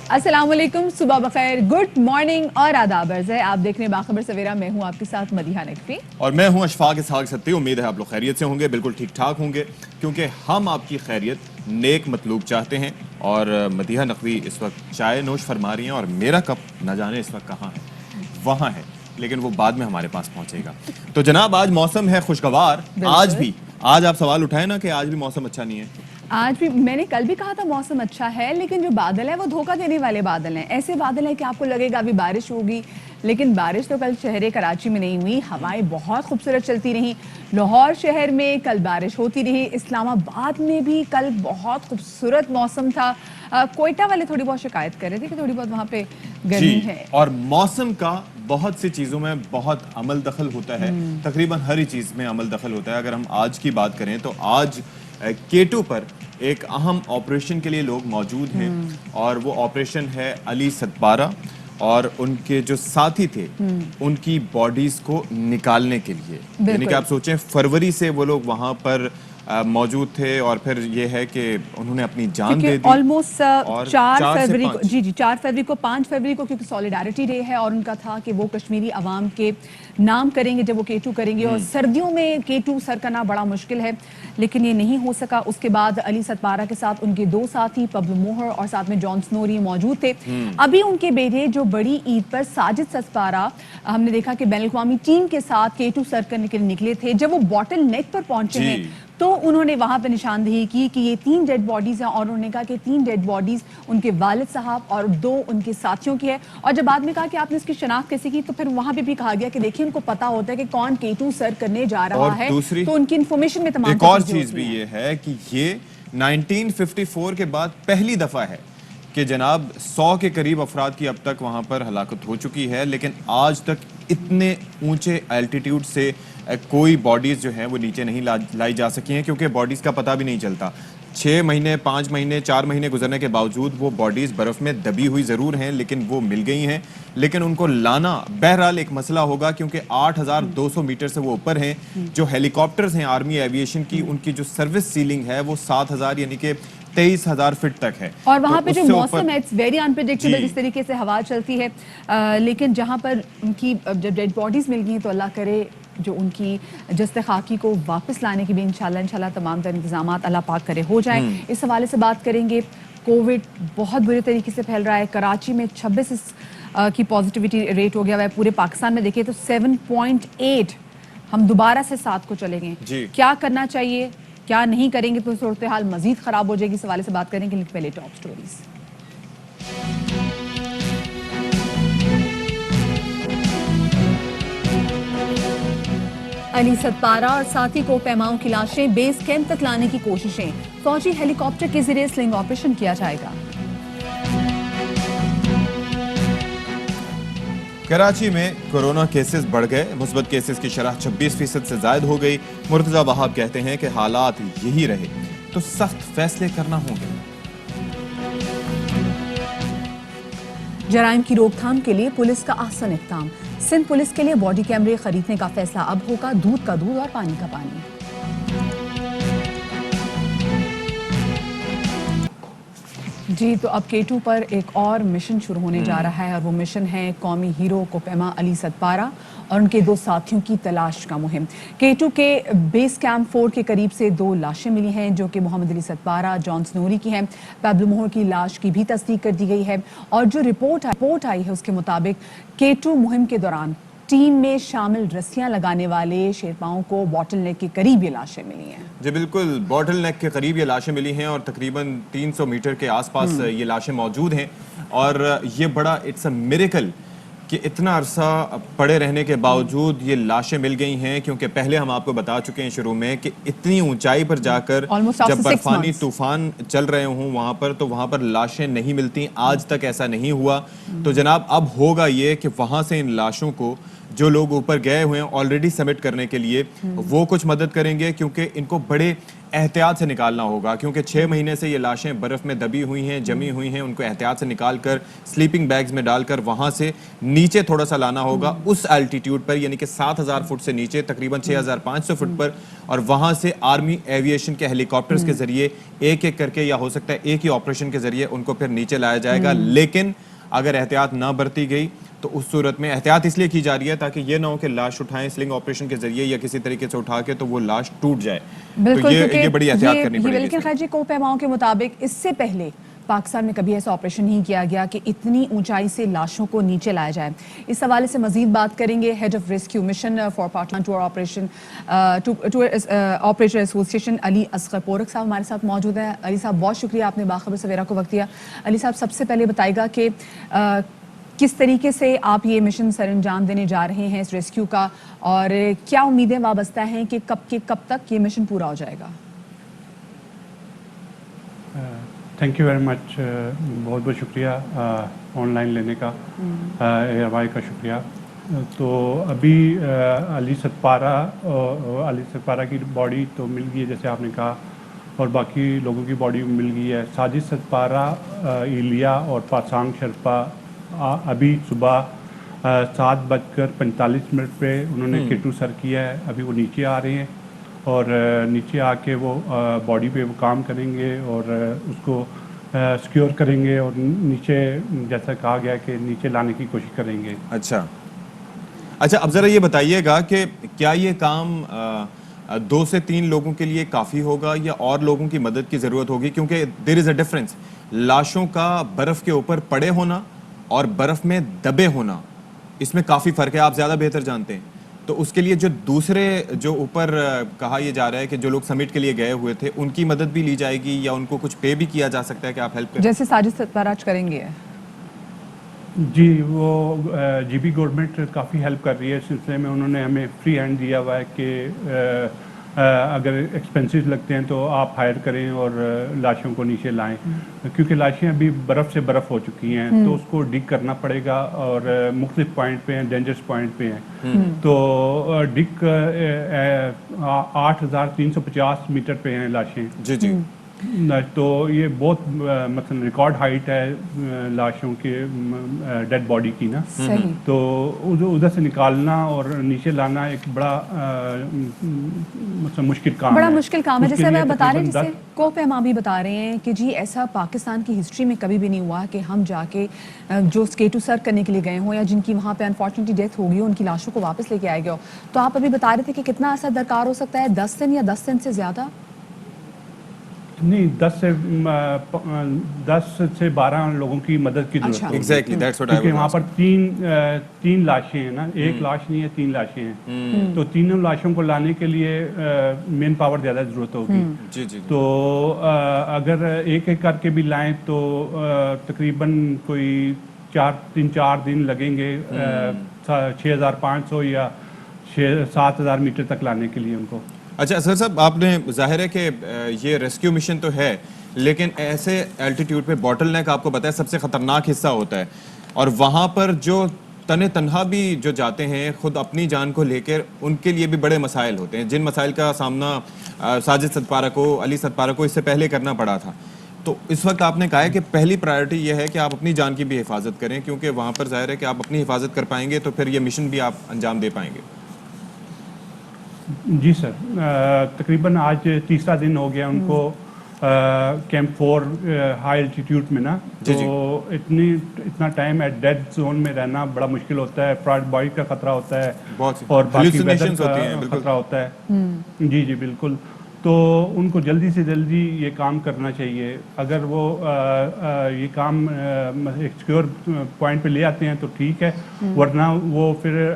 अस्सलाम वालेकुम, सुबह बखैर, गुड मॉर्निंग और आदाब अर्ज़ है। आप देख रहे हैं बाखबर सवेरा। मैं हूं आपके साथ मदीहा नकवी और मैं हूं अशफाक इसहाक सत्ती। उम्मीद है आप लोग खैरियत से होंगे, बिल्कुल ठीक ठाक होंगे, क्योंकि हम आपकी खैरियत नेक मतलूब चाहते हैं। और मदीहा नकवी इस वक्त चाय नोश फरमा रही हैं और मेरा कप न जाने इस वक्त कहाँ है, वहाँ है, लेकिन वो बाद में हमारे पास पहुंचेगा। तो जनाब आज मौसम है खुशगवार। आज आप सवाल उठाए ना कि आज भी मौसम अच्छा नहीं है। आज भी मैंने कल भी कहा था मौसम अच्छा है, लेकिन जो बादल है वो धोखा देने वाले बादल हैं। ऐसे बादल हैं कि आपको लगेगा अभी बारिश होगी, लेकिन बारिश तो कल शहर कराची में नहीं हुई। हवाएं बहुत खूबसूरत चलती रहीं। लाहौर शहर में कल बारिश होती रही। इस्लामाबाद में भी कल बहुत खूबसूरत मौसम था। कोयटा वाले थोड़ी बहुत शिकायत कर रहे थे कि थोड़ी बहुत वहाँ पे गर्मी है। और मौसम का बहुत सी चीज़ों में बहुत अमल दखल होता है, तकरीबन हर ही चीज़ में अमल दखल होता है। अगर हम आज की बात करें तो आज K2 पर एक अहम ऑपरेशन के लिए लोग मौजूद हैं, और वो ऑपरेशन है अली सतपारा और उनके जो साथी थे उनकी बॉडीज को निकालने के लिए। यानी कि आप सोचें फरवरी से वो लोग वहां पर मौजूद थे, और फिर ये है कि उन्होंने अपनी जान दे दी। ऑलमोस्ट 4 फरवरी को 4 फरवरी को 5 फरवरी को, क्योंकि सॉलिडारिटी डे है और उनका था कि वो कश्मीरी अवाम के नाम करेंगे जब वो K2 करेंगे। और सर्दियों में K2 सर करना बड़ा मुश्किल है, लेकिन ये नहीं हो सका। उसके बाद अली सतपारा के साथ उनके 2 साथी पब्लो मोहर और साथ में जॉन स्नोरी मौजूद थे। अभी उनके बेटे जो बड़ी ईद पर साजिद सतपारा, हमने देखा कि बैनुल अक़वामी टीम के साथ K2 सर करने के लिए निकले थे। जब वो बॉटल नेक पर पहुंचे हैं तो उन्होंने वहां पर निशानदेही की कि ये 3 डेड बॉडीज हैं, और उन्होंने कहा कि 3 डेड बॉडीज उनके वालिद साहब और 2 उनके साथियों की है। और जब बाद में कहा कि आपने इसकी शनाख्त कैसे की, तो फिर वहां पे भी कहा गया कि देखिए उनको पता होता है कि कौन K2 सर करने जा रहा है, तो उनकी इन्फॉर्मेशन में तमाम एक और चीज भी ये है कि ये 1954 के बाद पहली दफा है कि जनाब 100 के करीब अफराद की अब तक वहां पर हलाकत हो चुकी है, लेकिन आज तक इतने ऊंचे एल्टीट्यूड से कोई बॉडीज जो हैं वो नीचे नहीं लाई जा सकी हैं, क्योंकि बॉडीज का पता भी नहीं चलता। 6 महीने 5 महीने 4 महीने गुजरने के बावजूद वो बॉडीज बर्फ में दबी हुई जरूर हैं, लेकिन वो मिल गई हैं। लेकिन उनको लाना बहरहाल एक मसला होगा, क्योंकि 8,200 मीटर से वो ऊपर हैं। जो हेलीकॉप्टर्स हैं आर्मी एविएशन की, उनकी जो सर्विस सीलिंग है वो 7,000 यानी कि 23,000 फीट तक है। और वहाँ पे जो मौसम है इट्स वेरी अनप्रेडिक्टेबल, जिस तरीके से हवा चलती है। लेकिन जहाँ पर उनकी जब डेड बॉडीज मिल गई तो अल्लाह करे जो उनकी जस्ते खाकी को वापस लाने की भी इंशाल्लाह तमाम तर इंतजामात अल्लाह पाक करे हो जाए। इस हवाले से बात करेंगे। कोविड बहुत बुरे तरीके से फैल रहा है। कराची में 26 की पॉजिटिविटी रेट हो गया है। पूरे पाकिस्तान में देखिए तो 7.8, हम दोबारा से 7 को चले गए। क्या करना चाहिए, क्या नहीं करेंगे तो सूरत हाल मजीद खराब हो जाएगी। इस हवाले से बात करेंगे, लेकिन पहले टॉप स्टोरीज। अली सतपारा और साथी को पैमाओं की लाशें बेस कैंप तक लाने की कोशिशें। फौजी हेलीकॉप्टर के जरिए स्लिंग ऑपरेशन किया जाएगा। कराची में कोरोना केसेस बढ़ गए। मुस्बत केसेस की शरह 26% से ज्यादा हो गई। मुर्तजा वहाब कहते हैं कि हालात यही रहे तो सख्त फैसले करना होंगे। जराइम की रोकथाम के लिए पुलिस का आसन इक़दाम। सिंध पुलिस के लिए बॉडी कैमरे खरीदने का फैसला अब होगा। दूध का दूध और पानी का पानी। जी, तो अब K2 पर एक और मिशन शुरू होने जा रहा है, और वो मिशन है कौमी हीरो कोपेमा अली सतपारा और उनके 2 साथियों की तलाश का मुहिम। K2 के बेस कैंप 4 के करीब से 2 लाशें मिली हैं, जो कि मोहम्मद अली सतपारा, जॉन स्नोरी की हैं। पब्लो मोहर की लाश की भी तस्दीक कर दी गई है, और जो रिपोर्ट आई है उसके मुताबिक K2 मुहिम के दौरान टीम में शामिल रस्सियां लगाने वाले शेरपाओं को बॉटल नेक के करीब ये लाशें मिली हैं। जी बिल्कुल, बॉटल नेक के करीब ये लाशें मिली हैं, और तकरीबन 300 मीटर के आसपास ये लाशें मौजूद हैं। और ये बड़ा इट्स अ मिरेकल कि इतना अरसा पड़े रहने के बावजूद ये लाशें मिल गई हैं, क्योंकि पहले हम आपको बता चुके हैं शुरू में कि इतनी ऊंचाई पर जाकर जब बर्फानी तूफान चल रहे हों वहाँ पर, तो वहाँ पर लाशें नहीं मिलती। आज तक ऐसा नहीं हुआ। तो जनाब अब होगा ये कि वहाँ से इन लाशों को जो लोग ऊपर गए हुए हैं ऑलरेडी सबमिट करने के लिए, वो कुछ मदद करेंगे, क्योंकि इनको बड़े احتیاط سے نکالنا ہوگا کیونکہ 6 مہینے سے یہ لاشیں برف میں دبی ہوئی ہیں, جمی ہوئی ہیں. ان کو احتیاط سے نکال کر سلیپنگ بیگز میں ڈال کر وہاں سے نیچے تھوڑا سا لانا ہوگا اس الٹیٹیوڈ پر, یعنی کہ 7000 فٹ سے نیچے تقریباً 6500 فٹ پر, اور وہاں سے آرمی ایویشن کے ہیلی کاپٹرز کے ذریعے ایک ایک کر کے, یا ہو سکتا ہے ایک ہی آپریشن کے ذریعے ان کو پھر نیچے لایا جائے گا. لیکن اگر احتیاط نہ برتی گئی تو اس صورت میں احتیاط اس لیے کی جا رہی ہے تاکہ یہ نہ ہو کہ لاش اٹھائیں سلنگ آپریشن کے ذریعے یا کسی طریقے سے اٹھا کے تو وہ لاش ٹوٹ جائے. تو یہ بڑی احتیاط کرنی پڑے گی. لیکن خیر جی, کوپ پیماؤں کے مطابق اس سے پہلے پاکستان میں کبھی ایسا آپریشن نہیں کیا گیا کہ اتنی اونچائی سے لاشوں کو نیچے لایا جائے. اس حوالے سے مزید بات کریں گے head of rescue mission for partner to operation operator association Ali Asghar پورک صاحب ہمارے ساتھ موجود ہیں. علی صاحب بہت شکریہ, آپ نے باخبر سویرا کو وقت دیا. علی صاحب سب سے پہلے بتائے گا کہ کس طریقے سے آپ یہ مشن سر انجام دینے جا رہے ہیں اس ریسکیو کا, اور کیا امیدیں وابستہ ہیں کہ کب تک یہ مشن پورا ہو جائے گا؟ تھینک یو ویری مچ, بہت بہت شکریہ آن لائن لینے کا, اے ایم آئی کا شکریہ. تو ابھی علی ستپارہ کی باڈی تو مل گئی ہے جیسے آپ نے کہا, اور باقی لوگوں کی باڈی مل گئی ہے. ساجد ستپارہ, ایلیا اور پاسانگ شرپا ابھی صبح 7:45 پہ انہوں نے K2 سر کیا ہے. ابھی وہ نیچے آ رہے ہیں اور نیچے آ کے وہ باڈی پہ وہ کام کریں گے اور اس کو سیکیور کریں گے اور نیچے جیسا کہا گیا کہ نیچے لانے کی کوشش کریں گے. اچھا, اب ذرا یہ بتائیے گا کہ کیا یہ کام 2 سے 3 لوگوں کے لیے کافی ہوگا یا اور لوگوں کی مدد کی ضرورت ہوگی؟ کیونکہ دیر از اے ڈفرنس, لاشوں کا برف کے اوپر پڑے ہونا اور برف میں دبے ہونا, اس میں کافی فرق ہے, آپ زیادہ بہتر جانتے ہیں. تو اس کے لیے جو دوسرے جو اوپر کہا یہ جا رہا ہے کہ جو لوگ سمٹ کے لیے گئے ہوئے تھے ان کی مدد بھی لی جائے گی یا ان کو کچھ پے بھی کیا جا سکتا ہے کہ آپ ہیلپ کریں؟ جیسے ساجد ستپارہ کریں گے. جی, وہ جی بی گورنمنٹ کافی ہیلپ کر رہی ہے اس سلسلے میں. انہوں نے ہمیں فری ہینڈ دیا ہوا ہے کہ اگر ایکسپینسز لگتے ہیں تو آپ ہائر کریں اور لاشوں کو نیچے لائیں, کیونکہ لاشیں ابھی برف سے برف ہو چکی ہیں تو اس کو ڈگ کرنا پڑے گا اور مختلف پوائنٹ پہ ہیں, ڈینجرس پوائنٹ پہ ہیں. تو ڈگ 8350 میٹر پہ ہیں لاشیں. جی جی, تو یہ بہت مثلا ریکارڈ ہائٹ ہے لاشوں کے ڈیڈ باڈی کی نا. تو ادھر سے نکالنا اور نیچے لانا ایک بڑا مشکل کام ہے. جیسے میں بتا رہے ہیں, جیسے کوپ ہم بھی بتا رہے ہیں کہ جی ایسا پاکستان کی ہسٹری میں کبھی بھی نہیں ہوا کہ ہم جا کے جو K2 سر کرنے کے لیے گئے ہوں یا جن کی وہاں پہ انفارچونیٹلی ڈیتھ ہوگی ان کی لاشوں کو واپس لے کے آئے گئے ہو. تو آپ ابھی بتا رہے تھے کہ کتنا ایسا درکار ہو سکتا ہے, 10 دن یا 10 دن سے زیادہ؟ نہیں, 10 سے 12 لوگوں کی مدد کی ضرورت ہے, کیونکہ وہاں پر تین لاشیں ہیں نا, ایک لاش نہیں ہے, 3 لاشیں ہیں. تو تینوں لاشوں کو لانے کے لیے مین پاور زیادہ ضرورت ہوگی. تو اگر ایک ایک کر کے بھی لائیں تو تقریباً کوئی 4 دن لگیں گے 6500 یا 7000 میٹر تک لانے کے لیے ان کو. اچھا سر صاحب, آپ نے ظاہر ہے کہ یہ ریسکیو مشن تو ہے لیکن ایسے الٹیٹیوڈ پہ باٹل نیک آپ کو پتہ ہے سب سے خطرناک حصہ ہوتا ہے, اور وہاں پر جو تنہا بھی جو جاتے ہیں خود اپنی جان کو لے کر, ان کے لیے بھی بڑے مسائل ہوتے ہیں, جن مسائل کا سامنا ساجد ستپارہ کو, علی ستپارہ کو اس سے پہلے کرنا پڑا تھا. تو اس وقت آپ نے کہا ہے کہ پہلی پرائرٹی یہ ہے کہ آپ اپنی جان کی بھی حفاظت کریں, کیونکہ وہاں پر ظاہر ہے کہ آپ اپنی حفاظت کر پائیں گے تو پھر یہ مشن بھی آپ انجام دے پائیں گے. جی سر, تقریباً آج 3 دن ہو گیا ان کو کیمپ 4 ہائی الٹیٹیوڈ میں نا. تو اتنا ٹائم ایٹ ڈیڈ زون میں رہنا بڑا مشکل ہوتا ہے, فرائڈ باڈی کا خطرہ ہوتا ہے اور باقی ویدر کا خطرہ ہوتا ہے. جی جی بالکل. تو ان کو جلدی سے جلدی یہ کام کرنا چاہیے. اگر وہ یہ کام ایک سیکیور پوائنٹ پہ لے آتے ہیں تو ٹھیک ہے, ورنہ وہ پھر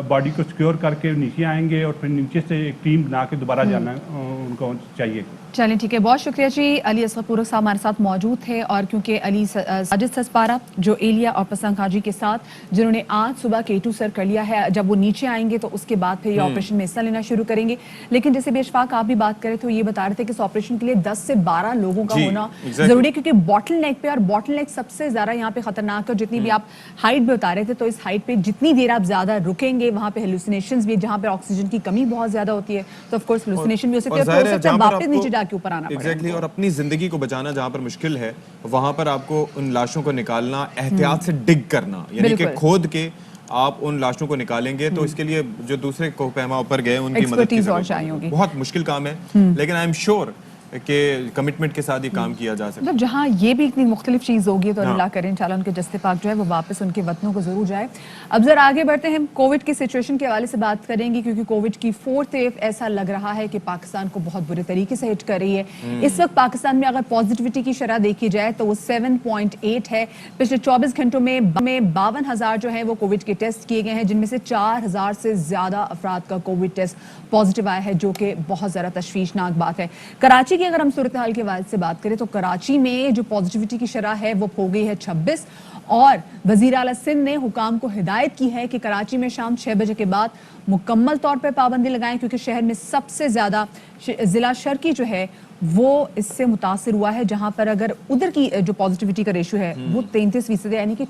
باڈی کو سیکیور کر کے نیچے آئیں گے اور پھر نیچے سے ایک ٹیم بنا کے دوبارہ جانا ان کو چاہیے. چلیں ٹھیک ہے, بہت شکریہ جی. علی اصغر پورک صاحب ہمارے ساتھ موجود تھے, اور کیونکہ علی ساجد ستپارہ جو ایلیا اور پسنگ حاجی کے ساتھ جنہوں نے آج صبح K2 سر کر لیا ہے, جب وہ نیچے آئیں گے تو اس کے بعد پھر یہ آپریشن میں حصہ لینا شروع کریں گے. لیکن جیسے بے اشفاق آپ بھی بات کرے تو یہ بتا رہے تھے کہ اس آپریشن کے لیے 10 سے 12 لوگوں کا ہونا ضروری ہے, کیونکہ باٹل نیک پہ, اور باٹل نیک سب سے زیادہ یہاں پہ خطرناک ہے. جتنی بھی آپ ہائٹ بھی بتا رہے تھے, تو اس ہائٹ پہ جتنی دیر آپ زیادہ رکیں گے وہاں پہ ہیلوسینیشنز بھی, جہاں پہ آکسیجن کی کمی بہت زیادہ ہوتی ہے تو آف کورس ہیلوسینیشن بھی ہو سکتی ہے. हो सकता है वापस नीचे जाके ऊपर आना पड़े। एग्जैक्टली, और अपनी जिंदगी को बचाना जहाँ पर मुश्किल है वहां पर आपको उन लाशों को निकालना, एहतियात से डिग करना, यानी कि खोद के आप उन लाशों को निकालेंगे, तो इसके लिए जो दूसरे कोहपैमा ऊपर गए उनकी मदद की जरूरत होगी। बहुत मुश्किल काम है, लेकिन आई एम श्योर कि कमिटमेंट के साथ ये काम किया जा सकता है। मतलब जहाँ ये भी इतनी मुख्तलिफ चीज़ होगी तो अल्लाह करें इंशाल्लाह उनके जस्ते पाक जो है वो वापस उनके वतनों को ज़रूर जाए। अब जरा आगे बढ़ते हैं, कोविड की सिचुएशन के हवाले से बात करेंगे, क्योंकि कोविड की 4th वेव ऐसा लग रहा है कि पाकिस्तान को बहुत बुरे तरीके से हिट कर रही है। इस वक्त पाकिस्तान में अगर पॉजिटिविटी की शरह देखी जाए तो वो 7.8 है। पिछले 24 घंटों में 52,000 जो है वो कोविड के टेस्ट किए गए हैं, जिनमें से 4,000 से ज़्यादा अफराद का कोविड टेस्ट पॉजिटिव आया है, जो कि बहुत ज़्यादा तशवीशनाक बात है। कराची की अगर हम सूरत हाल के हवाले से बात करें तो कराची में जो पॉजिटिविटी की शरह है वो हो गई है 26, और वज़ीर आला सिंध ने हुकाम को हिदायत की है कि कराची में शाम 6 बजे के बाद मुकम्मल तौर पर पाबंदी लगाएं, क्योंकि शहर में सबसे ज़्यादा ज़िला शर्की जो है वो इससे मुतासिर हुआ है, जहां पर अगर उधर की जो पॉजिटिविटी का रेशियो है वो 33% यानी कि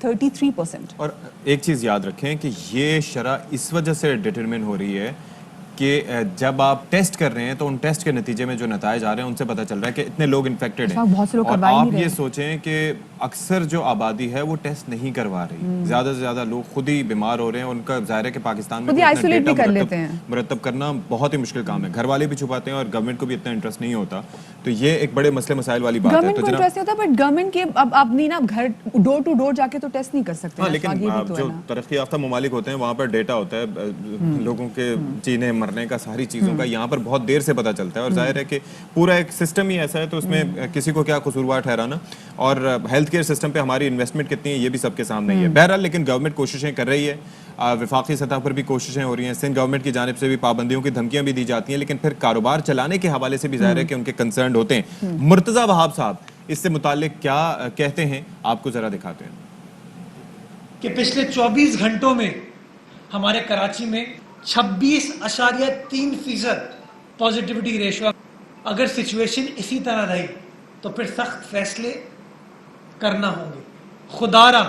33%। और एक चीज़ याद रखें कि ये शरह इस वजह से डिटरमिन हो रही है कि जब आप टेस्ट कर रहे हैं तो उन टेस्ट के नतीजे में जो नतीजे आ रहे हैं उनसे पता चल रहा है कि इतने लोग इन्फेक्टेड हैं, बहुत से लोग और करवा ही आप नहीं रहे। ये सोचें कि अक्सर जो आबादी है वो टेस्ट नहीं करवा रही, ज़्यादा से ज़्यादा लोग खुद ही बीमार हो रहे हैं। उनका ज़ाहिर है कि पाकिस्तान में आइसोलेट भी कर लेते हैं, मुरतब करना बहुत ही मुश्किल काम है, घर वाले भी छुपाते हैं और गवर्नमेंट को भी इतना इंटरेस्ट नहीं होता, तो ये एक बड़े मसले मसाइल वाली बात है। गवर्नमेंट को इंटरेस्ट नहीं होता, बट गवर्नमेंट के अब अपनी ना घर डोर टू डोर जाके तो टेस्ट नहीं कर सकते। हाँ, लेकिन जो तरक्की याफ्ता ममालिक होते हैं वहाँ पर डेटा होता है लोगों के जीने मरने का, सारी चीज़ों का। यहाँ पर बहुत देर से पता चलता है, और जाहिर है कि पूरा एक सिस्टम ही ऐसा है, तो उसमें किसी को क्या कसूरवार ठहराना, और हेल्थ केयर सिस्टम पे हमारी इन्वेस्टमेंट कितनी है ये भी सबके सामने ही है। बहरहाल, लेकिन गवर्नमेंट कोशिशें कर रही है, वफाकी सतह पर भी कोशिशें हो रही हैं, सिंध गवर्नमेंट की जानिब से भी पाबंदियों की धमकियां भी दी जाती हैं, लेकिन फिर कारोबार चलाने के हवाले से भी जाहिर है कि उनके कंसर्न होते हैं। मुर्तज़ा वहाब साहब इससे मुताल्लिक क्या कहते हैं, आपको जरा दिखाते हैं कि पिछले 24 घंटों में हमारे कराची में 26.3% पॉजिटिविटी रेशो। अगर सिचुएशन इसी तरह रही तो फिर सख्त फैसले करना होंगे। खुदारा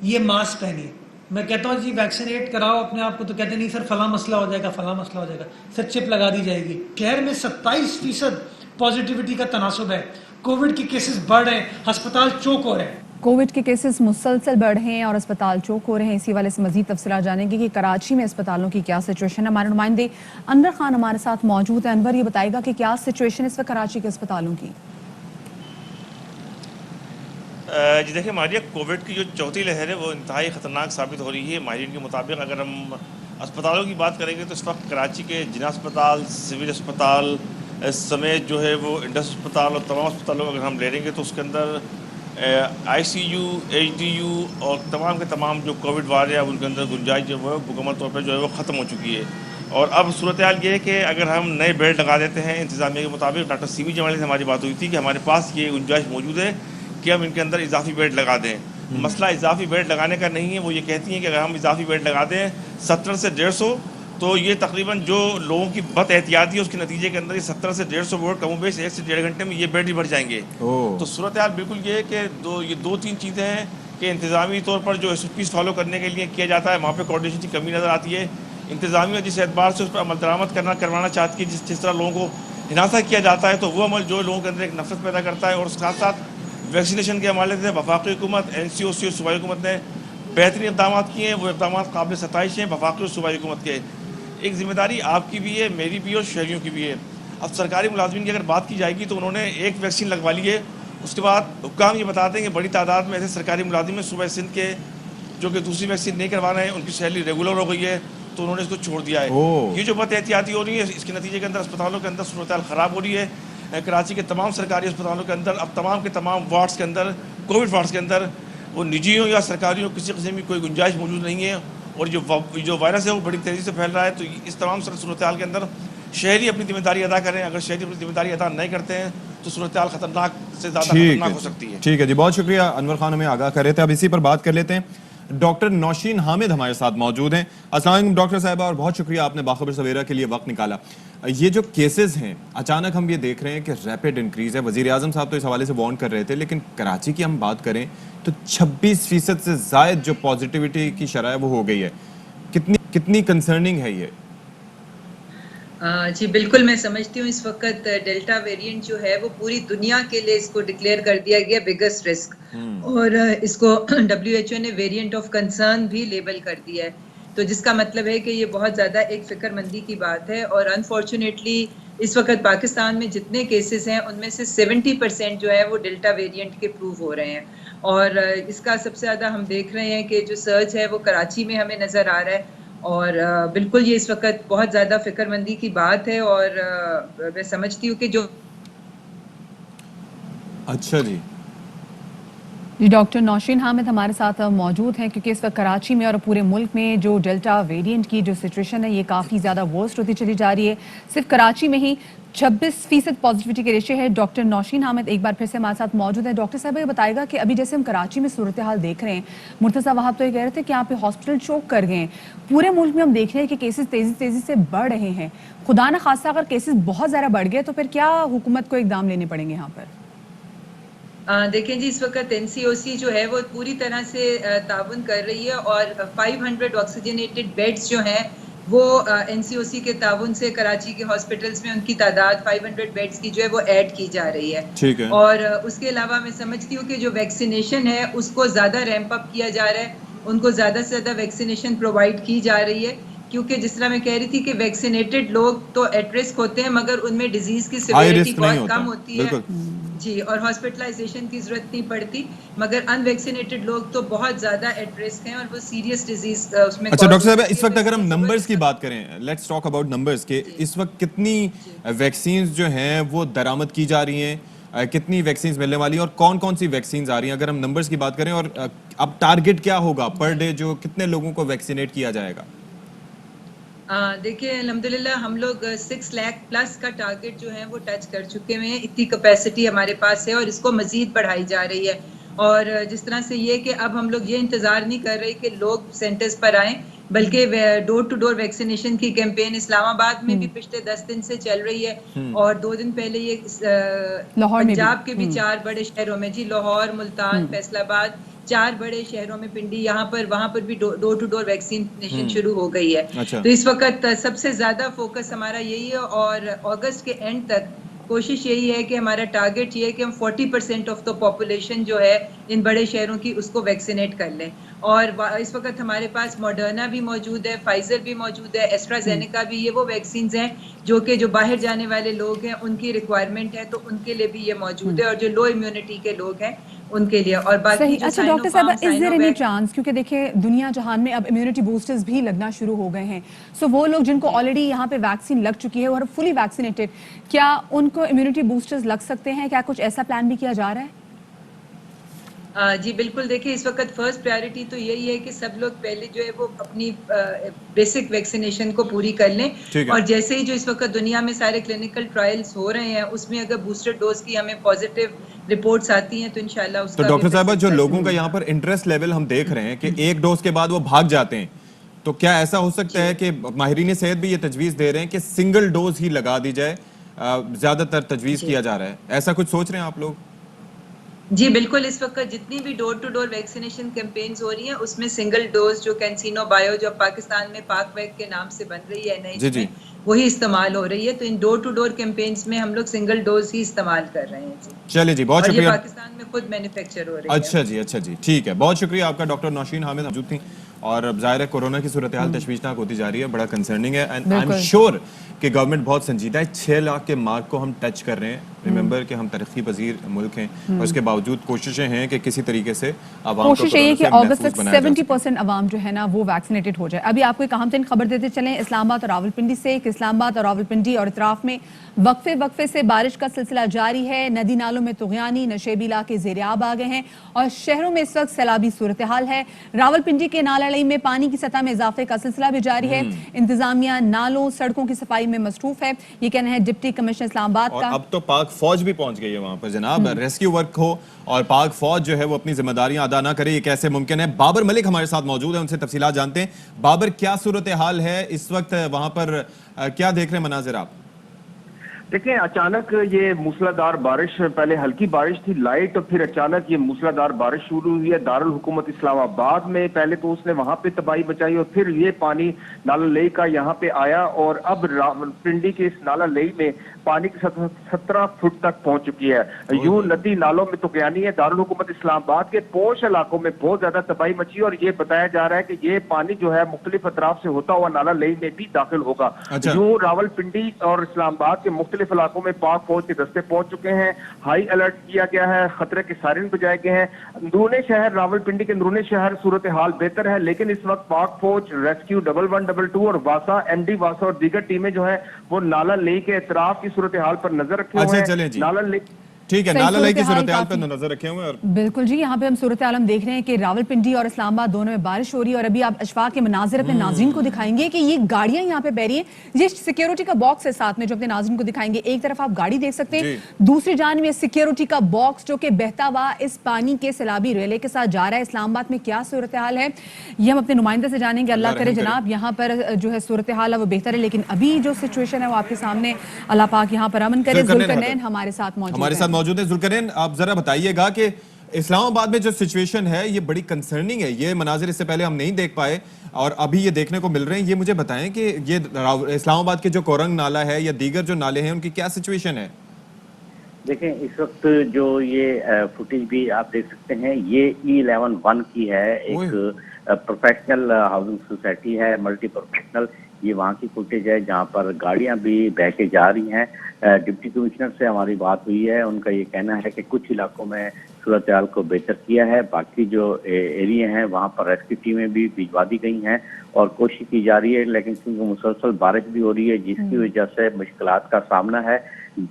ये मास्क पहनिए। मैं कहता हूँ जी वैक्सीनेट कराओ अपने आप को, तो कहते नहीं सर फला मसला हो जाएगा, फला मसला हो जाएगा, सर चिप लगा दी जाएगी। शहर में 27% पॉजिटिविटी का तनासुब है। कोविड के केसेस बढ़ रहे हैं, अस्पताल चौक हो रहे हैं। कोविड के केसेस मुसलसल बढ़ रहे हैं और अस्पताल चौक हो रहे हैं। इसी वाले से मजीद तफसीलात जानेंगे कि कराची में अस्पतालों की क्या सिचुएशन है। हमारे नुमाइंदे अनवर खान हमारे साथ मौजूद हैं। अनवर, ये बताएगा कि क्या सिचुएशन इस वक्त कराची के अस्पतालों की? जी देखिए मारिया, कोविड की जो चौथी लहर है वो इंतहाई ख़तरनाक साबित हो रही है। माहिरीन के मुताबिक अगर हम अस्पतालों की बात करेंगे तो इस वक्त कराची के जिना अस्पताल, सिविल अस्पताल समेत जो है वो इंडस अस्पताल और तमाम अस्पतालों अगर हम ले लेंगे तो उसके अंदर ICU, HDU और तमाम के तमाम जो कोविड वार्ड है उनके अंदर गुंजाइश जो है मुकम्मल तौर पर जो है वो ख़त्म हो चुकी है। और अब सूरत हाल ये है कि अगर हम नए बेड लगा देते हैं इंतज़ामिया के मुताबिक, डॉक्टर CB जमाली से हमारी बात हुई थी कि हमारे पास ये गुंजाइश मौजूद है कि हम इनके अंदर इजाफी बेड लगा दें। मसला इजाफी बेड लगाने का नहीं है, वो ये कहती हैं कि अगर हम इजाफी बेड लगा दें 70 से 150 तो ये तकरीबन जो लोगों की बद एहतियाती है उसके नतीजे के अंदर ये 70 से 150 वोट कम बेश 1 से 1.5 घंटे में ये बेड ही भर जाएंगे। तो सूरत हाल बिल्कुल ये है कि ये दो तीन चीज़ें हैं कि इंतज़ामी तौर पर जो SOPs फॉलो करने के लिए किया जाता है वहाँ पर कोऑर्डिनेशन की कमी नज़र आती है। इंतज़ामिया जिस एतबार से उस पर अमल दरामद करवाना चाहती है, जिस तरह लोगों को हिरासत किया जाता है, तो वो अमल जो लोगों के अंदर एक नफरत पैदा करता है। और साथ साथ वैक्सीनेशन के हवाले से वफाकी हुकूमत, NCOC और सूबाई हुकूमत ने बेहतरीन इक़दाम किए हैं। वो इक़दाम काबिल सताइश हैं वफाकी और सूबाई हुकूमत के। एक ज़िम्मेदारी आपकी भी है, मेरी भी और शहरियों की भी है। अब सरकारी मुलाजमीन की अगर बात की जाएगी तो उन्होंने एक वैक्सीन लगवा ली है, उसके बाद हुक्काम ये बताते हैं कि बड़ी तादाद में ऐसे सरकारी मुलाजिम सूबा सिंध के जो कि दूसरी वैक्सीन नहीं करवा रहे हैं, उनकी सैलरी रेगुलर हो गई है, तो उन्होंने इसको छोड़ दिया है। ये जो बद एहतियाती हो रही है, इसके नतीजे के अंदर अस्पतालों के अंदर सूरत हाल ख़राब हो रही है। कराची के तमाम सरकारी अस्पतालों के अंदर अब तमाम के तमाम वार्ड्स के अंदर, कोविड वार्ड्स के अंदर, वो निजी हो या सरकारी हो, किसी किस्म की कोई गुंजाइश मौजूद नहीं है। और जो वायरस है वो बड़ी तेज़ी से फैल रहा है। तो इस तमाम सूरत हाल के अंदर शहरी अपनी जिम्मेदारी अदा करें। अगर शहरी अपनी जिम्मेदारी अदा नहीं करते हैं तो सूरत हाल खतरनाक से ज़्यादा खतरनाक हो सकती है। ठीक है जी, बहुत शुक्रिया अनवर खान, हमें आगाह कर रहे थे। अब इसी पर बात कर लेते हैं। डॉक्टर नौशीन हामिद हमारे साथ मौजूद हैं। अस्सलाम वालेकुम डॉक्टर साहिबा, और बहुत शुक्रिया आपने बाखबर सवेरा के लिए वक्त निकाला। ये जो केसेस हैं अचानक हम ये देख रहे हैं कि रैपिड इंक्रीज है। वज़ीर आज़म साहब तो इस हवाले से वार्न कर रहे थे, लेकिन कराची की हम बात करें तो 26% से ज़ायद जो पॉजिटिविटी की शरह है वो हो गई है। कितनी कंसर्निंग है ये? جی بالکل میں سمجھتی ہوں اس وقت ڈیلٹا ویریئنٹ جو ہے وہ پوری دنیا کے لیے اس کو ڈکلیئر کر دیا گیا بگیسٹ رسک، اور اس کو WHO نے ویریئنٹ آف کنسرن بھی لیبل کر دیا ہے، تو جس کا مطلب ہے کہ یہ بہت زیادہ ایک فکر مندی کی بات ہے، اور انفارچونیٹلی اس وقت پاکستان میں جتنے کیسز ہیں ان میں سے 70% جو ہے وہ ڈیلٹا ویریئنٹ کے پروو ہو رہے ہیں، اور اس کا سب سے زیادہ ہم دیکھ رہے ہیں کہ جو سرج ہے وہ کراچی میں ہمیں نظر آ رہا ہے، اور بالکل یہ اس وقت بہت زیادہ فکر مندی کی بات ہے، اور میں سمجھتی ہوں کہ جو اچھا جی جی ڈاکٹر نوشین حامد ہمارے ساتھ موجود ہیں، کیونکہ اس وقت کراچی میں اور پورے ملک میں جو ڈیلٹا ویریئنٹ کی جو سچویشن ہے یہ کافی زیادہ ورسٹ ہوتی چلی جا رہی ہے. صرف کراچی میں ہی 26% پازیٹیوٹی کے ریشے ہے. ڈاکٹر نوشین حامد ایک بار پھر سے ہمارے ساتھ موجود ہیں. ڈاکٹر صاحب یہ بتائے گا کہ ابھی جیسے ہم کراچی میں صورتحال دیکھ رہے ہیں، مرتضیٰ وہاب تو یہ کہہ رہے تھے کہ یہاں پہ ہاسپٹل چوک کر گئے ہیں، پورے ملک میں ہم دیکھ رہے ہیں کہ کیسز تیزی سے بڑھ رہے ہیں. خدا نہ خواستہ اگر کیسز بہت زیادہ بڑھ گئے تو پھر کیا حکومت کو اقدام لینے پڑیں گے یہاں پر؟ دیکھیں جی اس وقت NCOC جو ہے وہ پوری طرح سے تعاون کر رہی ہے، اور 500 آکسیجنیٹڈ بیڈز جو ہیں وہ NCOC کے تعاون سے کراچی کے ہاسپٹلز میں ان کی تعداد 500 بیڈز کی جو ہے وہ ایڈ کی جا رہی ہے. ٹھیک ہے. اور اس کے علاوہ میں سمجھتی ہوں کہ جو ویکسینیشن ہے اس کو زیادہ ریمپ اپ کیا جا رہا ہے، ان کو زیادہ سے زیادہ ویکسینیشن پرووائڈ کی جا رہی ہے، کیونکہ جس طرح میں کہہ رہی تھی کہ ویکسینیٹڈ لوگ تو ایٹ رسک ہوتے ہیں مگر ان میں ڈیزیز کی سیویرٹی بہت کم ہوتی ہے جی، اور ہاسپٹلائزیشن کی ضرورت نہیں پڑتی، مگر ان ویکسینیٹڈ لوگ تو بہت زیادہ ایٹ رسک ہیں اور وہ سیریس ڈیزیز اس میں. اچھا ڈاکٹر صاحب اس وقت اگر ہم نمبرز کی بات کریں، لیٹس ٹاک اباؤٹ نمبرز، کہ اس وقت کتنی ویکسینز جو ہیں وہ درآمد کی جا رہی ہیں، کتنی ویکسینز ملنے والی ہیں اور کون کون سی ویکسینز آ رہی ہیں، اگر ہم نمبرز کی بات کریں، اور اب ٹارگٹ کیا ہوگا پر ڈے جو کتنے لوگوں کو ویکسینیٹ کیا جائے گا؟ دیکھیں الحمدللہ ہم لوگ 6 لاکھ پلس کا ٹارگٹ جو ہے وہ ٹچ کر چکے ہوئے ہیں، اتنی کیپیسٹی ہمارے پاس ہے اور اس کو مزید بڑھائی جا رہی ہے. اور جس طرح سے یہ کہ اب ہم لوگ یہ انتظار نہیں کر رہے کہ لوگ سینٹرز پر آئیں، بلکہ ڈور ٹو ڈور ویکسینیشن کی کیمپین اسلام آباد میں بھی پچھلے 10 دن سے چل رہی ہے، اور 2 دن پہلے یہ پنجاب کے بھی 4 بڑے شہروں میں، جی لاہور، ملتان، فیصل آباد، 4 بڑے شہروں میں، پنڈی، یہاں پر وہاں پر بھی ڈور ٹو ڈور ویکسینیشن شروع ہو گئی ہے. تو اس وقت سب سے زیادہ فوکس ہمارا یہی ہے، اور اگست کے اینڈ تک کوشش یہی ہے کہ ہمارا ٹارگٹ یہ ہے کہ ہم 40% آف دا پاپولیشن جو ہے ان بڑے شہروں کی اس کو ویکسینیٹ کر لیں. اور اس وقت ہمارے پاس ماڈرنا بھی موجود ہے، فائزر بھی موجود ہے، ایسٹرازینیکا بھی، یہ وہ ویکسینز ہیں جو باہر جانے والے لوگ ہیں ان کی ریکوائرمنٹ ہے، تو ان کے لیے بھی یہ موجود ہے، اور جو لو امیونٹی کے لوگ ہیں ان کے لیے. اور باقی جو اچھا ڈاکٹر صاحب از دیر اینی چانس، کیونکہ دیکھیں دنیا جہان میں اب امیونٹی بوسٹرز بھی لگنا شروع ہو گئے ہیں، سو وہ لوگ جن کو آلریڈی یہاں پہ ویکسین لگ چکی ہے اور فلی ویکسینیٹڈ، کیا ان کو امیونٹی بوسٹرز لگ سکتے ہیں؟ کیا کچھ ایسا پلان بھی کیا جا رہا ہے؟ جی بالکل، دیکھیں اس وقت فرسٹ پریورٹی تو یہی ہے کہ سب لوگ پہلے جو ہے وہ اپنی بیسک ویکسینیشن کو پوری کر لیں، اور جیسے ہی جو اس وقت دنیا میں سارے کلینکل ٹرائلز ہو رہے ہیں اس میں اگر بوسٹر ڈوز کی ہمیں پازیٹیو رپورٹس آتی ہیں تو انشاءاللہ اس کا. تو ڈاکٹر صاحبہ جو لوگوں کا یہاں پر انٹرسٹ لیول ہم دیکھ رہے ہیں کہ ایک ڈوز کے بعد وہ بھاگ جاتے ہیں، تو کیا ایسا ہو سکتا ہے کہ ماہرین صحت بھی یہ تجویز دے رہے ہیں کہ سنگل ڈوز ہی لگا دی جائے، زیادہ تر تجویز کیا جا رہا ہے، ایسا کچھ سوچ رہے ہیں آپ لوگ؟ جی بالکل، اس وقت جتنی بھی ڈور ٹو ڈور ویکسینیشن کیمپینز ہو رہی ہیں اس میں سنگل ڈوز جو کینسینو بایو جو پاکستان میں پاک ویک کے نام سے بن رہی ہے نئی میں وہی استعمال ہو رہی ہے، تو ان ڈور ٹو ڈور کیمپینز میں ہم لوگ سنگل ڈوز ہی استعمال کر رہے ہیں. چلے جی بہت شکریہ. اور یہ پاکستان میں خود مینوفیکچر ہو رہی ہے. اچھا جی ٹھیک ہے، بہت شکریہ آپ کا. ڈاکٹر نوشین حامد موجود تھیں، اور اب ظاہر ہے کورونا کی صورتحال تشویشناک ہوتی جا رہی ہے، بڑا کنسرننگ ہے، اینڈ آئی ایم شیور کہ گورنمنٹ بہت سنجیدہ ہے. 6 لاکھ کے مارک کو ہم ٹچ کر رہے ہیں. ریممبر کہ ہم ترقی پذیر ملک ہیں، اور اس کے باوجود کوششیں ہیں کہ کسی طریقے سے عوام کو کوشش یہ کہ اگست تک 70% عوام جو ہے نا وہ ویکسینیٹڈ ہو جائے. ابھی آپ کو ایک اہم ترین خبر دیتے چلیں اسلام آباد اور راولپنڈی سے، کہ اسلام آباد اور راولپنڈی اور اطراف میں وقفے سے بارش کا سلسلہ جاری ہے. ندی نالوں میں طغیانی، نشیبی علاقے زیر آب آ گئے ہیں، اور شہروں میں اس وقت سیلابی صورتحال ہے. راولپنڈی کے نالہ میں پانی کی سطح میں اضافے کا سلسلہ بھی جاری ہے. انتظامیہ نالوں سڑکوں کی صفائی میں مصروف ہے، یہ کہنا ہے ڈپٹی کمشنر اسلام آباد کا. اب تو پاک فوج بھی پہنچ گئی ہے وہاں پر جناب. ریسکیو ورک ہو اور پاک فوج جو ہے وہ اپنی ذمہ داریاں ادا نہ کرے، یہ کیسے ممکن ہے؟ بابر ملک ہمارے ساتھ موجود ہیں، ان سے تفصیلات جانتے ہیں. بابر، کیا صورتحال ہے اس وقت وہاں پر، کیا دیکھ رہے ہیں مناظر آپ؟ دیکھیں اچانک یہ موسلادھار بارش، پہلے ہلکی بارش تھی لائٹ، پھر اچانک یہ موسلادھار بارش شروع ہوئی ہے دارالحکومت اسلام آباد میں. پہلے تو اس نے وہاں پہ تباہی مچائی اور پھر یہ پانی نالا لئی کا یہاں پہ آیا اور اب راولپنڈی کے اس نالا لئی میں پانی کی سطح 17 فٹ تک پہنچ چکی ہے. یوں ندی نالوں میں تو گیا نہیں ہے. دارالحکومت اسلام آباد کے پوش علاقوں میں بہت زیادہ تباہی مچی اور یہ بتایا جا رہا ہے کہ یہ پانی جو ہے مختلف اطراف سے ہوتا ہوا نالا لئی میں بھی داخل ہوگا. یوں راولپنڈی اور اسلام آباد کے مختلف علاقوں میں پاک فوج کے دستے پہنچ چکے ہیں. ہائی الرٹ کیا گیا ہے، خطرے کے سائرن بجائے گئے ہیں. اندرون شہر راولپنڈی کے اندرون شہر صورتحال بہتر ہے، لیکن اس وقت پاک فوج ریسکیو 1122 اور واسا ایم ڈی واسا اور دیگر ٹیمیں جو ہیں وہ نالا لئی کے اطراف کی صورتحال پر نظر رکھے ہوئے ہیں. نالا لئی ٹھیک ہے، نالا لئی کی صورتحال پر نظر رکھے ہوئے. اور بالکل جی، یہاں پہ ہم صورتحال ہم دیکھ رہے ہیں کہ راولپنڈی اور اسلام آباد دونوں میں بارش ہو رہی ہے اور ابھی آپ اشفاق کے مناظر اپنے ناظرین کو دکھائیں گے کہ یہ گاڑیاں یہاں پہ بہ رہی ہیں. یہ سیکیورٹی کا باکس ہے ساتھ میں جو اپنے ناظرین کو دکھائیں گے. ایک طرف آپ گاڑی دیکھ سکتے ہیں، دوسری جانب یہ سیکیورٹی کا باکس جو کہ بہتا ہوا اس پانی کے سیلابی ریلے کے ساتھ جا رہا ہے. اسلام آباد میں کیا صورتحال ہے یہ ہم اپنے نمائندے سے جانیں گے. اللہ کرے جناب یہاں پر جو ہے صورتحال ہے وہ بہتر ہے، لیکن ابھی جو سچویشن ہے وہ آپ کے سامنے. اللہ پاک یہاں پر امن کرے. ذوالقرنین ہمارے ساتھ موجود ہے. ذوالقرنین آپ ذرا بتائیے گا کہ اسلام آباد میں جو سچویشن ہے یہ بڑی کنسرننگ ہے. یہ مناظر اس سے پہلے ہم نہیں دیکھ پائے اور ابھی یہ دیکھنے کو مل رہے ہیں. یہ مجھے بتائیں کہ یہ اسلام آباد کے جو کورنگ نالا ہے یا دیگر جو نالے ہیں ان کی کیا سچویشن ہے؟ دیکھیں اس وقت جو یہ فوٹیج بھی آپ دیکھ سکتے ہیں یہ E11 کی ہے. ایک پروفیشنل ہاؤسنگ سوسائٹی ہے، ملٹی پروفیشنل. یہ وہاں کی فوٹیج ہے جہاں پر گاڑیاں بھی بہ کے جا رہی ہیں. ڈپٹی کمشنر سے ہماری بات ہوئی ہے، ان کا یہ کہنا ہے کہ کچھ علاقوں میں صورتحال کو بہتر کیا ہے، باقی جو ایریے ہیں وہاں پر ریسکیو ٹیمیں بھی بھجوا دی گئی ہیں اور کوشش کی جا رہی ہے. لیکن کیونکہ مسلسل بارش بھی ہو رہی ہے جس کی وجہ سے مشکلات کا سامنا ہے.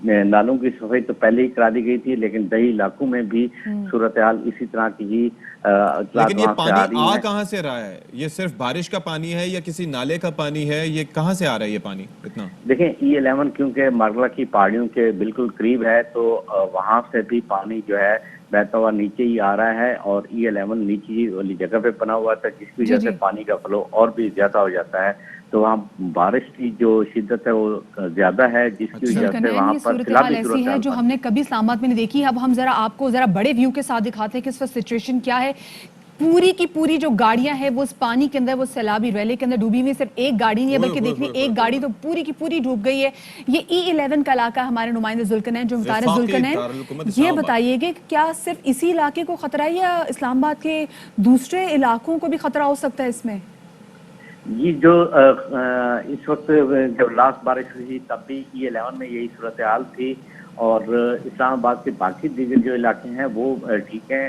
نالوں کی صفائی تو پہلے ہی کرا دی گئی تھی لیکن دیہی علاقوں میں بھی صورتحال اسی طرح کی ہی لیکن یہ پانی آ کہاں سے رہا ہے؟ یہ صرف بارش کا پانی ہے یا کسی نالے کا پانی ہے؟ یہ کہاں سے آ رہا ہے یہ پانی اتنا؟ دیکھیں E11 کیونکہ مارگلا کی پہاڑیوں کے بالکل قریب ہے تو وہاں سے بھی پانی جو ہے بہتا ہوا نیچے ہی آ رہا ہے اور E11 نیچے والی جگہ پہ بنا ہوا تھا جس کی وجہ سے پانی کا فلو اور بھی زیادہ ہو جاتا ہے. تو وہاں بارش کی جو شدت ہے وہ زیادہ ہے جس کی وجہ سے وہاں پر صورتحال ایسی ہے جو ہم نے کبھی اسلام آباد میں نہیں دیکھی. اب ہم ذرا آپ کو ذرا بڑے ویو کے ساتھ دکھاتے ہیں کہ اس وقت سچویشن کیا ہے. پوری کی پوری جو گاڑیاں ہیں وہ اس پانی کے اندر وہ سیلابی ریلے کے اندر ڈوبی ہوئی. صرف ایک گاڑی نہیں ہے بلکہ دیکھیں ایک گاڑی تو پوری کی پوری ڈوب گئی ہے. یہ E11 کا علاقہ ہمارے نمائندے ذوالقرنین جو بتا رہے. ذوالقرنین یہ بتائیے کہ کیا صرف اسی علاقے کو خطرہ ہے یا اسلام آباد کے دوسرے علاقوں کو بھی خطرہ ہو سکتا ہے اس میں؟ یہ جو اس وقت جب لاسٹ بارش ہوئی تب بھی E11 میں یہی صورتحال تھی اور اسلام آباد کے باقی دیگر جو علاقے ہیں وہ ٹھیک ہیں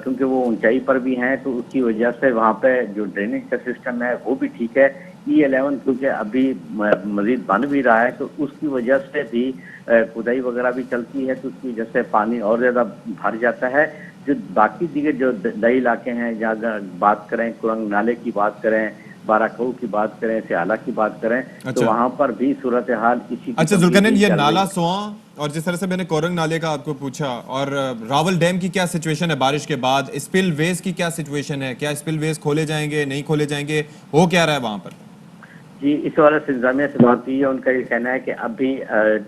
کیونکہ وہ اونچائی پر بھی ہیں تو اس کی وجہ سے وہاں پہ جو ڈرینیج کا سسٹم ہے وہ بھی ٹھیک ہے. E11 کیونکہ ابھی مزید بن بھی رہا ہے تو اس کی وجہ سے بھی کھدائی وغیرہ بھی چلتی ہے تو اس کی وجہ سے پانی اور زیادہ بھر جاتا ہے. جو باقی دیگر جو دیہی علاقے ہیں جہاں بات کریں کورنگ نالے کی بات کریں، باراکو کی بات کریں، سیالہ کی بات کریں تو وہاں پر بھی صورتحال اسی. اچھا ذوالقرنین یہ نالا سواں اور جس طرح سے میں نے کورنگ نالے کا آپ کو پوچھا اور راول ڈیم کی کیا سچویشن ہے بارش کے بعد، اسپل ویز کی کیا سچویشن ہے؟ کیا اسپل ویز کھولے جائیں گے نہیں کھولے جائیں گے؟ ہو کیا رہا ہے وہاں پر؟ جی اس حوالے سے انتظامیہ سے بات ہوئی ہے. ان کا یہ کہنا ہے کہ ابھی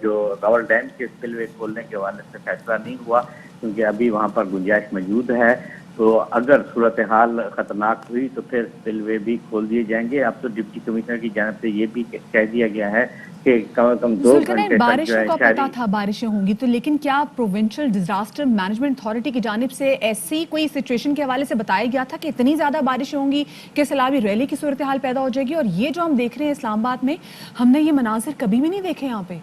جو راول ڈیم کے اسپل وے کھولنے کے حوالے سے فیصلہ نہیں ہوا کیونکہ ابھی وہاں پر گنجائش موجود ہے. تو اگر صورتحال خطرناک ہوئی تو پھر اسپل وے بھی کھول دیے جائیں گے. اب تو ڈپٹی کمشنر کی جانب سے یہ بھی کہہ دیا گیا ہے کہ کم از کم 2 گھنٹے تک جو ہے بارشوں کا پتہ تھا بارشیں ہوں گی تو لیکن کیا پروونشل ڈیزاسٹر مینجمنٹ اتھارٹی کی جانب سے ایسی کوئی سچویشن کے حوالے سے بتایا گیا تھا کہ اتنی زیادہ بارشیں ہوں گی کہ سیلابی ریلی کی صورتحال پیدا ہو جائے گی؟ اور یہ جو ہم دیکھ رہے ہیں اسلام آباد میں ہم نے یہ مناظر کبھی بھی نہیں دیکھے یہاں پہ.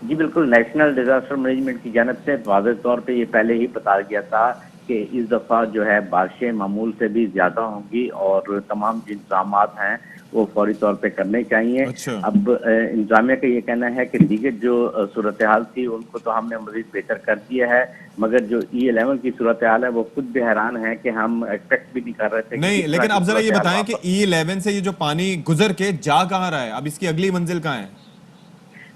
جی بالکل، نیشنل ڈیزاسٹر مینجمنٹ کی جانب سے واضح طور پہ یہ پہلے ہی بتایا گیا تھا کہ اس دفعہ جو ہے بارشیں معمول سے بھی زیادہ ہوں گی اور تمام جو انتظامات ہیں وہ فوری طور پہ کرنے چاہیے. اب انتظامیہ کا یہ کہنا ہے کہ دیگر جو صورتحال تھی ان کو تو ہم نے مزید بہتر کر دیا ہے مگر جو E11 کی صورتحال ہے وہ خود بھی حیران ہے کہ ہم ایکسپیکٹ بھی نہیں کر رہے تھے. نہیں لیکن اب ذرا یہ بتائیں کہ E11 سے یہ جو پانی گزر کے جا کہاں رہا ہے؟ اب اس کی اگلی منزل کہاں ہے؟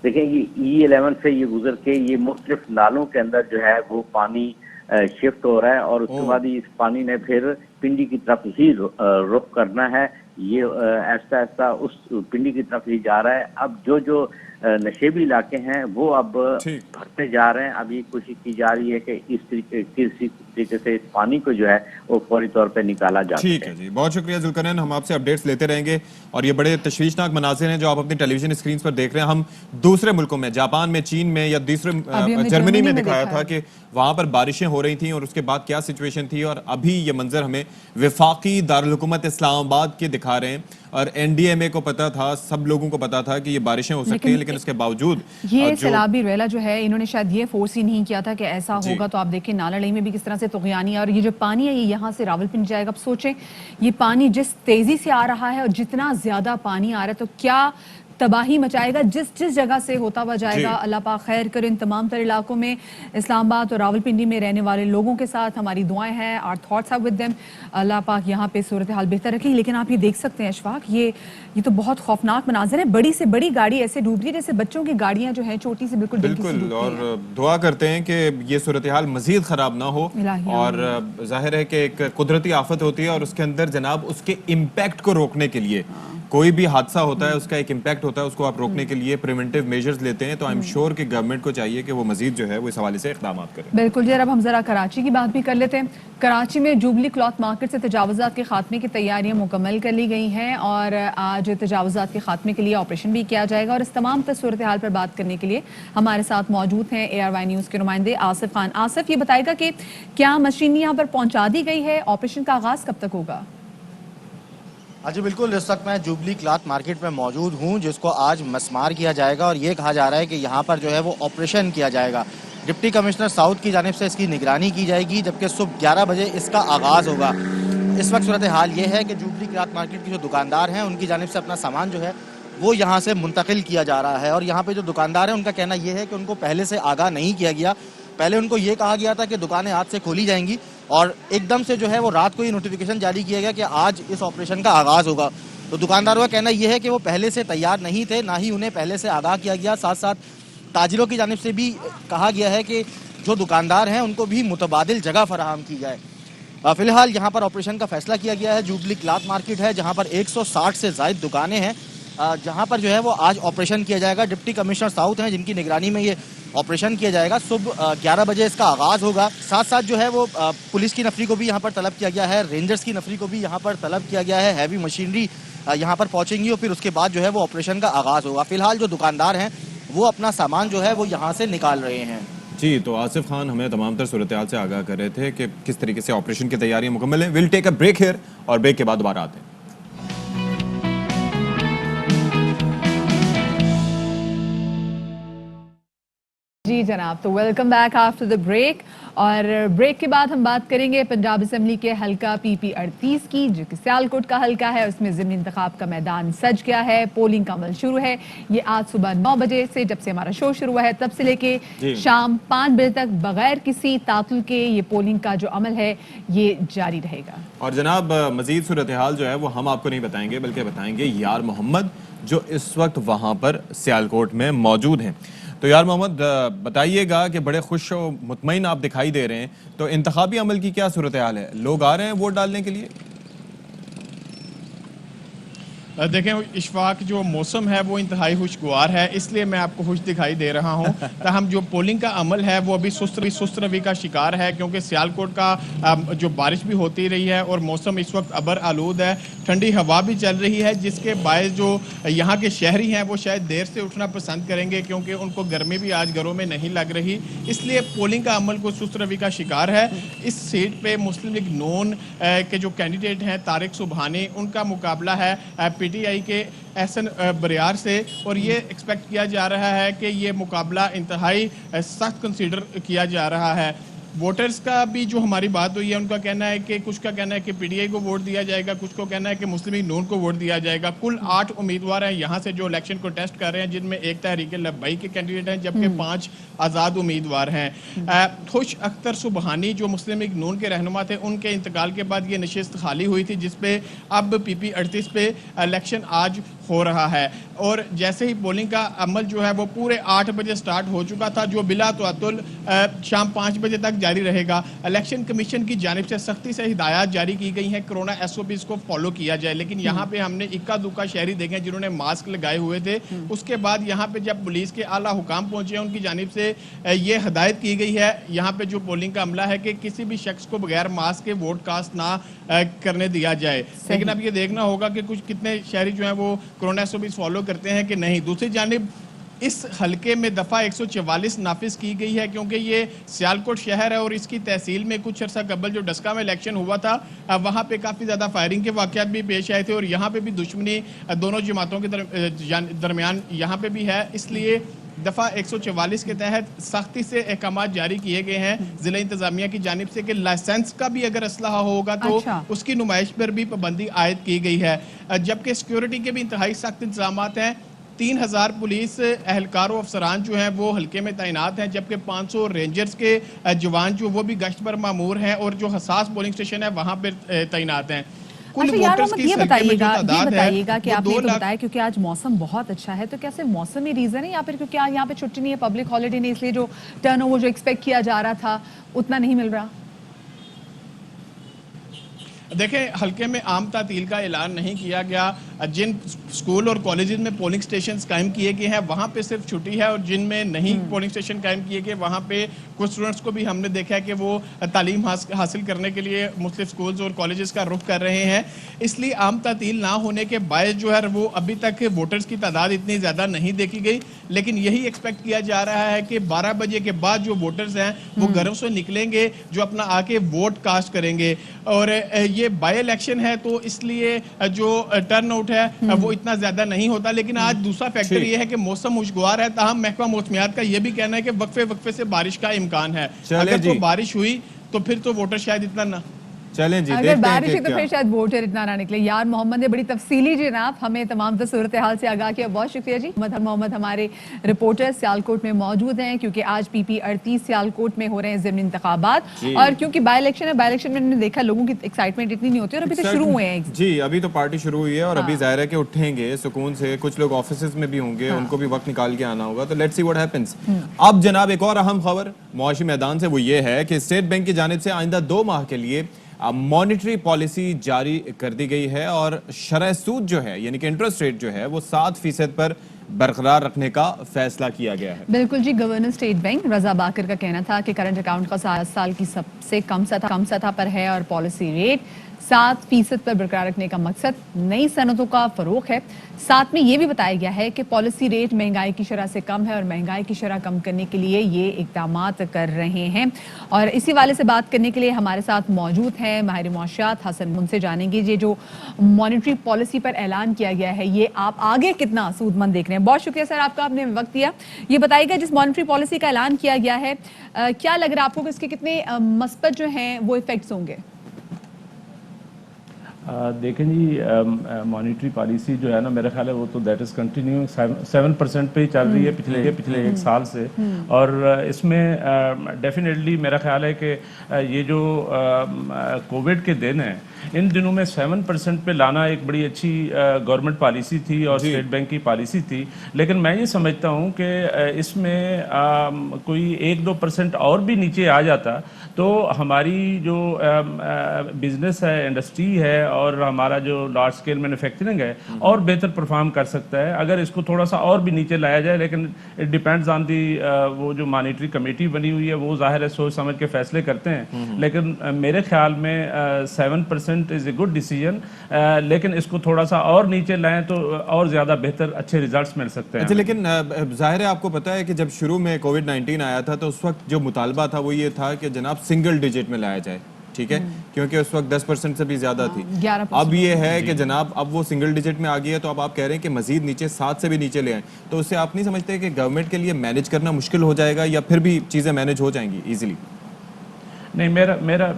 دیکھیں یہ E11 سے یہ گزر کے یہ مختلف نالوں کے اندر جو ہے وہ پانی شفٹ ہو رہا ہے اور اس کے بعد اس پانی نے پھر پنڈی کی طرف ہی رخ کرنا ہے یہ ایسا ایسا اس پنڈی کی طرف ہی جا رہا ہے. اب جو نشیبی علاقے ہیں وہ اب بھرتے جا رہے ہیں. اب یہ کوشش کی جا رہی ہے کہ اس طریقے سے اس پانی کو جو ہے وہ فوری طور پہ نکالا جا سکے. ٹھیک ہے جی، بہت شکریہ ذوالقرنین. ہم آپ سے اپڈیٹس لیتے رہیں گے. اور یہ بڑے تشویشناک مناظر ہیں جو آپ اپنی ٹیلی ویژن اسکرینز پر دیکھ رہے ہیں. ہم دوسرے ملکوں میں، جاپان میں، چین میں یا دوسرے جرمنی میں دکھایا تھا کہ وہاں پر بارشیں ہو رہی تھیں اور اس کے بعد کیا سچویشن تھی، اور ابھی یہ منظر ہمیں وفاقی دارالحکومت اسلام آباد کے دکھا رہے ہیں. اور این ڈی ایم اے کو پتا تھا، سب لوگوں کو پتا تھا کہ یہ بارشیں ہو سکتی ہیں، لیکن اس کے باوجود یہ سیلابی ریلا جو ہے انہوں نے شاید یہ فورس ہی نہیں کیا تھا کہ ایسا ہوگا. تو آپ دیکھیں نالڑی میں بھی کس طرح سے طغیانی، اور یہ جو پانی ہے یہ یہاں سے راولپنڈی جائے گا. اب سوچیں یہ پانی جس تیزی سے آ رہا ہے اور جتنا زیادہ پانی آ رہا ہے تو کیا تباہی مچائے گا جس جگہ سے ہوتا ہوا جائے گا. اللہ پاک خیر کرے ان تمام تر علاقوں میں، اسلام آباد اور راولپنڈی میں رہنے والے لوگوں کے ساتھ ہماری دعائیں ہیں. our thoughts are with them. اللہ پاک یہاں پہ صورتحال بہتر رکھیں. لیکن آپ یہ دیکھ سکتے ہیں اشفاق، یہ تو بہت خوفناک مناظر ہے. بڑی سے بڑی گاڑی ایسے ڈوب رہی ہے جیسے بچوں کی گاڑیاں جو ہیں چھوٹی سے بالکل. اور دعا کرتے ہیں کہ یہ صورتحال مزید خراب نہ ہو. اور ظاہر ہے کہ ایک قدرتی آفت ہوتی ہے اور اس کے اندر جناب اس کے امپیکٹ کو روکنے کے لیے، کوئی بھی حادثہ ہوتا ہے اس کا ایک امپیکٹ ہوتا ہے، اس کو آپ روکنے کے لیے پریونٹیو میجرز لیتے ہیں. تو آئی ایم شیور کہ گورنمنٹ کو چاہیے کہ وہ مزید جو ہے وہ اس حوالے سے اقدامات کریں. بالکل جی. اب ہم ذرا کراچی کی بات بھی کر لیتے ہیں. کراچی میں جوبلی کلاتھ مارکیٹ سے تجاوزات کے خاتمے کی تیاریاں مکمل کر لی گئی ہیں اور آج تجاوزات کے خاتمے کے لیے آپریشن بھی کیا جائے گا. اور اس تمام تر صورتحال پر بات کرنے کے لیے ہمارے ساتھ موجود ہیں اے آر وائی نیوز کے نمائندے آصف خان. آصف، یہ بتائے گا کہ کیا مشین یہاں پر پہنچا دی گئی ہے؟ آپریشن کا آغاز کب تک ہوگا؟ جی بالکل، اس وقت میں جوبلی کلاتھ مارکیٹ میں موجود ہوں جس کو آج مسمار کیا جائے گا اور یہ کہا جا رہا ہے کہ یہاں پر جو ہے وہ آپریشن کیا جائے گا. ڈپٹی کمشنر ساؤتھ کی جانب سے اس کی نگرانی کی جائے گی جبکہ صبح 11 بجے اس کا آغاز ہوگا. اس وقت صورتحال یہ ہے کہ جوبلی کلاتھ مارکیٹ کے جو دکاندار ہیں ان کی جانب سے اپنا سامان جو ہے وہ یہاں سے منتقل کیا جا رہا ہے. اور یہاں پہ جو دکاندار ہیں ان کا کہنا یہ ہے کہ ان کو پہلے سے آگاہ نہیں کیا گیا. پہلے ان کو یہ کہا گیا تھا کہ دکانیں آج سے کھولی جائیں گی اور ایک دم سے جو ہے وہ رات کو یہ نوٹیفیکیشن جاری کیا گیا کہ آج اس آپریشن کا آغاز ہوگا. تو دکانداروں کا کہنا یہ ہے کہ وہ پہلے سے تیار نہیں تھے، نہ ہی انہیں پہلے سے آگاہ کیا گیا. ساتھ ساتھ تاجروں کی جانب سے بھی کہا گیا ہے کہ جو دکاندار ہیں ان کو بھی متبادل جگہ فراہم کی جائے. فی الحال یہاں پر آپریشن کا فیصلہ کیا گیا ہے. جوبلی کلاتھ مارکیٹ ہے جہاں پر 160 سے زائد دکانیں ہیں جہاں پر جو ہے وہ آج آپریشن کیا جائے گا. ڈپٹی کمشنر ساؤتھ ہیں جن کی نگرانی میں یہ آپریشن کیا جائے گا. صبح 11 بجے اس کا آغاز ہوگا. ساتھ ساتھ جو ہے وہ پولیس کی نفری کو بھی یہاں پر طلب کیا گیا ہے، رینجرز کی نفری کو بھی یہاں پر طلب کیا گیا ہے. ہیوی مشینری یہاں پر پہنچیں گی اور پھر اس کے بعد جو ہے وہ آپریشن کا آغاز ہوگا. فی الحال جو دکاندار ہیں وہ اپنا سامان جو ہے وہ یہاں سے نکال رہے ہیں. جی، تو آصف خان ہمیں تمام تر صورتحال سے آگاہ کر رہے تھے کہ کس طریقے سے آپریشن کی تیاریاں مکمل ہیں. We'll take a break here اور بریک کے بعد دوبارہ آتے ہیں. جی جناب، تو welcome back after the break. اور بریک کے بعد ہم بات کریں گے پنجاب اسمبلی کے حلقہ PP 38 کی جو کہ سیالکوٹ کا حلقہ ہے. اس میں ضمنی انتخاب کا میدان سج گیا ہے. پولنگ کا عمل شروع ہے. یہ آج صبح 9 بجے سے جب سے ہمارا شو شروع ہوا ہے تب سے لے کے شام 5 بجے تک بغیر کسی تعطل کے یہ پولنگ کا جو عمل ہے یہ جاری رہے گا. اور جناب مزید صورتحال جو ہے وہ ہم آپ کو نہیں بتائیں گے بلکہ بتائیں گے یار محمد جو اس وقت وہاں پر سیالکوٹ میں موجود ہیں. تو یار محمد بتائیے گا کہ بڑے خوش و مطمئن آپ دکھائی دے رہے ہیں، تو انتخابی عمل کی کیا صورتحال ہے؟ لوگ آ رہے ہیں ووٹ ڈالنے کے لیے؟ دیکھیں اشفاق، جو موسم ہے وہ انتہائی خوشگوار ہے، اس لیے میں آپ کو خوش دکھائی دے رہا ہوں. تاہم جو پولنگ کا عمل ہے وہ ابھی سست روی کا شکار ہے کیونکہ سیالکوٹ کا جو بارش بھی ہوتی رہی ہے اور موسم اس وقت ابر آلود ہے. ٹھنڈی ہوا بھی چل رہی ہے جس کے باعث جو یہاں کے شہری ہیں وہ شاید دیر سے اٹھنا پسند کریں گے کیونکہ ان کو گرمی بھی آج گھروں میں نہیں لگ رہی. اس لیے پولنگ کا عمل کو سست روی کا شکار ہے. اس سیٹ پہ مسلم لیگ نون کے جو کینڈیڈیٹ ہیں طارق سبحانی، ان کا مقابلہ ہے PTI کے احسن بریار سے اور یہ ایکسپیکٹ کیا جا رہا ہے کہ یہ مقابلہ انتہائی سخت کنسیڈر کیا جا رہا ہے. ووٹرز کا بھی جو ہماری بات ہوئی ہے ان کا کہنا ہے کہ کچھ کا کہنا ہے کہ PTI کو ووٹ دیا جائے گا، کچھ کو کہنا ہے کہ مسلم لیگ نون کو ووٹ دیا جائے گا. کل 8 امیدوار ہیں یہاں سے جو الیکشن کو ٹیسٹ کر رہے ہیں جن میں ایک تحریک لبیک کے کینڈیڈیٹ ہیں جبکہ 5 آزاد امیدوار ہیں. خوش اختر سبحانی جو مسلم لیگ نون کے رہنما تھے، ان کے انتقال کے بعد یہ نشست خالی ہوئی تھی جس پہ اب PP 38 پہ الیکشن آج ہو رہا ہے. اور جیسے ہی پولنگ کا عمل جو ہے وہ پورے 8 بجے سٹارٹ ہو چکا تھا جو بلا تعطل شام 5 بجے تک جاری رہے گا. الیکشن کمیشن کی جانب سے سختی سے ہدایات جاری کی گئی ہیں, کورونا SOPs کو فالو کیا جائے, لیکن یہاں پہ ہم نے اکا دکا شہری دیکھے جنہوں نے ماسک لگائے ہوئے تھے. اس کے بعد یہاں پہ جب پولیس کے اعلیٰ حکام پہنچے ہیں ان کی جانب سے یہ ہدایت کی گئی ہے یہاں پہ جو پولنگ کا عملہ ہے کہ کسی بھی شخص کو بغیر ماسک کے ووٹ کاسٹ نہ کرنے دیا جائے. لیکن اب یہ دیکھنا ہوگا کہ کچھ کتنے شہری جو ہیں وہ کورونا SOPs فالو کرتے ہیں کہ نہیں. دوسری جانب اس حلقے میں دفعہ 144 نافذ کی گئی ہے کیونکہ یہ سیالکوٹ شہر ہے اور اس کی تحصیل میں کچھ عرصہ قبل جو ڈسکا میں الیکشن ہوا تھا وہاں پہ کافی زیادہ فائرنگ کے واقعات بھی پیش آئے تھے اور یہاں پہ بھی دشمنی دونوں جماعتوں کے درمیان یہاں پہ بھی ہے. اس لیے دفعہ 144 کے تحت سختی سے احکامات جاری کیے گئے ہیں ضلع انتظامیہ کی جانب سے کہ لائسنس کا بھی اگر اسلحہ ہوگا تو اس کی نمائش پر بھی پابندی عائد کی گئی ہے. جبکہ سیکیورٹی کے بھی انتہائی سخت انتظامات ہیں. 3000 پولیس اہلکار و افسران جو ہیں وہ حلقے میں تعینات ہیں, جبکہ 500 رینجرز کے جوان جو وہ بھی گشت پر مامور ہیں اور جو حساس پولنگ سٹیشن ہے وہاں پر تعینات ہیں. اچھا یار محمد یہ بتائیے گا کہ آپ نے تو بتایا کیونکہ آج موسم بہت اچھا ہے تو کیا صرف موسمی ریزن ہے یا پھر کیونکہ آج یہاں پہ چھٹی نہیں ہے, پبلک ہالیڈے نہیں, اس لیے جو ٹرن اوور جو ایکسپیکٹ کیا جا رہا تھا اتنا نہیں مل رہا؟ دیکھیں حلقے میں عام تعطیل کا اعلان نہیں کیا گیا. جن سکول اور کالجز میں پولنگ سٹیشنز قائم کیے گئے ہیں وہاں پہ صرف چھٹی ہے اور جن میں نہیں پولنگ سٹیشن قائم کیے گئے وہاں پہ کچھ اسٹوڈنٹس کو بھی ہم نے دیکھا ہے کہ وہ تعلیم حاصل کرنے کے لیے مختلف سکولز اور کالجز کا رخ کر رہے ہیں. اس لیے عام تعطیل نہ ہونے کے باعث جو ہے وہ ابھی تک ووٹرز کی تعداد اتنی زیادہ نہیں دیکھی گئی, لیکن یہی ایکسپیکٹ کیا جا رہا ہے کہ 12 بجے کے بعد جو ووٹرز ہیں وہ گھروں سے نکلیں گے جو اپنا آ کے ووٹ کاسٹ کریں گے. اور یہ بائی الیکشن ہے تو اس لیے جو ٹرن آؤٹ ہے وہ اتنا زیادہ نہیں ہوتا. لیکن آج دوسرا فیکٹر یہ ہے کہ موسم خوشگوار ہے, تاہم محکمہ موسمیات کا یہ بھی کہنا ہے کہ وقفے سے بارش کا امکان ہے. اگر تو بارش ہوئی تو پھر تو ووٹر شاید اتنا نہ چلیں جی اگر بارش ہے تو پھر شاید ووٹر اتنا نہ نکلے. یار محمد نے بڑی تفصیلی جناب ہمیں تمام صورتحال سے آگاہ کیا, بہت شکریہ جی. محمد ہمارے رپورٹر سیالکوٹ میں موجود ہیں کیونکہ آج PP 38 سیالکوٹ میں ہو رہے ہیں ضمنی انتخابات اور کیونکہ بائی الیکشن ہے, بائی الیکشن میں نے دیکھا لوگوں کی ایکسائٹمنٹ اتنی نہیں ہوتی اور ابھی تو شروع ہوئے ہیں. جی ابھی تو پارٹی شروع ہوئی ہے اور ابھی ظاہر ہے کہ اٹھیں گے سکون سے, کچھ لوگ آفیسز میں بھی ہوں گے, ان کو بھی وقت نکال کے آنا ہوگا, تو لیٹس سی واٹ ہیپنس. اب جناب ایک اور اہم خبر معاشی میدان سے وہ یہ ہے کہ اسٹیٹ بینک کی جانب سے آئندہ 2 ماہ کے لیے مانیٹری پالیسی جاری کر دی گئی ہے اور شرح سود جو ہے یعنی کہ انٹرسٹ ریٹ جو ہے وہ 7% پر برقرار رکھنے کا فیصلہ کیا گیا ہے. بالکل جی. گورنر اسٹیٹ بینک رضا باکر کا کہنا تھا کہ کرنٹ اکاؤنٹ کا 7 سال کی سب سے کم سطح پر ہے اور پالیسی ریٹ 7% پر برقرار رکھنے کا مقصد نئی صنعتوں کا فروغ ہے. ساتھ میں یہ بھی بتایا گیا ہے کہ پالیسی ریٹ مہنگائی کی شرح سے کم ہے اور مہنگائی کی شرح کم کرنے کے لیے یہ اقدامات کر رہے ہیں. اور اسی والے سے بات کرنے کے لیے ہمارے ساتھ موجود ہیں ماہر معاشیات حسن. ان سے جانیں گے یہ جو مانیٹری پالیسی پر اعلان کیا گیا ہے یہ آپ آگے کتنا سود مند دیکھ رہے ہیں. بہت شکریہ سر آپ کا, آپ نے وقت دیا. یہ بتائیے گا جس مانیٹری پالیسی کا اعلان کیا گیا ہے کیا لگ رہا ہے آپ کو کہ اس کے کتنے مثبت جو ہیں وہ ایفیکٹس ہوں گے؟ دیکھیں جی مانیٹری پالیسی جو ہے نا میرا خیال ہے وہ تو دیٹ از کنٹینیو 7% پہ ہی چل رہی ہے پچھلے 1 سال سے. اور اس میں ڈیفینیٹلی میرا خیال ہے کہ یہ جو کووڈ کے دن ہیں ان دنوں میں 7% پہ لانا ایک بڑی اچھی گورنمنٹ پالیسی تھی اور اسٹیٹ بینک کی پالیسی تھی. لیکن میں یہ سمجھتا ہوں کہ اس میں کوئی 1-2% اور بھی نیچے آ جاتا تو ہماری جو بزنس ہے, انڈسٹری ہے اور ہمارا جو لارج اسکیل مینوفیکچرنگ ہے اور بہتر پرفارم کر سکتا ہے اگر اس کو تھوڑا سا اور بھی نیچے لایا جائے. لیکن اٹ ڈیپینڈز آن دی وہ جو مانیٹری کمیٹی بنی ہوئی ہے وہ ظاہر ہے سوچ سمجھ کے فیصلے کرتے ہیں. لیکن میرے خیال میں 7% از اے گڈ ڈیسیجن, لیکن اس کو تھوڑا سا اور نیچے لائیں تو اور زیادہ بہتر اچھے ریزلٹس مل سکتے ہیں. اچھا لیکن ظاہر ہے آپ کو پتا ہے کہ جب شروع میں کووڈ-19 آیا تھا تو اس وقت جو مطالبہ تھا وہ یہ تھا کہ جناب سنگل ڈیجٹ میں لایا جائے, ٹھیک ہے, کیونکہ اس وقت 10% سے بھی زیادہ تھی. اب یہ ہے کہ جناب اب وہ سنگل ڈیجٹ میں آ گئی ہے تو اب آپ کہہ رہے ہیں کہ مزید نیچے 7 سے بھی نیچے لے آئیں, تو اس سے آپ نہیں سمجھتے کہ گورنمنٹ کے لیے مینیج کرنا مشکل ہو جائے گا یا پھر بھی چیزیں مینیج ہو جائیں گی ایزیلی؟ نہیں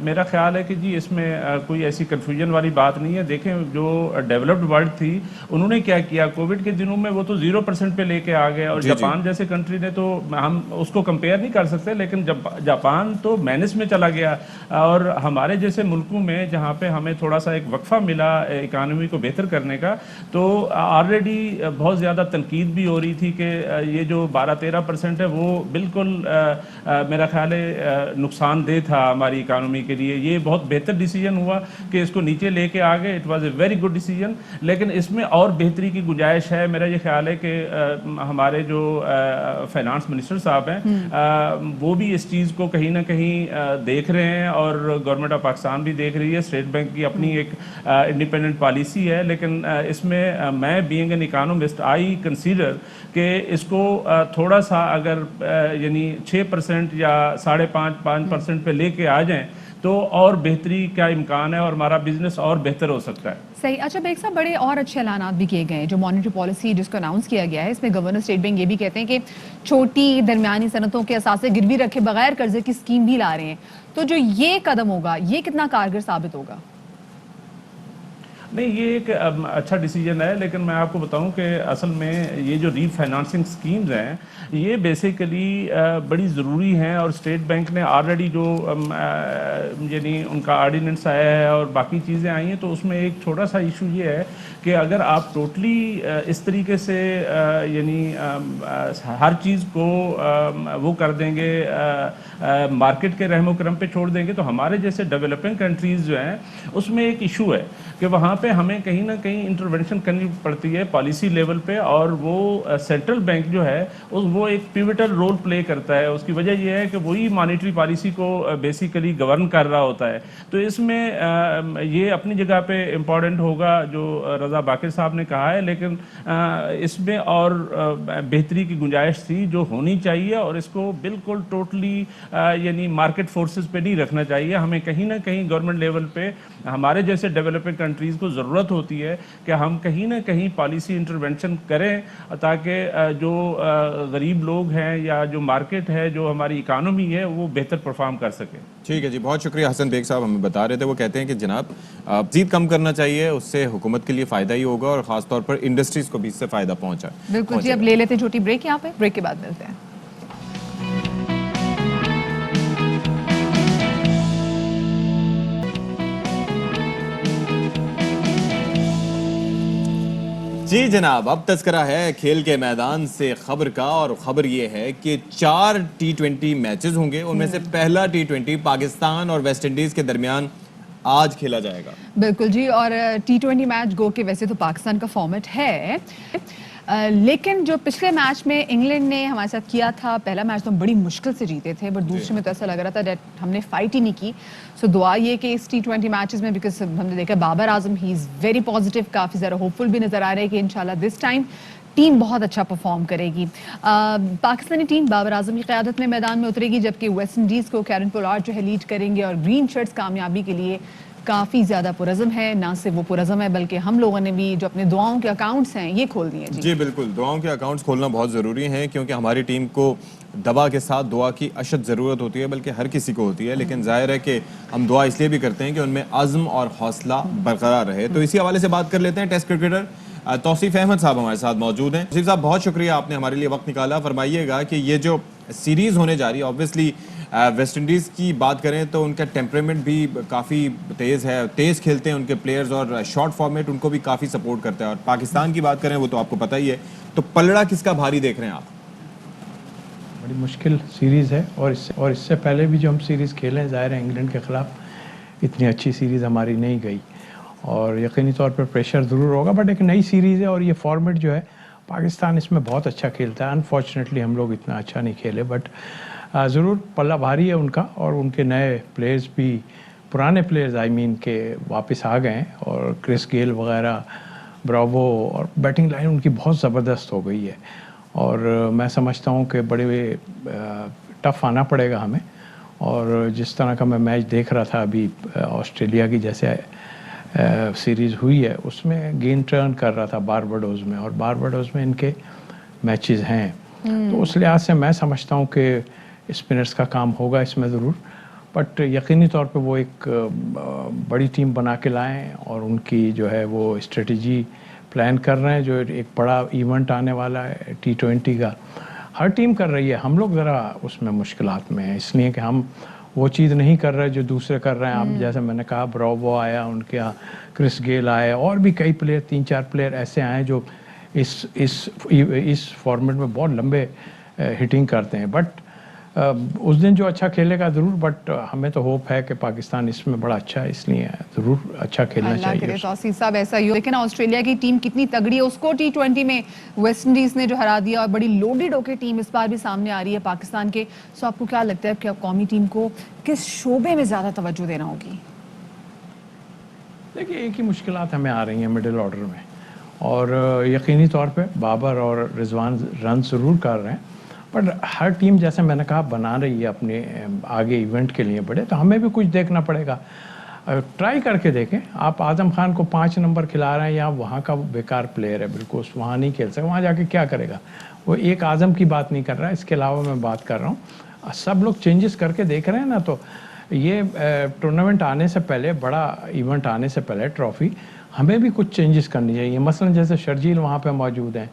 میرا خیال ہے کہ جی اس میں کوئی ایسی کنفیوژن والی بات نہیں ہے. دیکھیں جو ڈیولپڈ ورلڈ تھی انہوں نے کیا کیا کووڈ کے دنوں میں, وہ تو 0% پہ لے کے آ گئے, اور جاپان جیسے کنٹری نے, تو ہم اس کو کمپیئر نہیں کر سکتے, لیکن جاپان تو مائنس میں چلا گیا, اور ہمارے جیسے ملکوں میں جہاں پہ ہمیں تھوڑا سا ایک وقفہ ملا اکانومی کو بہتر کرنے کا, تو آلریڈی بہت زیادہ تنقید بھی ہو رہی تھی کہ یہ جو 12-13% ہے وہ بالکل میرا خیال ہے نقصان دہ تھا ہماری اکانومی کے لیے. یہ بہت بہتر ڈیسیجن ہوا کہ اس کو نیچے لے کے آگے, it was a very good decision. لیکن اس میں اور بہتری کی گنجائش ہے. میرا یہ خیال ہے کہ ہمارے جو فائنانس منسٹر صاحب ہیں وہ بھی اس چیز کو کہیں نہ کہیں دیکھ رہے ہیں, اور گورنمنٹ آف پاکستان بھی دیکھ رہی ہے. اسٹیٹ بینک کی اپنی ایک انڈیپینڈنٹ پالیسی ہے, لیکن اس میں میں being an economist I consider کہ اس کو تھوڑا سا اگر یعنی 6% یا 5.5% پہ لے کے آ جائیں تو اور بہتری کا امکان ہے, اور ہمارا بزنس اور بہتر ہو سکتا ہے. صحیح. اچھا بیگ صاحب, بڑے اور اچھے اعلانات بھی کیے گئے ہیں. جو مانیٹری پالیسی جس کو اناؤنس کیا گیا ہے, اس میں گورنر اسٹیٹ بینک یہ بھی کہتے ہیں کہ چھوٹی درمیانی صنعتوں کے اثاثے گروی رکھے بغیر قرضے کی اسکیم بھی لا رہے ہیں. تو جو یہ قدم ہوگا یہ کتنا کارگر ثابت ہوگا؟ نہیں, یہ ایک اچھا ڈیسیجن ہے, لیکن میں آپ کو بتاؤں کہ اصل میں یہ جو ری فائنانسنگ اسکیمز ہیں یہ بیسیکلی بڑی ضروری ہیں, اور اسٹیٹ بینک نے آلریڈی جو یعنی ان کا آرڈیننس آیا ہے اور باقی چیزیں آئی ہیں, تو اس میں ایک چھوٹا سا ایشو یہ ہے کہ اگر آپ ٹوٹلی اس طریقے سے یعنی ہر چیز کو وہ کر دیں گے, مارکیٹ کے رحم و کرم پہ چھوڑ دیں گے, تو ہمارے جیسے ڈیولپنگ کنٹریز جو ہیں اس میں ایک ایشو ہے کہ وہاں پہ ہمیں کہیں نہ کہیں انٹرونشن کرنی پڑتی ہے پالیسی لیول پہ, اور وہ سینٹرل بینک جو ہے وہ ایک پیوٹل رول پلے کرتا ہے. اس کی وجہ یہ ہے کہ وہی مانیٹری پالیسی کو بیسیکلی گورن کر رہا ہوتا ہے. تو اس میں یہ اپنی جگہ پہ امپورٹنٹ ہوگا جو رضا باقر صاحب نے کہا ہے, لیکن اس میں اور بہتری کی گنجائش تھی جو ہونی چاہیے, اور اس کو بالکل ٹوٹلی یعنی مارکیٹ فورسز پہ نہیں رکھنا چاہیے. ہمیں کہیں نہ کہیں گورنمنٹ لیول پہ ہمارے جیسے ڈیولپنگ کنٹریز کو ضرورت ہوتی ہے کہ ہم کہیں نہ کہیں پالیسی انٹرونشن کریں, تاکہ جو غریب لوگ ہیں یا جو مارکیٹ ہے, جو ہماری اکانومی ہے, وہ بہتر پرفارم کر سکے. ٹھیک ہے جی, بہت شکریہ. حسن بیگ صاحب ہمیں بتا رہے تھے, وہ کہتے ہیں کہ جناب مزید کم کرنا چاہیے, اس سے حکومت کے لیے فائدہ ہی ہوگا, اور خاص طور پر انڈسٹریز کو بھی اس سے فائدہ پہنچا. بالکل جی, اب لے لیتے ہیں چھوٹی بریک, یہاں پہ بریک کے بعد ملتے ہیں. جی جناب, اب تذکرہ ہے کھیل کے میدان سے خبر کا, اور خبر یہ ہے کہ 4 T20 میچز ہوں گے. ان میں سے پہلا T20 پاکستان اور ویسٹ انڈیز کے درمیان آج کھیلا جائے گا. بالکل جی, اور T20 میچ گو کہ ویسے تو پاکستان کا فارمیٹ ہے, لیکن جو پچھلے میچ میں انگلینڈ نے ہمارے ساتھ کیا تھا, پہلا میچ تو ہم بڑی مشکل سے جیتے تھے, بٹ دوسرے میں تو ایسا لگ رہا تھا ہم نے فائٹ ہی نہیں کی. سو دعا یہ کہ اس T20 میچز میں, بیکاز ہم نے دیکھا بابر اعظم ہی از ویری پازیٹیو, کافی زیادہ ہوپ فل بھی نظر آ رہے ہیں کہ انشاءاللہ دس ٹائم ٹیم بہت اچھا پرفارم کرے گی. پاکستانی ٹیم بابر اعظم کی قیادت میں میدان میں اترے گی, جبکہ ویسٹ انڈیز کو کیرن پولارڈ جو ہے لیڈ کریں گے, اور گرین شرٹس کامیابی کے لیے کافی زیادہ پرعزم ہے. نہ صرف وہ پرعزم ہے بلکہ ہم لوگوں نے بھی جو اپنے دعاؤں کے اکاؤنٹس ہیں یہ کھول دیے. جی بالکل, دعاؤں کے اکاؤنٹس کھولنا بہت ضروری ہے, کیونکہ ہماری ٹیم کو دبا کے ساتھ دعا کی اشد ضرورت ہوتی ہے, بلکہ ہر کسی کو ہوتی ہے. لیکن ظاہر ہے کہ ہم دعا اس لیے بھی کرتے ہیں کہ ان میں عزم اور حوصلہ برقرار رہے. تو اسی حوالے سے بات کر لیتے ہیں. ٹیسٹ کرکٹر توصیف احمد صاحب ہمارے ساتھ موجود ہیں. توصیف صاحب, بہت شکریہ, آپ نے ہمارے لیے وقت نکالا. فرمائیے گا کہ یہ جو سیریز ہونے جا رہی ہے, آبویسلی ویسٹ انڈیز کی بات کریں تو ان کا ٹیمپرامنٹ بھی کافی تیز ہے, تیز کھیلتے ہیں ان کے پلیئرز, اور شارٹ فارمیٹ ان کو بھی کافی سپورٹ کرتا ہے. اور پاکستان کی بات کریں وہ تو آپ کو پتہ ہی ہے, تو پلڑا کس کا بھاری دیکھ رہے ہیں آپ؟ بڑی مشکل سیریز ہے, اور اس سے پہلے بھی جو ہم سیریز کھیلے ہیں, ظاہر ہے انگلینڈ کے خلاف اتنی اچھی سیریز ہماری نہیں گئی, اور یقینی طور پر پریشر ضرور ہوگا, بٹ ایک نئی سیریز ہے, اور یہ فارمیٹ جو ہے پاکستان اس میں بہت اچھا کھیلتا ہے. انفارچونیٹلی ہم لوگ اتنا اچھا نہیں کھیلے, بٹ ضرور پلہ بھاری ہے ان کا, اور ان کے نئے پلیئرز بھی, پرانے پلیئرز آئی مین کہ واپس آ گئے ہیں, اور کرس گیل وغیرہ, براوو, اور بیٹنگ لائن ان کی بہت زبردست ہو گئی ہے. اور میں سمجھتا ہوں کہ بڑے ٹف آنا پڑے گا ہمیں. اور جس طرح کا میں میچ دیکھ رہا تھا ابھی آسٹریلیا کی جیسے سیریز ہوئی ہے, اس میں گین ٹرن کر رہا تھا بارباڈوز میں, اور بارباڈوز میں ان کے میچز ہیں. تو اس لحاظ سے میں سمجھتا ہوں کہ اسپنرز کا کام ہوگا اس میں ضرور. बट यकीनी तौर पे वो एक बड़ी टीम बना के लाएं और उनकी जो है वो स्ट्रेटजी प्लान कर रहे हैं. जो एक बड़ा इवेंट आने वाला है T20 का, हर टीम कर रही है. हम लोग ज़रा उसमें मुश्किलात में हैं, इसलिए कि हम वो चीज़ नहीं कर रहे जो दूसरे कर रहे हैं. आप जैसे मैंने कहा, ब्रावो आया, उनके यहाँ क्रिस गेल आए, और भी कई प्लेयर, 3-4 प्लेयर ऐसे आए जो इस फॉर्मेट में बहुत लंबे हिटिंग करते हैं. बट उस दिन जो अच्छा खेलेगा ज़रूर, बट हमें तो होप है कि पाकिस्तान इसमें बड़ा अच्छा है, इसलिए ज़रूर अच्छा खेलना चाहिए. तौसीफ साहब ऐसा ही हो. लेकिन ऑस्ट्रेलिया की टीम कितनी तगड़ी है, उसको T20 में वेस्ट इंडीज़ ने जो हरा दिया, और बड़ी लोडेड होकर टीम इस बार भी सामने आ रही है पाकिस्तान के. सो आपको क्या लगता है कि कौमी टीम को किस शोबे में ज़्यादा तवज्जो देना होगी? देखिए, एक ही मुश्किलात हमें आ रही हैं मिडिल ऑर्डर में, और यकीनी तौर पे बाबर और रिजवान रन ज़रूर कर रहे हैं, बट हर टीम जैसे मैंने कहा बना रही है अपने आगे इवेंट के लिए बड़े, तो हमें भी कुछ देखना पड़ेगा. ट्राई करके देखें. आप आजम खान को 5 नंबर खिला रहे हैं, या वहाँ का बेकार प्लेयर है बिल्कुल, वहाँ नहीं खेल सकता, वहाँ जाके क्या करेगा. वो एक आजम की बात नहीं कर रहा है, इसके अलावा मैं बात कर रहा हूँ. सब लोग चेंजेस करके देख रहे हैं ना. तो ये टूर्नामेंट आने से पहले, बड़ा इवेंट आने से पहले, ट्रॉफी, हमें भी कुछ चेंजेस करनी चाहिए. मसलन जैसे शर्जील वहाँ पे मौजूद हैं,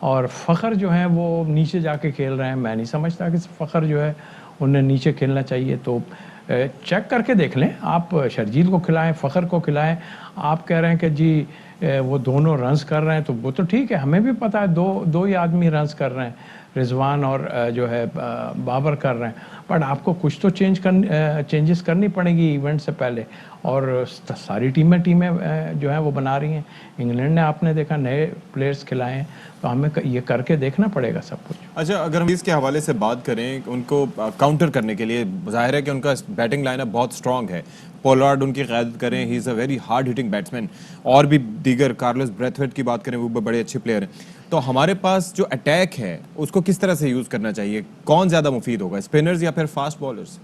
और फ़खर जो है वो नीचे जाके खेल रहे हैं. मैं नहीं समझता कि फ़खर जो है उन्हें नीचे खेलना चाहिए. तो चेक करके देख लें. आप शर्जील को खिलाएं, फ़खर को खिलाएं. आप कह रहे हैं कि जी वो दोनों रन्स कर रहे हैं, तो वो तो ठीक है, हमें भी पता है दो ही आदमी रन्स कर रहे हैं, रिजवान और जो है बाबर कर रहे हैं. बट आपको कुछ तो चेंजेस करनी पड़ेगी इवेंट से पहले. और सारी टीमें जो हैं वो बना रही हैं. इंग्लैंड ने आपने देखा नए प्लेयर्स खिलाए हैं, तो हमें ये करके देखना पड़ेगा सब कुछ. अच्छा, अगर हम इसके हवाले से बात करें, उनको काउंटर करने के लिए जाहिर है कि उनका बैटिंग लाइनअप बहुत स्ट्रॉन्ग है. पोलार्ड उनकी क़यादत करें, he is a very hard hitting batsman, और भी दीगर, कार्लोस ब्रैथवेट की बात करें, वो भी बड़े अच्छे प्लेयर हैं. तो हमारे पास जो अटैक है उसको किस तरह से यूज़ करना चाहिए? कौन ज़्यादा मुफीद होगा, स्पिनर्स या फिर फास्ट बॉलर्स?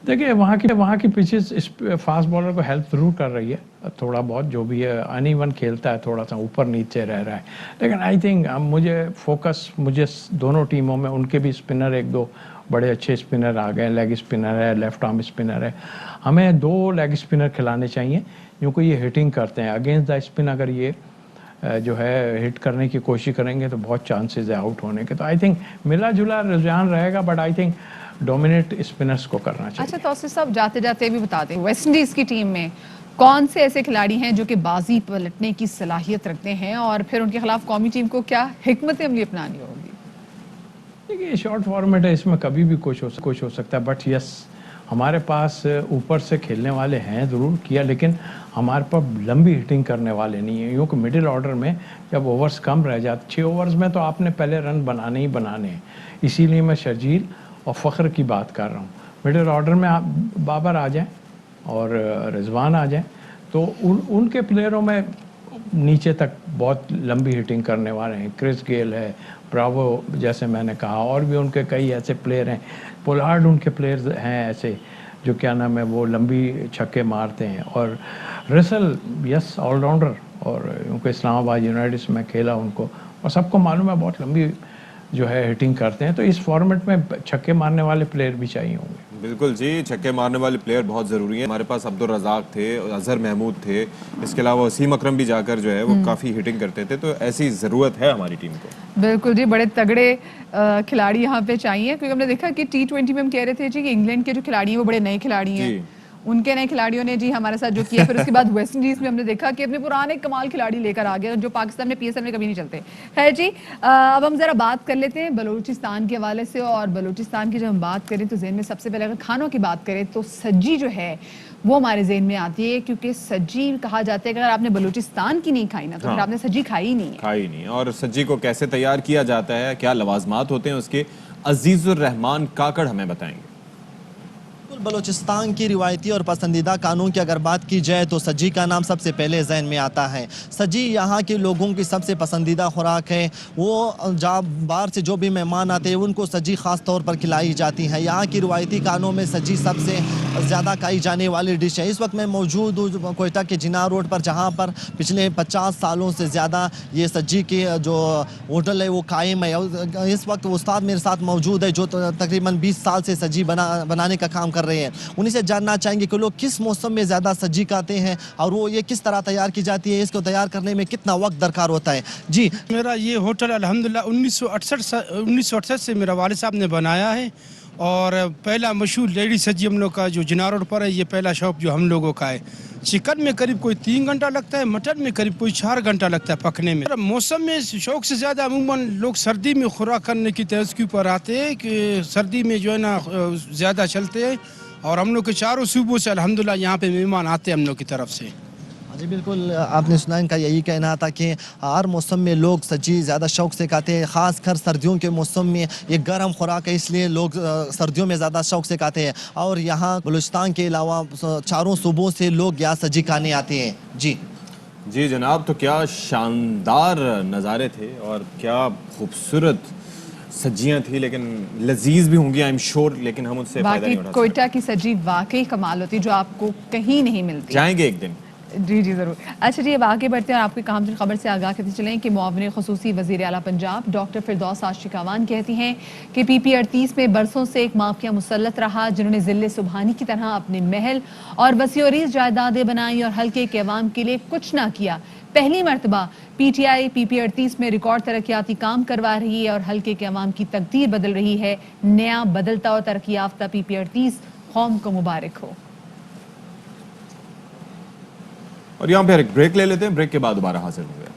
देखिए, वहाँ की पिचेस इस फास्ट बॉलर को हेल्प ज़रूर कर रही है थोड़ा बहुत. जो भी है अनइवन खेलता है, थोड़ा सा ऊपर नीचे रह रहा है. लेकिन आई थिंक मुझे दोनों टीमों में उनके भी स्पिनर, 1-2 बड़े अच्छे स्पिनर आ गए. लेग स्पिनर है, लेफ्ट आर्म स्पिनर है. हमें 2 लेग स्पिनर खिलाने चाहिए, क्योंकि ये हिटिंग करते हैं. अगेंस्ट द स्पिन अगर ये जो है हिट करने की कोशिश करेंगे तो बहुत चांसेस है आउट होने के. तो आई थिंक मिला जुला रुझान रहेगा, but I think dominate spinners को करना चाहिए. अच्छा तौसीफ साहब, जाते जाते भी बता दें, वेस्ट इंडीज़ की टीम में कौन से ऐसे खिलाड़ी हैं जो कि बाजी पलटने की सलाहियत रखते हैं, और फिर उनके खिलाफ कौमी टीम को क्या हिकमत अमली अपनानी होगी? देखिए, शॉर्ट फॉर्मेट है, इसमें कभी भी कुछ हो सकता है. बट यस, हमारे पास ऊपर से खेलने वाले हैं ज़रूर किया, लेकिन हमारे पास लंबी हिटिंग करने वाले नहीं हैं. क्योंकि मिडिल ऑर्डर में जब ओवर्स कम रह जाते, 6 ओवर्स में तो आपने पहले रन बनाने ही बनाने हैं. इसीलिए मैं शर्जील और फ़खर की बात कर रहा हूँ. मिडिल ऑर्डर में आप बाबर आ जाएं और रिजवान आ जाएं, तो उनके प्लेयरों में नीचे तक बहुत लंबी हिटिंग करने वाले हैं. क्रिस गेल है, ब्रावो जैसे मैंने कहा, और भी उनके कई ऐसे प्लेयर हैं. पोलार्ड उनके प्लेयर्स हैं ऐसे जो क्या नाम है वो लंबी छक्के मारते हैं. और रसल, यस, ऑलराउंडर, और उनको इस्लामाबाद यूनाइटेड में खेला उनको, और सबको मालूम है बहुत लंबी जो है हिटिंग करते हैं. तो इस फॉर्मेट में छक्के मारने वाले प्लेयर भी चाहिए होंगे. बिल्कुल जी, छक्के मारने वाले प्लेयर बहुत ज़रूरी हैं. हमारे पास अब्दुल रज़ाक थे, अजहर महमूद थे, इसके अलावा वसीम अकरम भी जाकर जो है वो काफ़ी हिटिंग करते थे. तो ऐसी ज़रूरत है हमारी टीम को. बिल्कुल जी, बड़े तगड़े खिलाड़ी यहाँ पे चाहिए, क्योंकि हमने देखा कि T20 में हम कह रहे थे जी कि इंग्लैंड के जो खिलाड़ी हैं वो बड़े नए खिलाड़ी हैं. उनके नए खिलाड़ियों ने जी हमारे साथ जो किया. फिर उसके बाद वेस्ट इंडीज़ में हमने देखा कि अपने पुराने कमाल खिलाड़ी लेकर आ गए, जो पाकिस्तान में PSL में कभी नहीं चलते. खैर जी, अब हम ज़रा बात कर लेते हैं बलूचिस्तान के हवाले से. और बलूचिस्तान की जब हम बात करें तो जहन में सबसे पहले अगर खानों की बात करें तो सज्जी जो है वो हमारे जहन में आती है, क्योंकि सज्जी कहा जाता है कि अगर आपने बलूचिस्तान की नहीं खाई ना, तो फिर आपने सज्जी खाई नहीं. और सज्जी को कैसे तैयार किया जाता है, क्या लवाजमात होते हैं उसके, अजीजुर रहमान काकड़ हमें बताएंगे. बलूचिस्तान की रिवायती और पसंदीदा कानून की अगर बात की जाए तो सज्जी का नाम सबसे पहले जहन में आता है. सज्जी यहाँ के लोगों की सबसे पसंदीदा खुराक है. वो जब बाहर से जो भी मेहमान आते हैं उनको सज्जी ख़ास तौर पर खिलाई जाती है. यहाँ की रिवायती कानों में सज्जी सबसे ज़्यादा खाई जाने वाली डिश है. इस वक्त मैं मौजूद हूँ कोयटा के जिना रोड पर, जहाँ पर पिछले 50 सालों से ज़्यादा ये सज्जी की जो होटल है वो कायम है. इस वक्त उस्ताद मेरे साथ मौजूद है जो तकरीबन 20 साल से सज्जी बनाने का काम कर रहे हैं। उन्हीं से जानना चाहेंगे कि लोग किस मौसम में ज़्यादा सज्जी खाते हैं और वो ये किस तरह तैयार की जाती है, इसको तैयार करने में कितना वक्त दरकार होता है। जी, मेरा ये होटल अल्हम्दुलिल्लाह 1968 से मेरा वालिद साहब ने बनाया है और पहला मशहूर लेडी सज्जी हम लोग का जो जिना रोड पर है, ये पहला शॉप जो हम लोगों का है। चिकन में करीब कोई 3 घंटा लगता है, मटन में करीब कोई 4 घंटा लगता है पकने में। मौसम में शौक से ज़्यादा अमूमन लोग सर्दी में खुराक करने की तर्ज के ऊपर आते हैं कि सर्दी में जो है ना ज़्यादा चलते हैं और हम लोग के चारों सूबों से अल्हम्दुलिल्लाह यहाँ पे मेहमान आते हैं हम लोग की तरफ से। जी बिल्कुल, आपने सुना इनका यही कहना था कि हर मौसम में लोग सब्जी ज़्यादा शौक से खाते हैं, ख़ास कर सर्दियों के मौसम में ये गर्म खुराक है, इसलिए लोग सर्दियों में ज़्यादा शौक से खाते हैं। और यहाँ बलूचिस्तान के अलावा चारों सूबों से लोग यहाँ सब्जी खाने आते हैं। जी जनाब, तो क्या शानदार नज़ारे थे और क्या खूबसूरत सब्जियां थी, लेकिन लजीज भी होंगी आई एम श्योर, लेकिन हम उससे फायदा नहीं उठा सकते। कोयटा की सब्जी वाकई कमाल होती है जो आपको कहीं नहीं मिलती। जाएंगे एक दिन। जी ज़रूर। अच्छा जी, अब आगे बढ़ते हैं और आपकी काम खबर से आगाह करते चलें कि मुआविन ख़ुसूसी वज़ीर आला पंजाब डॉक्टर फिरदौस आशिकावान कहती हैं कि PP38 में बरसों से एक माफिया मुसल्लत रहा जिन्होंने ज़िले सुबहानी की तरह अपने महल और वसीअरीज़ जायदादें बनाई और हल्के के अवाम के लिए कुछ ना किया। पहली मरतबा PTI PP38 में रिकॉर्ड तरक्याती काम करवा रही है और हल्के के अवाम की तकदीर बदल रही है। नया बदलता और तरक्की याफ्ता PP38 कौम को मुबारक हो। और यहाँ पे एक ब्रेक ले लेते हैं, ब्रेक के बाद दोबारा हाजिर हो गए।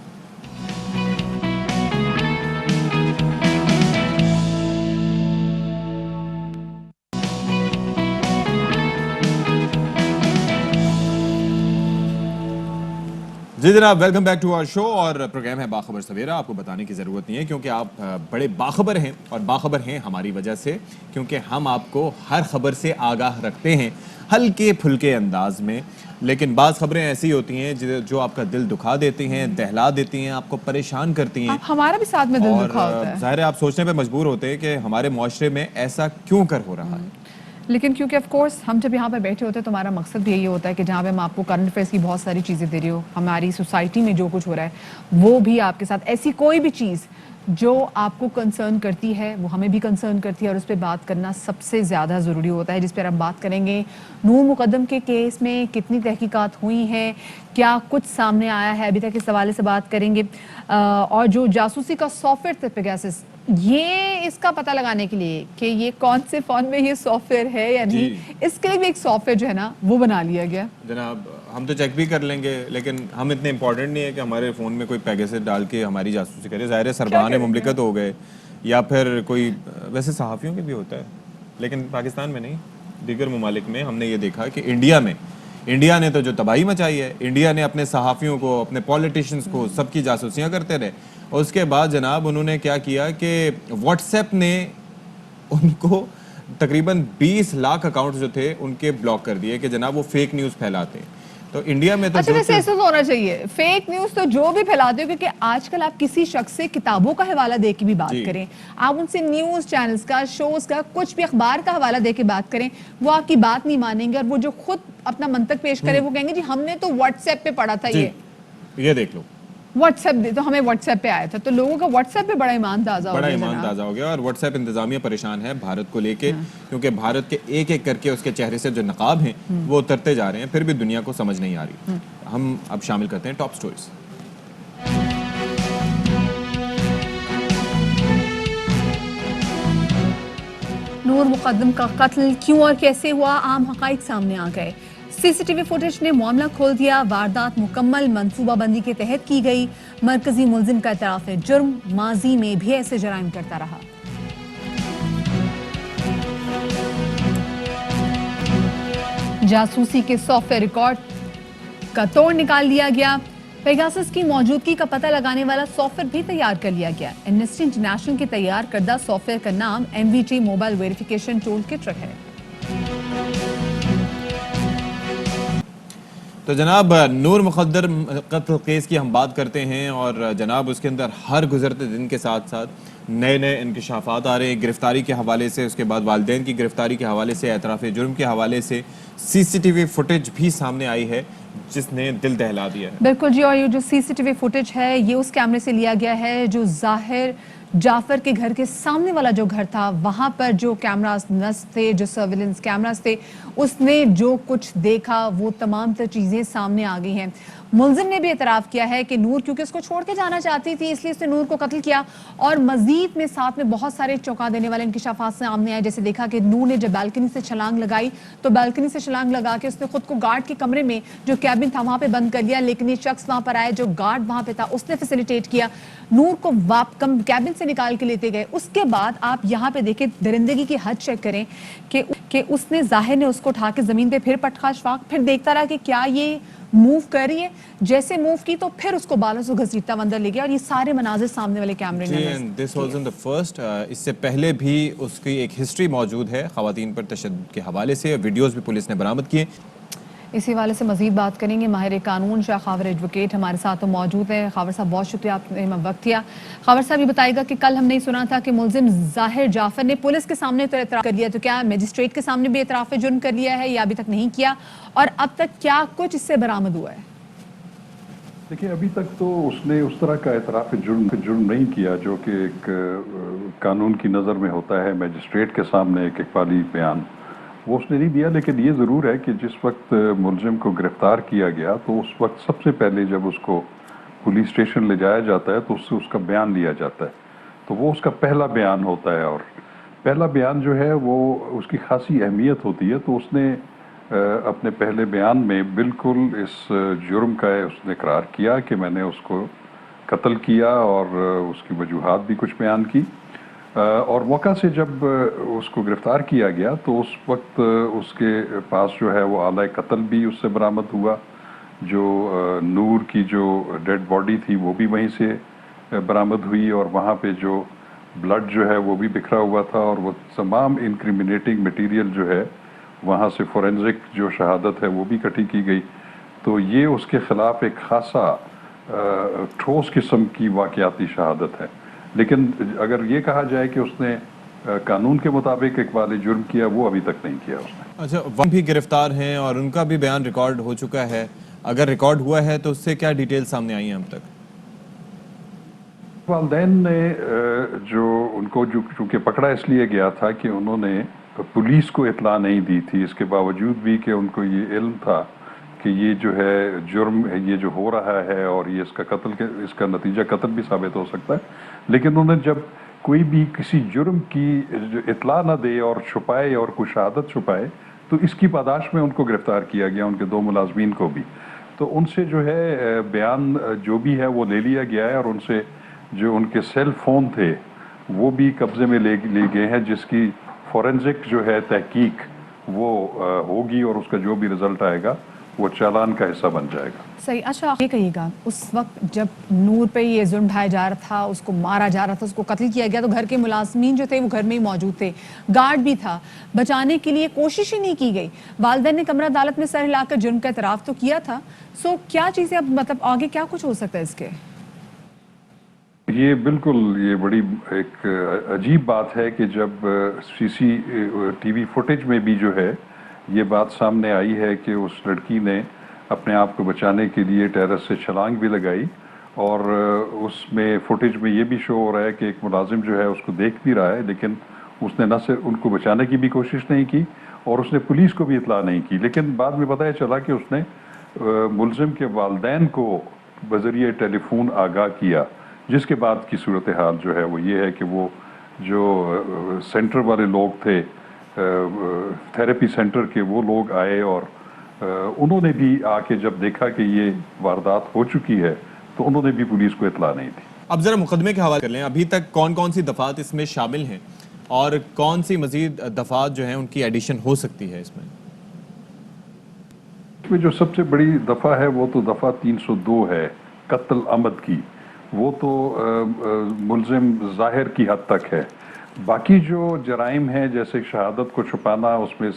जी जनाब, welcome back to our show और प्रोग्राम है बाखबर सवेरा। आपको बताने की ज़रूरत नहीं है क्योंकि आप बड़े बाखबर हैं और बाखबर हैं हमारी वजह से, क्योंकि हम आपको हर खबर से आगाह रखते हैं हल्के फुल्के अंदाज में। लेकिन बाज़ खबरें ऐसी होती हैं जो आपका दिल दुखा देती हैं, दहला देती हैं, आपको परेशान करती हैं। हमारा भी साथ में दिल दुखा होता है। ज़ाहिर है आप सोचने पे मजबूर होते हैं कि हमारे मुआशरे में ऐसा क्यों कर हो रहा है। लेकिन क्योंकि ऑफ कोर्स हम जब यहाँ पे बैठे होते हैं तो हमारा मकसद भी यही होता है कि जहाँ पे हम आपको करंट अफेयर्स की बहुत सारी चीज़ें दे रही हो, हमारी सोसाइटी में जो कुछ हो रहा है वो भी आपके साथ, ऐसी कोई भी चीज़ जो आपको कंसर्न करती है वो हमें भी कंसर्न करती है और उस पर बात करना सबसे ज़्यादा ज़रूरी होता है। जिस पर हम बात करेंगे नूर मुकद्दम के केस में कितनी तहकीकात हुई हैं, क्या कुछ सामने आया है अभी तक, इस हवाले से बात करेंगे। और जो जासूसी का सॉफ्टवेयर था पेगासस, ये इसका पता लगाने के लिए कि ये कौन से फ़ोन में ये सॉफ्टवेयर है या नहीं, इसके लिए भी एक सॉफ्टवेयर जो है ना वो बना लिया गया। जनाब हम तो चेक भी कर लेंगे, लेकिन हम इतने इंपॉर्टेंट नहीं है कि हमारे फ़ोन में कोई पेगासस डाल के हमारी जासूसी करे। ज़ाहिर है सरबान मुमलिकत हो गए या फिर कोई, वैसे सहाफ़ियों के भी होता है लेकिन पाकिस्तान में नहीं, दीगर ममालिक में हमने ये देखा कि इंडिया ने तो जो तबाही मचाई है, इंडिया ने अपने सहाफ़ियों को, अपने पॉलिटिशियंस को, सबकी जासूसियाँ करते रहे। और उसके बाद जनाब उन्होंने क्या किया कि व्हाट्सएप ने उनको तकरीबन 20 लाख अकाउंट्स जो थे उनके ब्लॉक कर दिए कि जनाब वो फेक न्यूज़ फैलाते हैं। तो इंडिया में तो अच्छा, वैसे ऐसा तो होना चाहिए, फेक न्यूज़ तो जो भी फैलाते हो, क्योंकि आजकल आप किसी शख्स से किताबों का हवाला दे के भी बात करें, आप उनसे न्यूज़ चैनल्स का, शोज़ का, कुछ भी अखबार का हवाला दे के बात करें, वो आपकी बात नहीं मानेंगे और वो जो खुद अपना मंतक पेश करे वो कहेंगे जी हमने तो व्हाट्सएप पे पढ़ा था। ये देख लो, व्हाट्सएप तो हमें व्हाट्सएप पे आया था, तो लोगों का व्हाट्सएप पे बड़ा ईमान ताज़ा हो गया। और व्हाट्सएप इंतजामिया परेशान है भारत को लेके, क्योंकि भारत के एक एक करके उसके चेहरे से जो नकाब हैं वो उतरते जा रहे हैं, फिर भी दुनिया को समझ नहीं आ रही। हम अब शामिल करते हैं टॉप स्टोरीज। नूर मुकद्दम का कत्ल क्यों और कैसे हुआ, आम हकाइक सामने आ गए। CCTV फुटेज ने मामला खोल दिया। वारदात मुकम्मल मंसूबाबंदी के तहत की गई। मरकजी मुलजिम का इतराफ है जुर्म, माजी में भी ऐसे जराइम करता रहा। जासूसी के सॉफ्टवेयर रिकॉर्ड का तोड़ निकाल लिया गया। पेगासस की मौजूदगी का पता लगाने वाला सॉफ्टवेयर भी तैयार कर लिया गया। एमनेस्टी इंटरनेशनल के तैयार करदा सॉफ्टवेयर का नाम MVT mobile verification tool kit है। तो जनाब नूर मुकद्दम कत्ल केस की हम बात करते हैं और जनाब उसके अंदर हर गुजरते दिन के साथ साथ नए नए इंकशाफात आ रहे हैं। गिरफ्तारी के हवाले से, उसके बाद वालिदैन की गिरफ्तारी के हवाले से, एतराफ़ जुर्म के हवाले से CCTV फुटेज भी सामने आई है जिसने दिल दहला दिया है। बिल्कुल जी, और ये जो CCTV फुटेज है ये उस कैमरे से लिया गया है जो ज़ाहिर जाफर के घर के सामने वाला जो घर था वहां पर जो कैमरास नस्ब थे, जो सर्विलेंस कैमरास थे, उसने जो कुछ देखा वो तमाम तर चीजें सामने आ गई हैं। मुलजिम ने भी एतराफ़ किया है कि नूर क्योंकि उसको छोड़ के जाना चाहती थी इसलिए उसने नूर को कत्ल किया। और मजीद में साथ में बहुत सारे चौंका देने वाले इंकशाफात सामने आए, जैसे देखा कि नूर ने जब बालकनी से छलांग लगाई तो बालकनी से छलांग लगा के उसने खुद को गार्ड के कमरे में जो कैबिन था वहां पे बंद कर लिया, लेकिन ये शख्स वहां पर आया जो गार्ड वहां पे था उसने फैसिलिटेट किया, नूर को कैबिन से निकाल के लेते गए। उसके बाद आप यहाँ पे देखें दरिंदगी की हद चेक करें कि उसने जाहिर ने उसको उठा के जमीन पे फिर पटखा अशफाक, फिर देखता रहा कि क्या ये मूव कर रही है, जैसे मूव की तो फिर उसको बालों से घसीटता अंदर ले गया। और ये सारे मनाजिर सामने वाले कैमरे में दिस वाज़न्ट द फर्स्ट, इससे पहले भी उसकी एक हिस्ट्री मौजूद है ख़वातीन पर तशद्दुद के हवाले से, वीडियोस भी पुलिस ने बरामद किए। इसी हवाले से मजीद बात करेंगे। माहिर कानून शाह खावर एडवोकेट हमारे साथ तो मौजूद है। खावर साहब बहुत शुक्रिया आपने वक्त दिया। खावर साहब ये बताएगा कि कल हमने सुना था कि मुलजिम जाहिर जाफर ने पुलिस के सामने तो एतराफ़ कर लिया, तो क्या मजिस्ट्रेट के सामने भी एतराफ़ जुर्म कर लिया है या अभी तक नहीं किया, और अब तक क्या कुछ इससे बरामद हुआ है? देखिए अभी तक तो उसने उस तरह का एतराफ़ जुर्म नहीं किया जो कि एक कानून की नज़र में होता है, मजिस्ट्रेट के सामने एक इकबाली बयान वो उसने नहीं दिया। लेकिन ये ज़रूर है कि जिस वक्त मुलजिम को गिरफ़्तार किया गया तो उस वक्त सबसे पहले जब उसको पुलिस स्टेशन ले जाया जाता है तो उससे उसका बयान लिया जाता है, तो वो उसका पहला बयान होता है। और पहला बयान जो है वो उसकी खासी अहमियत होती है। तो उसने अपने पहले बयान में बिल्कुल इस जुर्म का उसने इकरार किया कि मैंने उसको कत्ल किया और उसकी वजूहात भी कुछ बयान की। और मौका से जब उसको गिरफ़्तार किया गया तो उस वक्त उसके पास जो है वो आला कत्ल भी उससे बरामद हुआ, जो नूर की जो डेड बॉडी थी वो भी वहीं से बरामद हुई, और वहाँ पे जो ब्लड जो है वो भी बिखरा हुआ था, और वो तमाम इंक्रिमिनेटिंग मटेरियल जो है वहाँ से फोरेंसिक जो शहादत है वो भी इकट्ठी की गई। तो ये उसके ख़िलाफ़ एक खासा ठोस किस्म की वाक़याती शहादत है। लेकिन अगर ये कहा जाए कि उसने कानून के मुताबिक इकबाल जुर्म किया, वो अभी तक नहीं किया उसने। अच्छा, वह भी गिरफ्तार हैं और उनका भी बयान रिकॉर्ड हो चुका है, अगर रिकॉर्ड हुआ है तो उससे क्या डिटेल सामने आई हैं अब तक? वालिदैन ने जो उनको जो चूँकि पकड़ा इसलिए गया था कि उन्होंने पुलिस को इत्ला नहीं दी थी, इसके बावजूद भी कि उनको ये इल्म था कि ये जो है जुर्म ये जो हो रहा है और ये इसका नतीजा कत्ल भी साबित हो सकता है। लेकिन उन्होंने जब कोई भी किसी जुर्म की इत्ला न दे और छुपाए और कोई शहादत छुपाए तो इसकी पादाश में उनको गिरफ़्तार किया गया, उनके दो मुलाजमीन को भी। तो उनसे जो है बयान जो भी है वो ले लिया गया है, और उनसे जो उनके सेल फ़ोन थे वो भी कब्ज़े में ले गए हैं, जिसकी फोरेंसिक जो है तहकीक वो होगी और उसका जो भी रिज़ल्ट आएगा वो चालान का हिस्सा बन जाएगा। सही। अच्छा ये कहिएगा, उस वक्त जब नूर पे ये जुल्म ढाया जा रहा था, उसको मारा जा रहा था, उसको कत्ल किया गया, तो घर के मुलाजमीन जो थे वो घर में ही मौजूद थे, गार्ड भी था, बचाने के लिए कोशिश ही नहीं की गई। वालिदैन ने कमरा अदालत में सर हिलाकर जुर्म का एतराफ़ तो किया था। सो क्या चीज़ें अब मतलब आगे क्या कुछ हो सकता है इसके? ये बिल्कुल ये बड़ी एक अजीब बात है कि जब CCTV फुटेज में भी जो है ये बात सामने आई है कि उस लड़की ने अपने आप को बचाने के लिए टेरेस से छलांग भी लगाई, और उसमें फुटेज में ये भी शो हो रहा है कि एक मुलाजिम जो है उसको देख भी रहा है, लेकिन उसने न सिर्फ उनको बचाने की भी कोशिश नहीं की और उसने पुलिस को भी इत्ला नहीं की। लेकिन बाद में पता चला कि उसने मुलजिम के वालिदैन को बज़रिए टेलीफोन आगाह किया, जिसके बाद की सूरत हाल जो है वो ये है कि वो जो सेंटर वाले लोग थे, थेरेपी सेंटर के, वो लोग आए और उन्होंने भी आके जब देखा कि ये वारदात हो चुकी है तो उन्होंने भी पुलिस को इत्ला नहीं दी। अब जरा मुकदमे के हवाले कर लें, अभी तक कौन कौन सी दफात इसमें शामिल हैं और कौन सी मजीद दफात जो हैं उनकी एडिशन हो सकती है इसमें? जो सबसे बड़ी दफ़ा है वो तो दफ़ा 302 है, कत्ल अमद की। वो तो मुलजिम ज़ाहिर की हद तक है। बाकी जो जराइम हैं जैसे शहादत को छुपाना, उसमें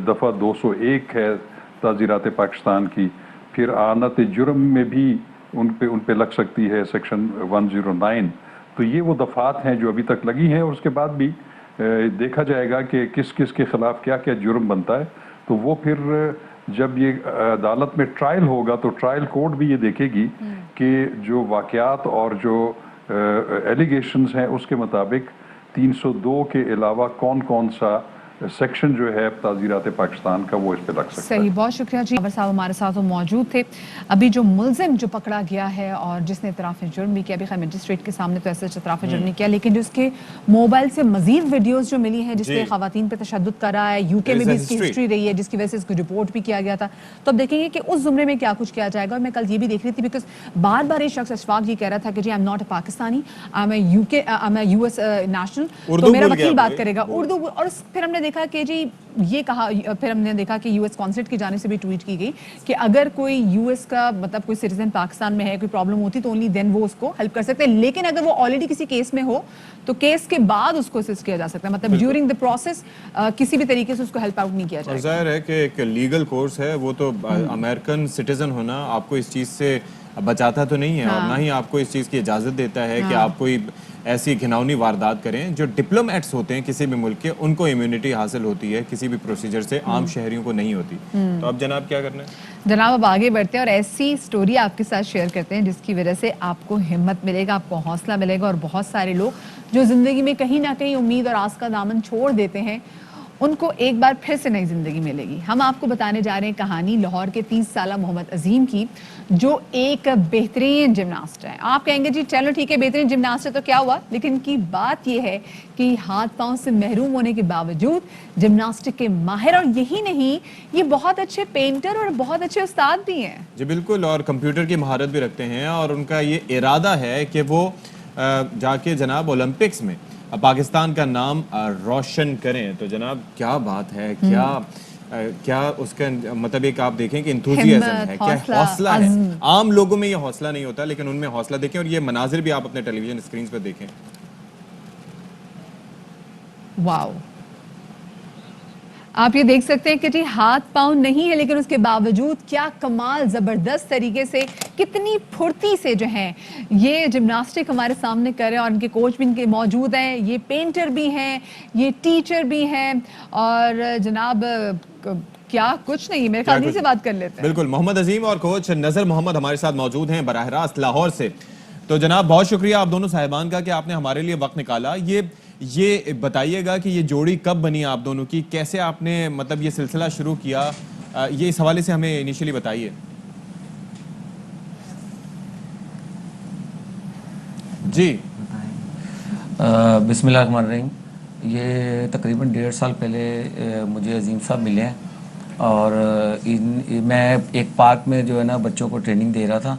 दफ़ा 201 है ताज़ीरात पाकिस्तान की। फिर आनत जुर्म में भी उन पे लग सकती है सेक्शन 109। तो ये वो दफ़ात हैं जो अभी तक लगी हैं, और उसके बाद भी देखा जाएगा कि किस किस के ख़िलाफ़ क्या क्या जुर्म बनता है। तो वो फिर जब ये अदालत में ट्रायल होगा तो ट्रायल कोर्ट भी ये देखेगी कि जो वाक़यात और जो एलिगेशंस हैं उसके मुताबिक 302 के अलावा कौन कौन सा सेक्शन जो है ताज़ीरात पाकिस्तान का वो इस पे लग सकता है। सही, बहुत शुक्रिया जी। बाबर साहब हमारे साथ मौजूद थे। अभी जो मुल्जिम जो पकड़ा गया है और जिसने इतराफ़ जुर्म भी किया, अभी खैर मजिस्ट्रेट के सामने तो ऐसे इतराफ़ जुर्म नहीं किया, लेकिन जो उसके मोबाइल से मजीद वीडियोस जो मिली हैं जिसपे ख़वातीन पे तशद्दुद कर रहा है, यूके में भी इसकी हिस्ट्री रही है जिसकी वजह से इसको रिपोर्ट भी किया गया था। तो अब देखेंगे कि उस ज़ुमरे में क्या कुछ किया जाएगा। और मैं कल ये भी देख रही थी बिकॉज बार बार ये शख्स अशफाक ये कह रहा था कि जी I am not a Pakistani, I am a US national, तो मेरा वकील बात करेगा उर्दू। और फिर हमने देखा कि जी ये कहा, फिर हमने देखा कि यूएस कॉन्सुलेट की जाने से भी ट्वीट की गई कि अगर कोई यूएस का मतलब कोई सिटीजन पाकिस्तान में है, कोई प्रॉब्लम होती तो ओनली देन वो उसको हेल्प कर सकते हैं, लेकिन अगर वो ऑलरेडी किसी केस में हो तो केस के बाद उसको असिस्ट किया जा सकता है, मतलब ड्यूरिंग द प्रोसेस किसी भी तरीके से उसको हेल्प आउट नहीं किया जाएगा। जाहिर है कि एक लीगल कोर्स है वो, तो अमेरिकन सिटीजन होना आपको इस चीज़ से बचाता तो नहीं है और ना ही आपको इस चीज़ की इजाज़त देता है कि आप कोई ऐसी घिनौनी वारदात करें। जो डिप्लोमेट्स होते हैं किसी भी मुल्क के, उनको इम्यूनिटी हासिल होती है किसी भी प्रोसीजर से, आम शहरियों को नहीं होती। तो अब जनाब क्या करना है? जनाब अब आगे बढ़ते हैं और ऐसी स्टोरी आपके साथ शेयर करते हैं जिसकी वजह से आपको हिम्मत मिलेगा, आपको हौसला मिलेगा और बहुत सारे लोग जो ज़िंदगी में कहीं ना कहीं उम्मीद और आस का दामन छोड़ देते हैं उनको एक बार फिर से नई ज़िंदगी मिलेगी। हम आपको बताने जा रहे हैं कहानी लाहौर के 30 साला मोहम्मद अजीम की, जो एक बेहतरीन जिमनास्ट है। आप कहेंगे जी चलो ठीक है बेहतरीन जिमनास्ट है तो क्या हुआ, लेकिन इनकी बात यह है कि हाथ पांव से महरूम होने के बावजूद जिमनास्टिक के माहिर, और यही नहीं ये बहुत अच्छे पेंटर और बहुत अच्छे उस्ताद भी हैं। जी बिल्कुल, और कंप्यूटर की महारत भी रखते हैं और उनका ये इरादा है कि वो जाके जनाब ओलंपिक्स में पाकिस्तान का नाम रोशन करें। तो जनाब क्या बात है, क्या उसका मतलब एक आप देखें कि इंथुजियाज्म है, क्या हौसला है। आम लोगों में ये हौसला नहीं होता लेकिन उनमें हौसला देखें, और ये मनाजिर भी आप अपने टेलीविजन स्क्रीन पर देखें। वाओ, आप ये देख सकते हैं कि जी हाथ पांव नहीं है लेकिन उसके बावजूद क्या कमाल ज़बरदस्त तरीके से, कितनी फुर्ती से जो है ये जिम्नास्टिक हमारे सामने कर रहे हैं। और इनके कोच भी इनके मौजूद हैं, ये पेंटर भी हैं, ये टीचर भी हैं, और जनाब क्या कुछ नहीं, मेरे ख्याल से बात कर लेते हैं। बिल्कुल, मोहम्मद अजीम और कोच नज़र मोहम्मद हमारे साथ मौजूद हैं बराह रास्त लाहौर से। तो जनाब बहुत शुक्रिया आप दोनों साहिबान का कि आपने हमारे लिए वक्त निकाला। ये बताइएगा कि ये जोड़ी कब बनी आप दोनों की, कैसे आपने मतलब ये सिलसिला शुरू किया, ये इस हवाले से हमें इनिशियली बताइए। जी बिस्मिल्लाहिर्रहमानिर्रहीम। ये तकरीबन 1.5 साल पहले मुझे अजीम साहब मिले हैं और मैं एक पार्क में जो है ना बच्चों को ट्रेनिंग दे रहा था,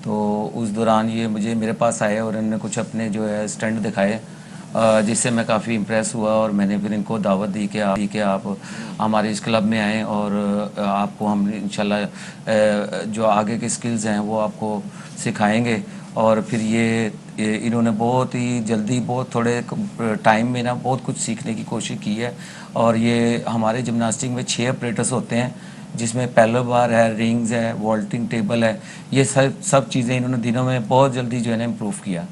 तो उस दौरान ये मेरे पास आए और इन्होंने कुछ अपने जो है स्टंट दिखाए जिससे मैं काफ़ी इम्प्रेस हुआ और मैंने फिर इनको दावत दी कि आप हमारे इस क्लब में आएँ और आपको हम इंशाल्लाह जो आगे के स्किल्स हैं वो आपको सिखाएंगे। और फिर इन्होंने बहुत ही जल्दी, बहुत थोड़े टाइम में ना बहुत कुछ सीखने की कोशिश की है। और ये हमारे जिम्नास्टिक में 6 ऑपरेटर्स होते हैं जिसमें पैरेलल बार है, रिंग्स है, वॉल्टिंग टेबल है, ये सब चीज़ें इन्होंने दिनों में बहुत जल्दी जो है ना इम्प्रूव किया।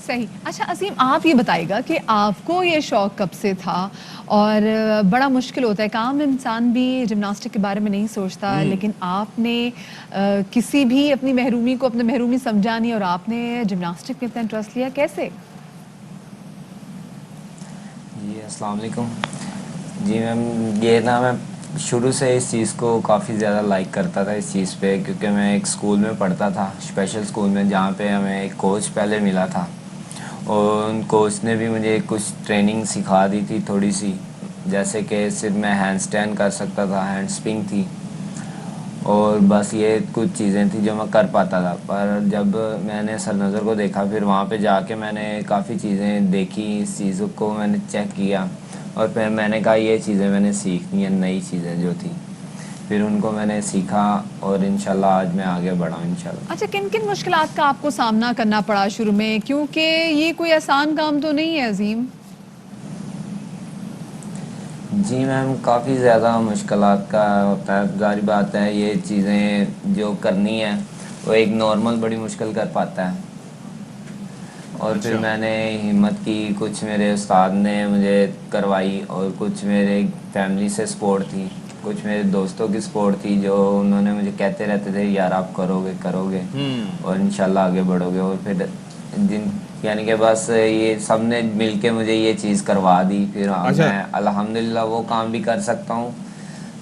सही। अच्छा असीम, आप ये बताइएगा कि आपको ये शौक़ कब से था? और बड़ा मुश्किल होता है, काम इंसान भी जिम्नास्टिक के बारे में नहीं सोचता, लेकिन आपने किसी भी अपनी महरूमी को अपने महरूमी समझा नहीं और आपने जिम्नास्टिक में इतना इंटरेस्ट लिया, कैसे? जी अस्सलाम वालेकुम। जी मैम, ये ना मैं शुरू से इस चीज़ को काफ़ी ज़्यादा लाइक करता था इस चीज़ पे, क्योंकि मैं एक स्कूल में पढ़ता था, स्पेशल स्कूल में, जहाँ पे हमें एक कोच पहले मिला था और उन कोच ने भी मुझे कुछ ट्रेनिंग सिखा दी थी थोड़ी सी, जैसे कि सिर्फ मैं हैंड स्टैंड कर सकता था, हैंड स्पिंग थी और बस ये कुछ चीज़ें थी जो मैं कर पाता था। पर जब मैंने सरनज़र को देखा, फिर वहाँ पे जाके मैंने काफ़ी चीज़ें देखी, इस चीज़ों को मैंने चेक किया और फिर मैंने कहा ये चीज़ें मैंने सीखनी है, नई चीज़ें जो थी, फिर उनको मैंने सीखा और इंशाल्लाह आज मैं आगे बढ़ा इंशाल्लाह। अच्छा, किन किन मुश्किलात का आपको सामना करना पड़ा शुरू में, क्योंकि ये कोई आसान काम तो नहीं है अजीम? जी मैम, काफ़ी ज़्यादा मुश्किलात का होता है, जारी बात है। ये चीज़ें जो करनी है वो एक नॉर्मल बड़ी मुश्किल कर पाता है। और फिर मैंने हिम्मत की, कुछ मेरे उस्ताद ने मुझे करवाई और कुछ मेरे फैमिली से सपोर्ट थी, कुछ मेरे दोस्तों की सपोर्ट थी जो उन्होंने मुझे कहते रहते थे यार आप करोगे और इंशाल्लाह आगे बढ़ोगे। और फिर यानी कि बस ये सब ने मिल के मुझे ये चीज़ करवा दी, फिर मैं अल्हम्दुलिल्लाह वो काम भी कर सकता हूँ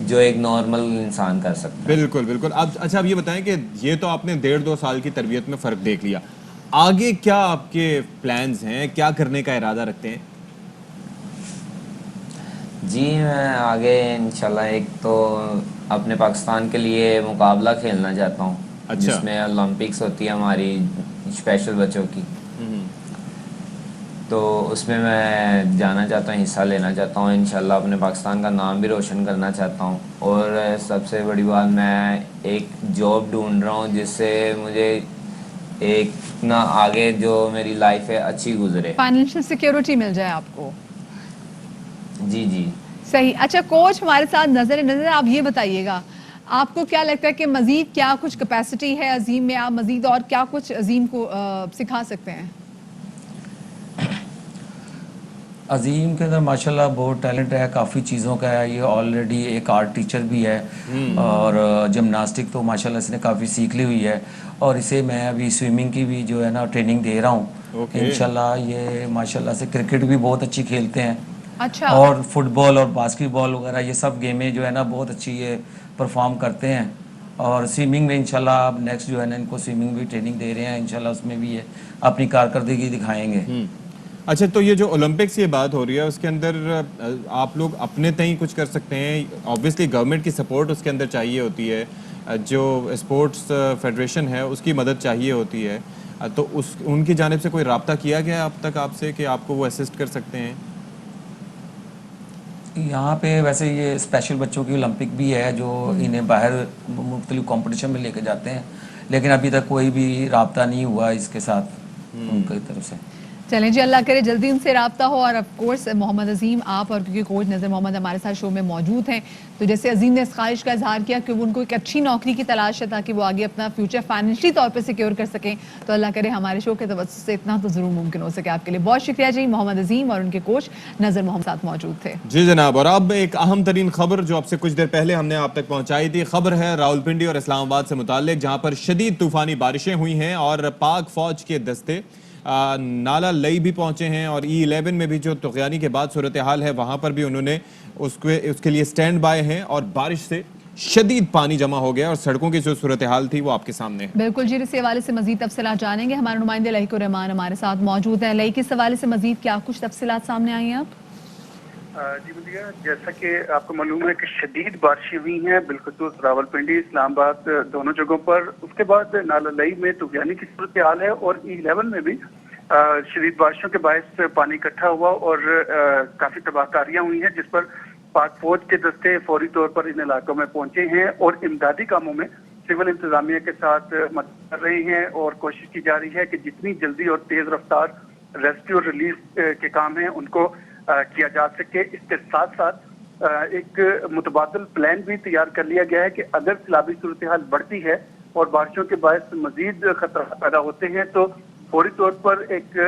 जो एक नॉर्मल इंसान कर सकता है। बिल्कुल बिल्कुल। अब अच्छा, अब ये बताएं कि ये तो आपने 1.5-2 साल की तरबियत में फ़र्क देख लिया, आगे क्या आपके प्लान्स हैं, क्या करने का इरादा रखते हैं? जी मैं आगे इंशाल्लाह एक तो अपने पाकिस्तान के लिए मुकाबला खेलना चाहता हूँ, जिसमें ओलंपिक्स होती है हमारी स्पेशल बच्चों की, तो उसमें मैं जाना चाहता हूँ, हिस्सा लेना चाहता हूँ। इंशाल्लाह अपने पाकिस्तान का नाम भी रोशन करना चाहता हूँ। और सबसे बड़ी बात, मैं एक जॉब ढूंढ रहा हूँ जिससे मुझे एक ना आगे जो मेरी लाइफ है अच्छी गुजरे, फाइनेंशियल सिक्योरिटी मिल जाए आपको। जी जी सही। अच्छा कोच हमारे साथ नजर आप ये बताइएगा, आपको क्या लगता है कि मजीद क्या कुछ कैपेसिटी है अजीम में, आप मजीद और क्या कुछ अजीम को सिखा सकते हैं? अजीम के अंदर माशाल्लाह बहुत टैलेंट है, काफ़ी चीज़ों का है। ये ऑलरेडी एक आर्ट टीचर भी है और जिमनास्टिक तो माशाल्लाह इसने काफ़ी सीख ली हुई है, और इसे मैं अभी स्विमिंग की भी जो है ना ट्रेनिंग दे रहा हूँ। इंशाल्लाह ये माशाल्लाह से क्रिकेट भी बहुत अच्छी खेलते हैं। अच्छा। और फुटबॉल और बास्केटबॉल वगैरह ये सब गेमें जो है ना बहुत अच्छी ये परफॉर्म करते हैं। और स्विमिंग में इंशाल्लाह अब नेक्स्ट जो है ना इनको स्विमिंग भी ट्रेनिंग दे रहे हैं, इंशाल्लाह उसमें भी ये अपनी कारकर्दगी दिखाएंगे। अच्छा, तो ये जो ओलंपिक्स की बात हो रही है उसके अंदर आप लोग अपने तय कुछ कर सकते हैं? ऑब्वियसली गवर्नमेंट की सपोर्ट उसके अंदर चाहिए होती है, जो स्पोर्ट्स फेडरेशन है उसकी मदद चाहिए होती है, तो उस उनकी जानिब से कोई राब्ता किया गया अब तक आपसे कि आपको वो असिस्ट कर सकते हैं? यहाँ पे वैसे ये स्पेशल बच्चों की ओलंपिक भी है जो इन्हें बाहर मुख्तलिफ कंपटीशन में लेके जाते हैं, लेकिन अभी तक कोई भी राब्ता नहीं हुआ इसके साथ उनकी तरफ से। चलें जी, अल्लाह करे जल्दी उनसे रब्ता हो। और ऑफ कोर्स मोहम्मद अजीम आप और क्योंकि कोच नज़र मोहम्मद हमारे साथ शो में मौजूद हैं, तो जैसे अजीम ने इस ख्वाहिश का इजहार किया कि उनको एक अच्छी नौकरी की तलाश है ताकि वो आगे अपना फ्यूचर फाइनेंशियली तौर पर सिक्योर कर सकें, तो अल्लाह करे हमारे शो के तवज्जुह से इतना तो ज़रूर मुमकिन हो सके। आपके लिए बहुत शुक्रिया जी। मोहम्मद अजीम और उनके कोच नज़र मोहम्मद साथ मौजूद थे। जी जनाब। और अब एक अहम तरीन खबर जो आपसे कुछ देर पहले हमने आप तक पहुंचाई थी, खबर है रावलपिंडी और इस्लामाबाद से मुताल्लिक, जहां पर शदीद तूफानी बारिशें हुई हैं और पाक फौज के दस्ते नाला लई भी पहुंचे हैं, और E11 में भी जो तुग़यानी के बाद सूरत हाल है वहाँ पर भी उन्होंने उसके लिए स्टैंड बाय हैं, और बारिश से शदीद पानी जमा हो गया और सड़कों की जो सूरत हाल थी वो आपके सामने है। बिल्कुल जी, इस हवाले से मजीद तफसीलात जानेंगे। हमारे नुमाइंदे लईकुर रहमान हमारे साथ मौजूद हैं। लई, किस हवाले से मजीद क्या कुछ तफसीलात सामने आई हैं आप? जी बलिया, जैसा कि आपको मालूम है कि शदीद बारिशें हुई हैं बिलखसूस रावलपिंडी इस्लामाबाद दोनों जगहों पर। उसके बाद नाला लई में तुग़यानी की सूरत हाल है, और E11 में भी शदीद बारिशों के बायस पानी इकट्ठा हुआ और काफ़ी तबाहकारियाँ हुई हैं, जिस पर पाक फौज के दस्ते फौरी तौर पर इन इलाकों में पहुंचे हैं और इमदादी कामों में सिविल इंतजामिया के साथ मदद कर रहे हैं, और कोशिश की जा रही है कि जितनी जल्दी और तेज़ रफ्तार रेस्क्यू और रिलीफ के काम हैं उनको किया जा सके। इसके साथ साथ एक मुतबादल प्लान भी तैयार कर लिया गया है कि अगर सैलाबी सूरत हाल बढ़ती है और बारिशों के बायस मजीद खतरा पैदा होते हैं तो फौरी तौर पर एक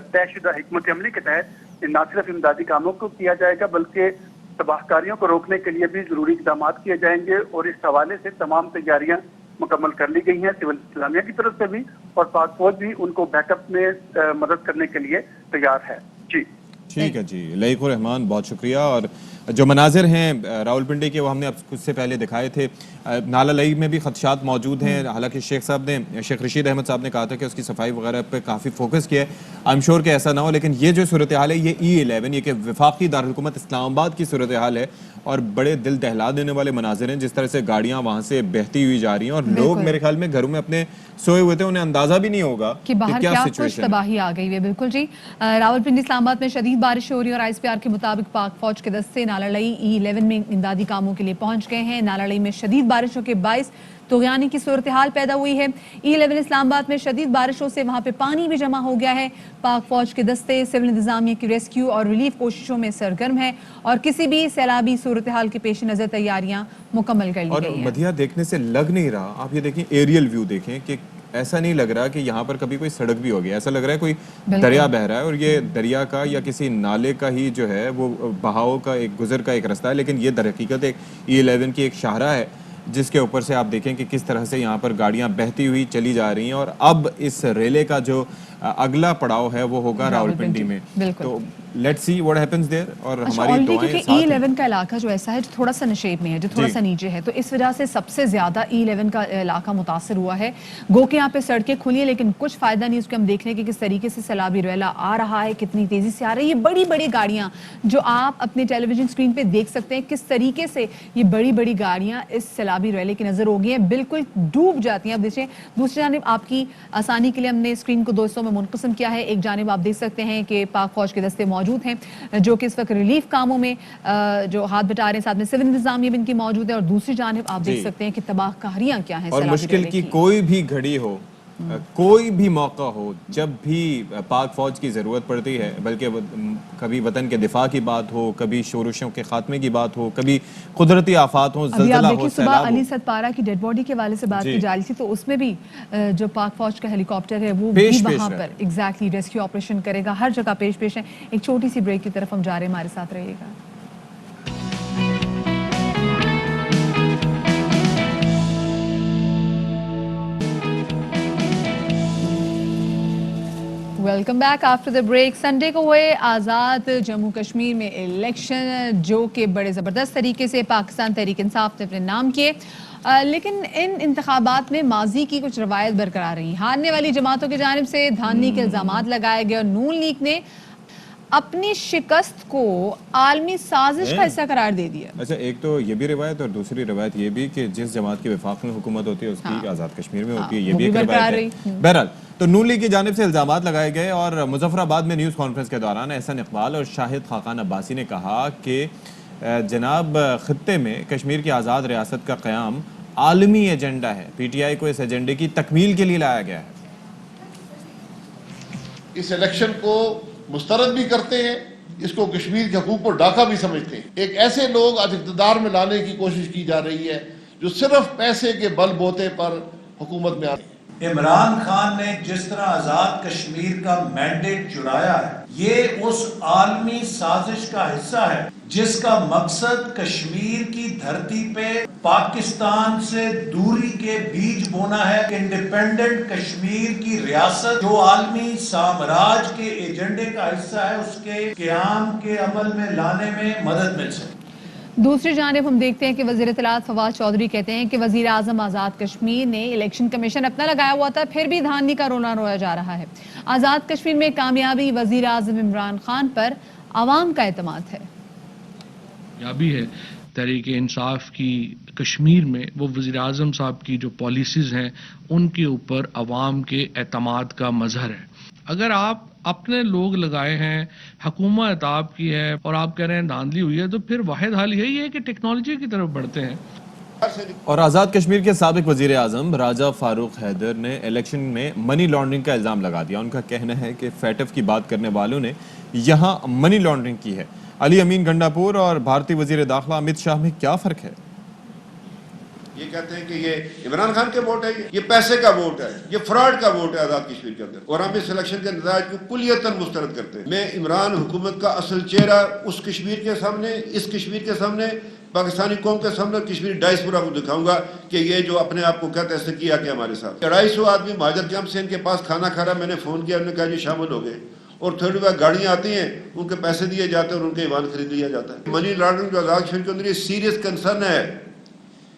तयशुदा हिकमत अमली के तहत न सिर्फ इमदादी कामों को किया जाएगा बल्कि तबाहकारियों को रोकने के लिए भी जरूरी इकदाम किए जाएंगे, और इस हवाले से तमाम तैयारियां मुकम्मल कर ली गई हैं सिविल इंतजामिया की तरफ से भी, और पाक फौज भी उनको बैकअप में मदद करने के लिए तैयार है। जी ठीक है जी, लईकुर रहमान बहुत शुक्रिया। और जो मनाजिर हैं रावलपिंडी के वो हमने अब कुछ से पहले दिखाए थे। नाला लई में भी खदशात मौजूद हैं, हालांकि शेख रशीद अहमद साहब ने कहा था कि उसकी सफाई वगैरह पे काफ़ी फोकस किया है। आई एम श्योर कि ऐसा ना हो, लेकिन ये जो सूरत हाल है ये E11 ये कि वफाकी दारुलहुकूमत इस्लामाबाद की सूरत हाल है, और बड़े दिल दहला देने वाले मनाजिर हैं, जिस तरह से गाड़ियाँ वहाँ से बहती हुई जा रही हैं और लोग मेरे ख्याल में घरों में अपने सोए हुए थे, उन्हें अंदाजा भी नहीं होगा कि बाहर क्या कुछ तबाही आ गई है। बिल्कुल जी, रावलपिंडी इस्लामाबाद में शदीद बारिश हो रही है और ISPR के मुताबिक पाक फौज के दस्ते नाला लई E11 में इमदादी कामों के लिए पहुंच गए हैं। नाला लई में शदीद बारिशों के बायस तुग़यानी की सूरत हाल पैदा हुई है। E11 इस्लामाबाद में शदीद बारिशों से वहाँ पे पानी भी जमा हो गया है। पाक फौज के दस्ते सिविल इंतजामिया की रेस्क्यू और रिलीफ कोशिशों में सरगर्म है, और किसी भी सैलाबी सूरत हाल के पेश नज़र तैयारियां मुकम्मल कर ली गई हैं। मधिया देखने से लग नहीं रहा, आप ये देखें एरियल व्यू देखें कि ऐसा नहीं लग रहा कि यहाँ पर कभी कोई सड़क भी होगी, ऐसा लग रहा है कोई दरिया बह रहा है, और ये दरिया का या किसी नाले का ही जो है वो बहाव का एक गुजर का एक रास्ता है, लेकिन ये दर हकीकत एक E11 की एक शाहरा है जिसके ऊपर से आप देखें कि किस तरह से यहाँ पर गाड़ियाँ बहती हुई चली जा रही हैं। और अब इस रेले का जो अगला पड़ाव है वो होगा रावलपिंडी में। तो let's see what happens there. और हमारी दुआएं क्योंकि E11 का इलाका जो ऐसा है जो थोड़ा सा नशेब में है, जो थोड़ा सा नीचे है, तो इस वजह से सबसे ज्यादा E11 का इलाका मुतासर हुआ है। गो के यहाँ पे सड़कें खुली है लेकिन कुछ फायदा नहीं उसके। हम देख रहे हैं कि किस तरीके से सैलाबी रेला आ रहा है, कितनी तेजी से आ रही है। ये बड़ी बड़ी गाड़ियां जो आप अपने टेलीविजन स्क्रीन पे देख सकते हैं, किस तरीके से ये बड़ी बड़ी गाड़ियां इस सैलाबी रेले की नजर हो गई हैं, बिल्कुल डूब जाती हैं। अब देखिए दूसरी जानिब आपकी आसानी के लिए हमने स्क्रीन को 2 हिस्सों में मुनक़सिम किया है। एक जानिब आप देख सकते हैं कि पाक फौज के दस्ते मौजूद हैं जो कि इस वक्त रिलीफ कामों में जो हाथ बटा रहे हैं, साथ में सिविल इंतजामिया भी इनकी मौजूद है। और दूसरी जानिब आप देख सकते हैं कि तबाहकारियां क्या हैं। और मुश्किल की कोई भी घड़ी हो, कोई भी मौका हो, जब भी पाक फौज की ज़रूरत पड़ती है, बल्कि कभी वतन के दिफा की बात हो, कभी शोरशों के खात्मे की बात हो, कभी कुदरती आफात हो, ज़लज़ला हो, सुबह अली सतपारा की डेड बॉडी के वाले से बात की जा रही थी, तो उसमें भी जो पाक फौज का हेलीकॉप्टर है वो भी वहाँ पर एग्जैक्टली रेस्क्यू ऑपरेशन करेगा। हर जगह पेश है। एक छोटी सी ब्रेक की तरफ हम जा रहे हैं, हमारे साथ रहिएगा। Welcome back after the break. Sunday को हुए आज़ाद जम्मू कश्मीर में इलेक्शन जो कि बड़े ज़बरदस्त तरीके से पाकिस्तान तहरीक इंसाफ ने अपने नाम किए, लेकिन इन इंतखाबात में माजी की कुछ रवायत बरकरार रही। हारने वाली जमातों की जानिब से धांधली के इल्ज़ामात लगाए गए और नून लीग ने अपनी शिकस्त को आलमी साजिश का हिस्सा करार दे दिया। अच्छा, एक तो ये भी रिवायत और दूसरी रिवायत ये भी कि जिस जमात की वफाक में हुकूमत होती है उसकी आज़ाद कश्मीर में होती है, ये भी एक रिवायत है। बहरहाल तो नून लीग की जानिब से इल्ज़ामात लगाए गए और मुजफ्फराबाद में न्यूज़ कॉन्फ्रेंस के दौरान एहसन इकबाल और शाहिद खाकान अब्बासी ने कहा कि जनाब खित्ते में कश्मीर की आज़ाद रियासत का क़याम आलमी एजेंडा है। PTI को इस एजेंडे की तकमील के लिए लाया गया है। इस इलेक्शन को मुस्तरद भी करते हैं, इसको कश्मीर के हकूक़ पर डाका भी समझते हैं। एक ऐसे लोग आज इक़्तिदार में लाने की कोशिश की जा रही है जो सिर्फ पैसे के बलबूते पर हुकूमत में आते हैं। इमरान खान ने जिस तरह आजाद कश्मीर का मैंडेट चुराया है, ये उस आलमी साजिश का हिस्सा है जिसका मकसद कश्मीर की धरती पे पाकिस्तान से दूरी के बीज बोना है। इंडिपेंडेंट कश्मीर की रियासत जो आलमी साम्राज्य के एजेंडे का हिस्सा है, उसके क़याम के अमल में लाने में मदद मिल सके। दूसरी जानिब हम देखते हैं कि वज़ीर इत्तलात फवाद चौधरी कहते हैं कि वज़ीर आज़म आज़ाद कश्मीर ने इलेक्शन कमीशन अपना लगाया हुआ था, फिर भी धांधली का रोना रोया जा रहा है। आज़ाद कश्मीर में कामयाबी वज़ीर आज़म इमरान खान पर आवाम का एतमाद है। कामयाबी है तहरीक इंसाफ की कश्मीर में, वो वज़ीर आज़म साहब की जो पॉलिसीज़ हैं उनके ऊपर आवाम के एतमाद का मज़हर है। अगर आप अपने लोग लगाए हैं, हुकूमत आपकी है और आप कह रहे हैं धांधली हुई है, तो फिर वाहिद हाल यही है कि टेक्नोलॉजी की तरफ बढ़ते हैं। और आज़ाद कश्मीर के साबिक वज़ीर आज़म राजा फारूक हैदर ने इलेक्शन में मनी लॉन्ड्रिंग का इल्ज़ाम लगा दिया। उनका कहना है कि फैटफ की बात करने वालों ने यहाँ मनी लॉन्ड्रिंग की है। अली अमीन गंडापुर और भारतीय वज़ीर दाखिला अमित शाह में क्या फ़र्क है? ये कहते हैं कि ये इमरान खान के वोट है, ये पैसे का वोट है, ये फ्रॉड का वोट है आज़ाद कश्मीर के अंदर, और हम इस इलेक्शन के नतीजे को कुलियतन मुस्तरद करते हैं। मैं इमरान हुकूमत का असल चेहरा उस कश्मीर के सामने, इस कश्मीर के सामने, पाकिस्तानी कौम के सामने, कश्मीरी डायस्पोरा को दिखाऊंगा कि ये जो अपने आप को कहते हैं किया क्या हमारे साथ। 250 आदमी महाजर कैंप से इनके पास खाना खा रहा, मैंने फ़ोन किया, उन्होंने कहा जी शामिल हो गए, और थोड़ी बहुत गाड़ियाँ आती हैं, उनके पैसे दिए जाते हैं और उनके ईवान खरीद लिया जाता है। मनी लॉन्ड्रिंग जो आज़ाद कश्मीर के अंदर ये सीरियस कंसर्न है।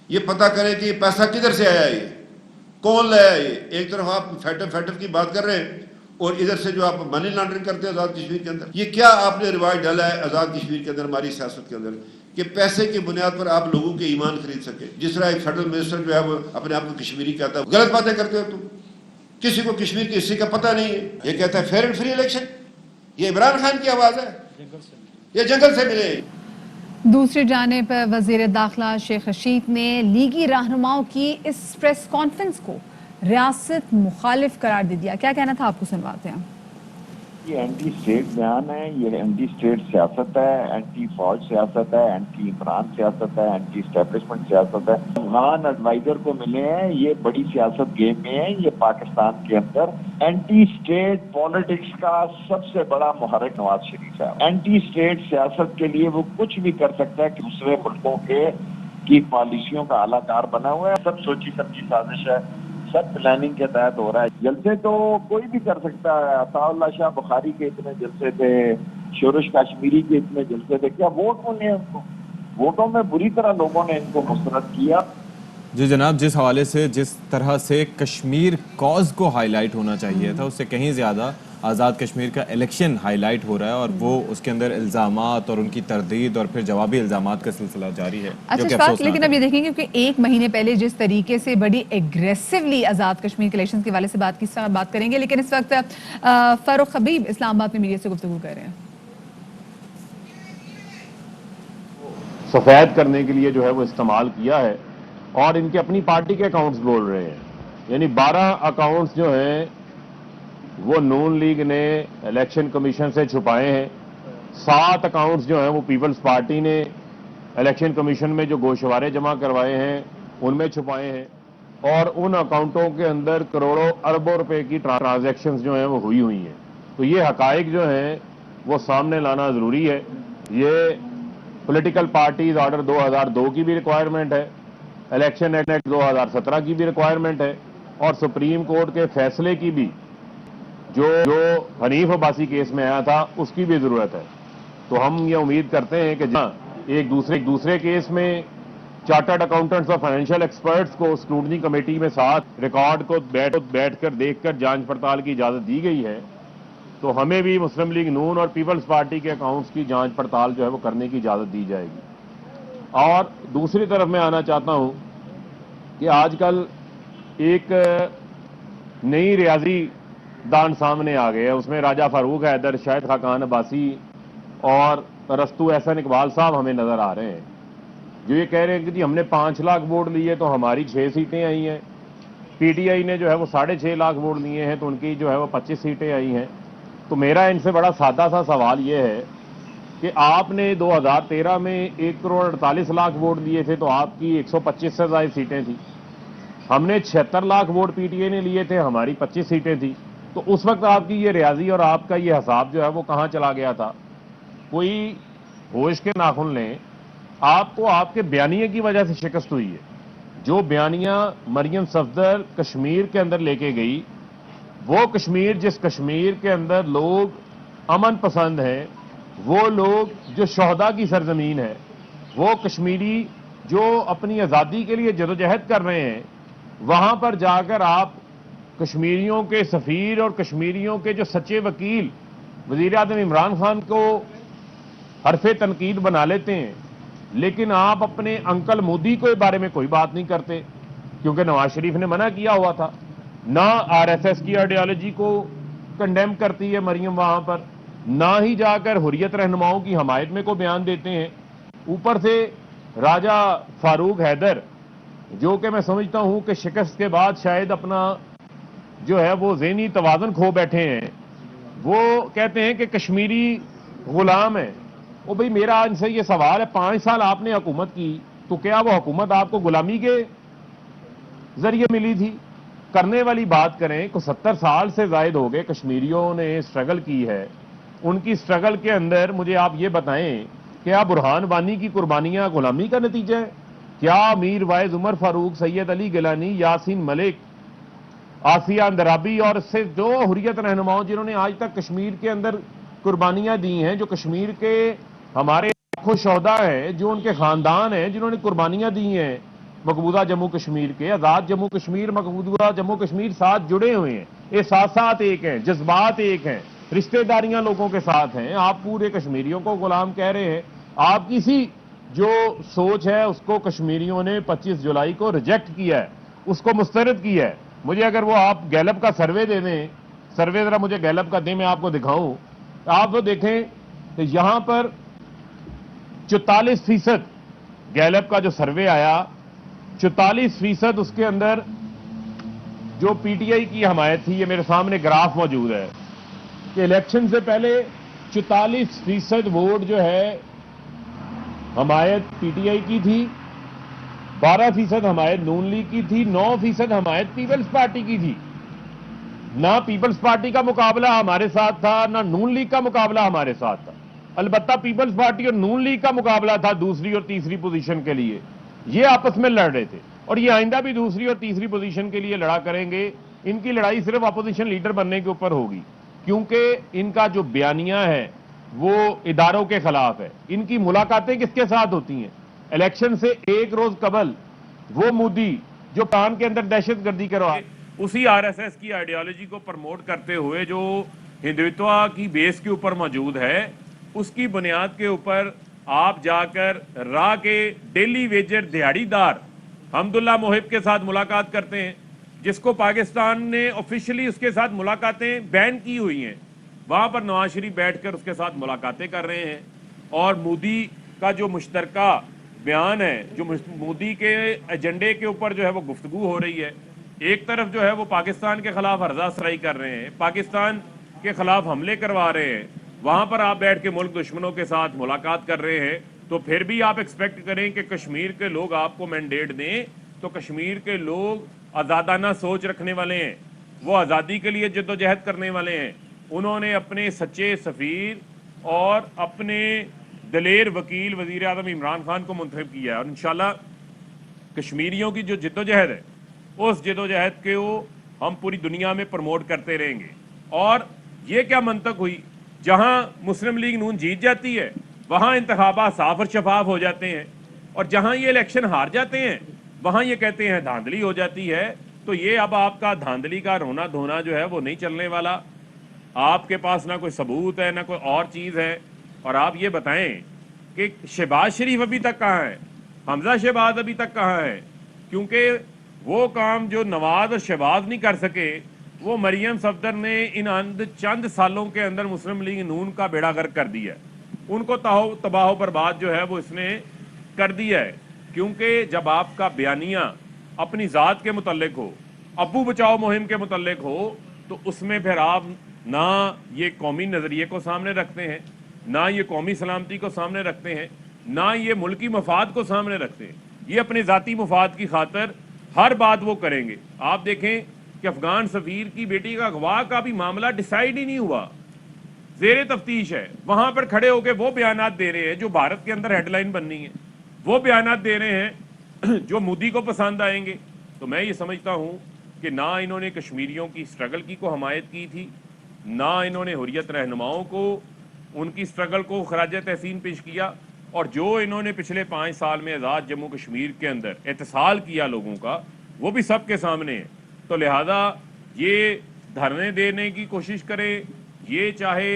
ये पता करें कि पैसा किधर से आया है, ये कौन लाया है। एक तरफ आप फैटफ की बात कर रहे हैं और इधर से जो आप मनी लॉन्ड्रिंग करते हैं आज़ाद कश्मीर के अंदर, ये क्या आपने रिवाज डाला है आज़ाद कश्मीर के अंदर, हमारी सियासत के अंदर, कि पैसे की बुनियाद पर आप लोगों के ईमान खरीद सके। जिस तरह एक फेडरल मिनिस्टर जो है वो अपने आप को कश्मीरी कहता है, गलत बातें करते हो तुम, किसी को कश्मीर की हिस्से का पता नहीं है। ये कहता है फेयर एंड फ्री इलेक्शन, ये इमरान खान की आवाज़ है, ये जंगल से मिले। दूसरी जानिब वज़ीर दाखिला शेख रशीद ने लीगी रहनुमाओं की इस प्रेस कॉन्फ्रेंस को रियासत मुखालिफ करार दे दिया। क्या कहना था, आपको सुनवाते हैं। ये एंटी स्टेट बयान है, ये एंटी स्टेट सियासत है, एंटी फौज सियासत है, एंटी इमरान सियासत है, एंटी एस्टेब्लिशमेंट सियासत है। इमरान एडवाइजर को मिले हैं, ये बड़ी सियासत गेम में है। ये पाकिस्तान के अंदर एंटी स्टेट पॉलिटिक्स का सबसे बड़ा मुहर्रिक नवाज शरीफ है। एंटी स्टेट सियासत के लिए वो कुछ भी कर सकता है कि दूसरे मुल्कों की पॉलिसियों का आलाकार बना हुआ है। सब सोची समझी साजिश है, सब प्लानिंग के तहत हो रहा है। जलसे तो कोई भी कर सकता है। अताउल्लाह शाह बुखारी के इतने जलसे थे, शोरश कश्मीरी के इतने जलसे थे, क्या वोट मिले उनको? वोटों में बुरी तरह लोगों ने इनको मुस्तरद किया। जी जनाब, जिस हवाले से जिस तरह से कश्मीर कॉज को हाईलाइट होना चाहिए था, उससे कहीं ज़्यादा आज़ाद कश्मीर का इलेक्शन हाईलाइट हो रहा है, और वो उसके अंदर इल्ज़ामात और उनकी तरदीद और फिर जवाबी इल्ज़ामात का सिलसिला जारी है। अच्छा इशफाक, लेकिन अब ये देखेंगे कि एक महीने पहले जिस तरीके से बड़ी एग्रेसिवली आज़ाद कश्मीर के इलेक्शन के वाले से बात करेंगे, लेकिन इस वक्त फारूक हबीब इस्लामाबाद में मीडिया से गुफ्तगू कर रहे हैं। सफेद करने के लिए जो है वो इस्तेमाल किया है, और इनके अपनी पार्टी के अकाउंट्स बोल रहे हैं। यानी 12 अकाउंट्स जो हैं वो नून लीग ने इलेक्शन कमीशन से छुपाए हैं। 7 अकाउंट्स जो हैं वो पीपल्स पार्टी ने इलेक्शन कमीशन में जो गोशवारे जमा करवाए हैं उनमें छुपाए हैं, और उन अकाउंटों के अंदर करोड़ों अरबों रुपए की ट्रांजैक्शंस जो हैं वो हुई हैं। तो ये हकाइक जो हैं वो सामने लाना ज़रूरी है। ये पॉलिटिकल पार्टीज ऑर्डर 2002 की भी रिक्वायरमेंट है, इलेक्शन एक्ट 2017 की भी रिक्वायरमेंट है, और सुप्रीम कोर्ट के फैसले की भी जो हनीफ अब्बासी केस में आया था उसकी भी ज़रूरत है। तो हम ये उम्मीद करते हैं कि जहाँ एक दूसरे केस में चार्टर्ड अकाउंटेंट्स और फाइनेंशियल एक्सपर्ट्स को स्क्रूटनी कमेटी में साथ रिकॉर्ड को बैठकर देखकर जांच पड़ताल की इजाज़त दी गई है, तो हमें भी मुस्लिम लीग नून और पीपल्स पार्टी के अकाउंट्स की जांच पड़ताल जो है वो करने की इजाज़त दी जाएगी। और दूसरी तरफ मैं आना चाहता हूं कि आजकल एक नई रियाजी दान सामने आ गए हैं। उसमें राजा फारूक हैदर, शाहिद खाकान अब्बासी और रस्तू एहसन इकबाल साहब हमें नजर आ रहे हैं, जो ये कह रहे हैं कि जी हमने 5 लाख वोट लिए तो हमारी 6 सीटें आई हैं, पीटीआई ने जो है वो 6.5 लाख वोट लिए हैं तो उनकी जो है वो 25 सीटें आई हैं। तो मेरा इनसे बड़ा सादा सा सवाल ये है कि आपने 2013 में 1 करोड़ 48 लाख वोट लिए थे तो आपकी 125 से ज़्यादा सीटें थी। हमने 76 लाख वोट पीटीआई ने लिए थे, हमारी 25 सीटें थी। तो उस वक्त आपकी ये रियाजी और आपका ये हिसाब जो है वो कहाँ चला गया था? कोई होश के नाखून लें। आपको आपके बयानिए की वजह से शिकस्त हुई है। जो बयानिया मरियम सफदर कश्मीर के अंदर लेके गई, वो कश्मीर जिस कश्मीर के अंदर लोग अमन पसंद हैं, वो लोग जो शहदा की सरजमीन है, वो कश्मीरी जो अपनी आज़ादी के लिए जदोजहद कर रहे हैं, वहां पर जाकर आप कश्मीरियों के सफ़ीर और कश्मीरियों के जो सच्चे वकील वज़ीर आज़म इमरान खान को हरफे तनकीद बना लेते हैं, लेकिन आप अपने अंकल मोदी के बारे में कोई बात नहीं करते, क्योंकि नवाज शरीफ ने मना किया हुआ था। ना आरएसएस की आइडियोलॉजी को कंडेम करती है मरियम वहां पर, ना ही जाकर हुर्रियत रहनुमाओं की हमायत में को बयान देते हैं। ऊपर से राजा फारूक हैदर, जो कि मैं समझता हूं कि शिकस्त के बाद शायद अपना जो है वो ज़हनी तवाज़ुन खो बैठे हैं, वो कहते हैं कि कश्मीरी गुलाम है। ओ भाई, मेरा इनसे ये सवाल है, 5 साल आपने हुकूमत की, तो क्या वो हुकूमत आपको गुलामी के जरिए मिली थी? करने वाली बात करें तो 70 साल से जायद हो गए कश्मीरियों ने स्ट्रगल की है। उनकी स्ट्रगल के अंदर मुझे आप ये बताएं, क्या बुरहान वानी की कुर्बानियां गुलामी का नतीजा है? क्या मीर वाइज उमर फारूक, सैयद अली गिलानी, यासीन मलिक, आसिया अंदराबी और इससे जो हुर्रियत रहनुमाओं जिन्होंने आज तक कश्मीर के अंदर कुर्बानियां दी हैं, जो कश्मीर के हमारे लाखों शोहदा हैं, जो उनके खानदान हैं जिन्होंने कुर्बानियां दी हैं मकबूजा जम्मू कश्मीर के, आज़ाद जम्मू कश्मीर, मकबूजा जम्मू कश्मीर साथ जुड़े हुए हैं। ये साथ साथ एक हैं, जज्बात एक हैं, रिश्तेदारियां लोगों के साथ हैं। आप पूरे कश्मीरियों को गुलाम कह रहे हैं। आपकी सी जो सोच है उसको कश्मीरियों ने 25 जुलाई को रिजेक्ट किया है, उसको मुस्तरद किया है। मुझे अगर वो आप गैलप का सर्वे दे दें, सर्वे जरा मुझे गैलप का दें, मैं आपको दिखाऊं। आप वो देखें तो यहां पर 44% गैलप का जो सर्वे आया, 44% उसके अंदर जो पीटीआई की हमायत थी। ये मेरे सामने ग्राफ मौजूद है कि इलेक्शन से पहले 44% वोट जो है हमायत पीटीआई की थी, 12% हमायत नून लीग की थी, 9% हमायत पीपल्स पार्टी की थी। ना पीपल्स पार्टी का मुकाबला हमारे साथ था, ना नून लीग का मुकाबला हमारे साथ था। अलबत्ता पीपल्स पार्टी और नून लीग का मुकाबला था दूसरी और तीसरी पोजीशन के लिए। ये आपस में लड़ रहे थे اور یہ آئندہ بھی دوسری اور تیسری پوزیشن کے لیے لڑا کریں گے. ان کی لڑائی صرف اپوزیشن لیڈر بننے کے اوپر ہوگی کیونکہ ان کا جو بیانیہ ہے وہ اداروں کے خلاف ہے. ان کی ملاقاتیں کس کے ساتھ ہوتی ہیں؟ الیکشن سے ایک روز قبل وہ مودی جو پان کے اندر دہشت گردی کروا اسی آر ایس ایس کی آئیڈیالوجی کو پرموٹ کرتے ہوئے جو ہندوتوا کی بیس کے اوپر موجود ہے اس کی بنیاد کے اوپر آپ جا کر راہ کے ڈیلی ویجر دیہڑی دار حمداللہ محب کے ساتھ ملاقات کرتے ہیں جس کو پاکستان نے آفیشلی اس کے ساتھ ملاقاتیں بین کی ہوئی ہیں. وہاں پر نواز شریف بیٹھ کر اس کے ساتھ ملاقاتیں کر رہے ہیں اور مودی کا جو مشترکہ بیان ہے, جو مودی کے ایجنڈے کے اوپر جو ہے وہ گفتگو ہو رہی ہے. ایک طرف جو ہے وہ پاکستان کے خلاف ہرزہ سرائی کر رہے ہیں, پاکستان کے خلاف حملے کروا رہے ہیں, وہاں پر آپ بیٹھ کے ملک دشمنوں کے ساتھ ملاقات کر رہے ہیں. تو پھر بھی آپ ایکسپیکٹ کریں کہ کشمیر کے لوگ آپ کو مینڈیٹ دیں تو کشمیر کے لوگ آزادانہ سوچ رکھنے والے ہیں, وہ آزادی کے لیے جدوجہد کرنے والے ہیں. انہوں نے اپنے سچے سفیر اور اپنے دلیر وکیل وزیر اعظم عمران خان کو منتخب کیا ہے اور انشاءاللہ کشمیریوں کی جو جدوجہد ہے اس جدوجہد کو ہم پوری دنیا میں پروموٹ کرتے رہیں گے. اور یہ کیا منطق ہوئی, جہاں مسلم لیگ نون جیت جاتی ہے وہاں انتخابات صاف اور شفاف ہو جاتے ہیں اور جہاں یہ الیکشن ہار جاتے ہیں وہاں یہ کہتے ہیں دھاندلی ہو جاتی ہے. تو یہ اب آپ کا دھاندلی کا رونا دھونا جو ہے وہ نہیں چلنے والا. آپ کے پاس نہ کوئی ثبوت ہے نہ کوئی اور چیز ہے. اور آپ یہ بتائیں کہ شہباز شریف ابھی تک کہاں ہے, حمزہ شہباز ابھی تک کہاں ہے, کیونکہ وہ کام جو نواز اور شہباز نہیں کر سکے وہ مریم صفدر نے ان چند سالوں کے اندر مسلم لیگ نون کا بیڑا غرق کر دیا ہے. ان کو تباہ و برباد جو ہے وہ اس نے کر دیا ہے. کیونکہ جب آپ کا بیانیہ اپنی ذات کے متعلق ہو, ابو بچاؤ مہم کے متعلق ہو, تو اس میں پھر آپ نہ یہ قومی نظریے کو سامنے رکھتے ہیں, نہ یہ قومی سلامتی کو سامنے رکھتے ہیں, نہ یہ ملکی مفاد کو سامنے رکھتے ہیں. یہ اپنے ذاتی مفاد کی خاطر ہر بات وہ کریں گے. آپ دیکھیں کہ افغان سفیر کی بیٹی کا اغوا کا بھی معاملہ ڈیسائیڈ ہی نہیں ہوا, زیر تفتیش ہے. وہاں پر کھڑے ہو کے وہ بیانات دے رہے ہیں جو بھارت کے اندر ہیڈ لائن بننی ہے, وہ بیانات دے رہے ہیں جو مودی کو پسند آئیں گے. تو میں یہ سمجھتا ہوں کہ نہ انہوں نے کشمیریوں کی اسٹرگل کی کو حمایت کی تھی, نہ انہوں نے حریت رہنماؤں کو ان کی اسٹرگل کو خراج تحسین پیش کیا, اور جو انہوں نے پچھلے 5 سال میں آزاد جموں کشمیر کے اندر اتصال کیا لوگوں کا وہ بھی سب کے سامنے ہے. تو لہذا یہ دھرنے دینے کی کوشش کریں, یہ چاہے